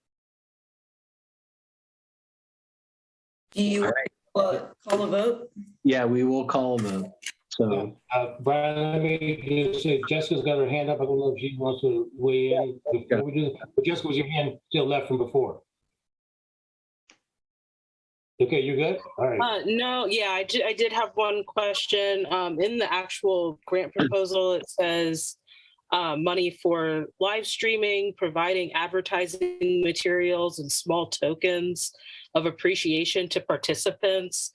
Do you call a vote? Yeah, we will call them. So, Brian, let me just say, Jessica's got her hand up. I don't know if she wants to weigh in before we do this. But Jessica, was your hand still left from before? Okay, you're good? All right. No, yeah, I did have one question. In the actual grant proposal, it says money for live streaming, providing advertising materials and small tokens of appreciation to participants.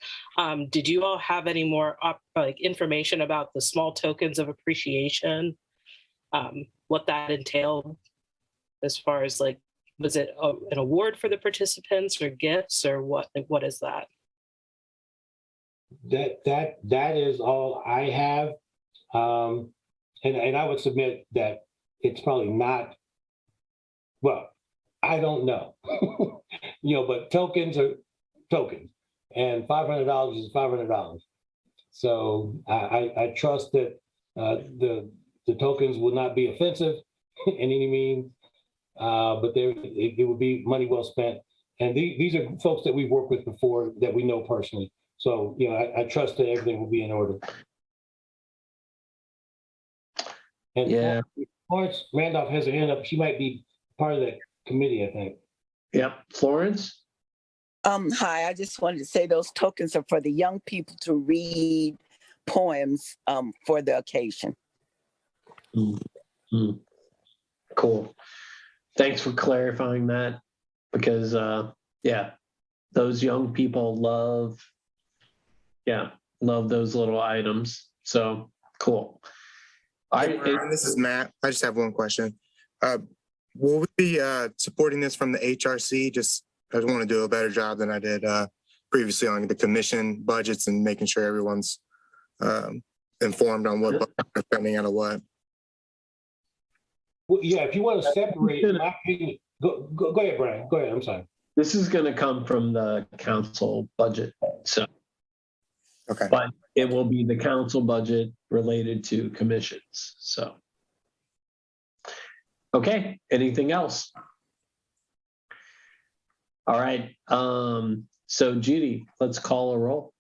Did you all have any more information about the small tokens of appreciation? What that entailed as far as was it an award for the participants or gifts or what is that? That is all I have. And I would submit that it's probably not well, I don't know. But tokens are tokens, and $500 is $500. So I trust that the tokens will not be offensive in any means, but it would be money well spent. And these are folks that we've worked with before that we know personally. So, I trust that everything will be in order. And Yeah. Florence Randolph has her hand up. She might be part of that committee, I think. Yep. Florence? Hi, I just wanted to say those tokens are for the young people to read poems for the occasion. Cool. Thanks for clarifying that, because those young people love those little items. So cool. This is Matt. I just have one question. Will we be supporting this from the HRC? I just want to do a better job than I did previously on the commission budgets and making sure everyone's informed on what budget they're spending out of what. Well, yeah, if you want to separate, in my opinion, go ahead, Brian. Go ahead. I'm sorry. This is going to come from the council budget. So, okay. But it will be the council budget related to commissions. So, okay. Anything else? All right. So Judy, let's call a roll.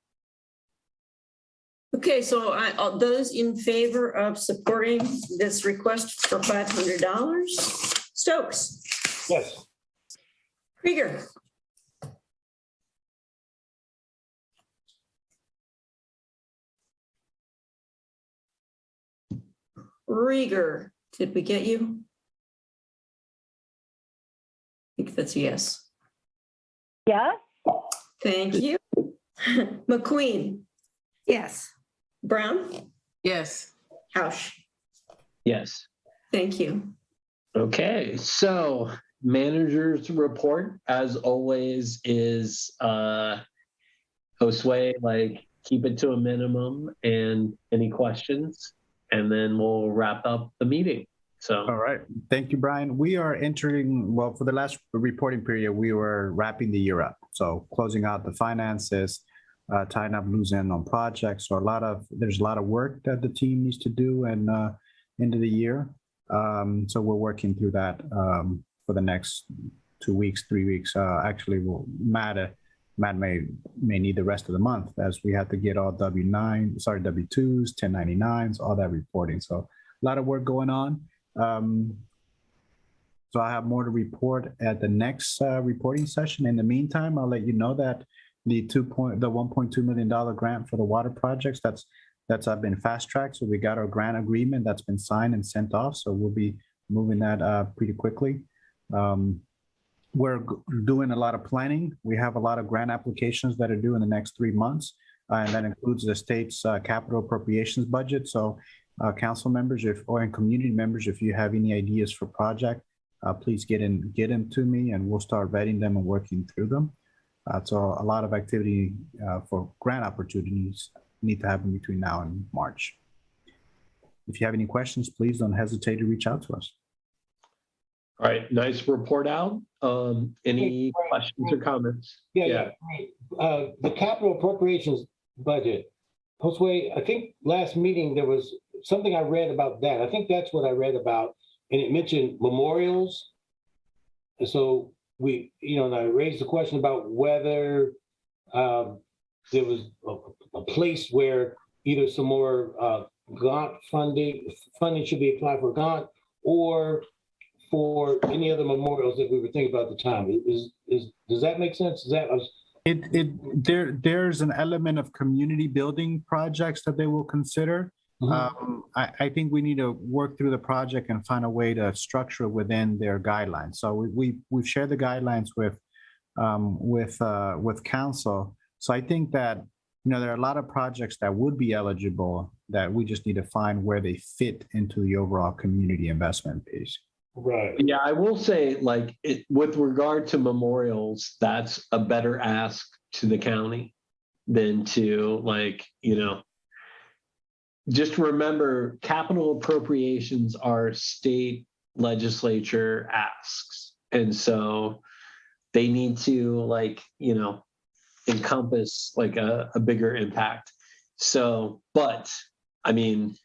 Okay, so those in favor of supporting this request for $500, Stokes. Yes. Krieger. Rieger, did we get you? I think that's a yes. Yeah. Thank you. McQueen. Yes. Brown. Yes. Housh. Yes. Thank you. Okay. So manager's report, as always, is Josue, keep it to a minimum, and any questions, and then we'll wrap up the meeting. So, all right. Thank you, Brian. We are entering, well, for the last reporting period, we were wrapping the year up. So closing out the finances, tying up loose end on projects. So there's a lot of work that the team needs to do and end of the year. So we're working through that for the next 2 weeks, 3 weeks. Actually, Matt may need the rest of the month, as we have to get all W2s, 1099s, all that reporting. So a lot of work going on. So I have more to report at the next reporting session. In the meantime, I'll let you know that the $1.2 million grant for the water projects, that's been fast tracked. So we got our grant agreement that's been signed and sent off. So we'll be moving that pretty quickly. We're doing a lot of planning. We have a lot of grant applications that are due in the next 3 months. And that includes the state's capital appropriations budget. So council members and community members, if you have any ideas for project, please get them to me, and we'll start vetting them and working through them. So a lot of activity for grant opportunities need to happen between now and March. If you have any questions, please don't hesitate to reach out to us. all right, nice report out. Any questions or comments? Yeah. The capital appropriations budget, Josue, I think last meeting there was something I read about that. I think that's what I read about, and it mentioned memorials. And so and I raised the question about whether there was a place where either some more grant funding should be applied for grant, or for any other memorials that we were thinking about at the time. Does that make sense? There's an element of community building projects that they will consider. Mm-hmm. I think we need to work through the project and find a way to structure it within their guidelines. So we've shared the guidelines with council. So I think that there are a lot of projects that would be eligible that we just need to find where they fit into the overall community investment piece. Right. Yeah, I will say, with regard to memorials, that's a better ask to the county than to just remember, capital appropriations are state legislature asks. And so they need to like, you know, encompass like a bigger impact. So, but I mean,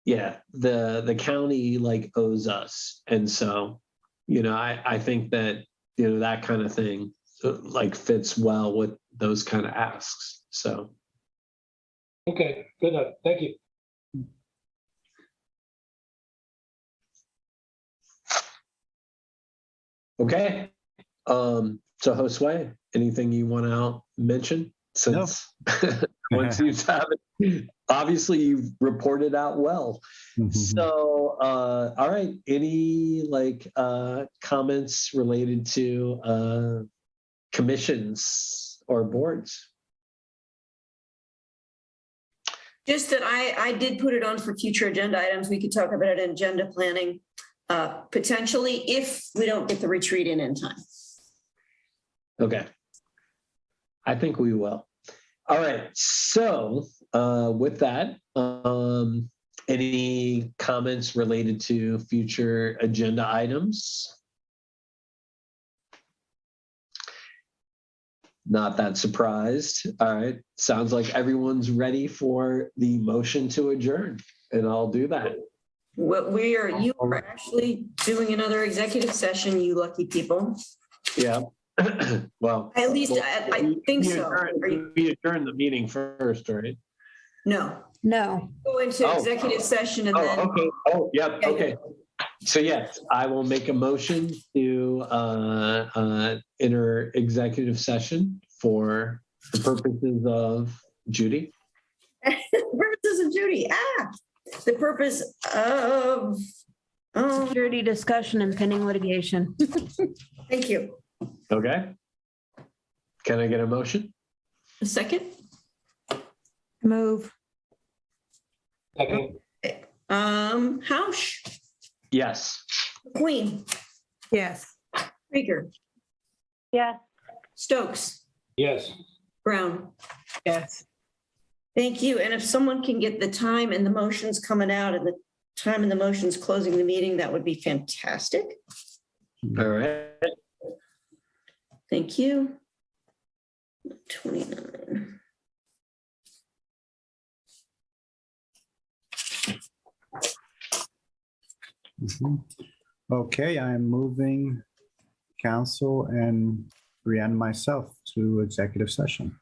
yeah, the county like owes us. And so, you know, I think that, you know, that kind of thing like fits well with those kind of asks. So. Okay, good enough. Thank you. Okay. So Josue, anything you want to mention since once you've had it, obviously you've reported out well. So all right, any like comments related to commissions or boards? Just that I did put it on for future agenda items. We could talk about it in agenda planning, potentially if we don't get the retreat in time. Okay. I think we will. All right. So with that, any comments related to future agenda items? Not that surprised. All right. Sounds like everyone's ready for the motion to adjourn, and I'll do that. What you are actually doing another executive session, you lucky people. Yeah. Well, At least I think so. We adjourn the meeting first, right? No. No. Go into executive session and then. Okay. Oh, yeah. Okay. So yes, I will make a motion to enter executive session for the purposes of Judy. The purposes of Judy. The purpose of Security discussion and pending litigation. Thank you. Okay. Can I get a motion? A second. Move. Second. Housh, Yes. Queen, Yes. Krieger, Yes. Stokes, Yes. Brown. Yes. Thank you. And if someone can get the time and the motions coming out and the time and the motions closing the meeting, that would be fantastic. All right. Thank you. 29. Okay, I'm moving council and Brianne myself to executive session.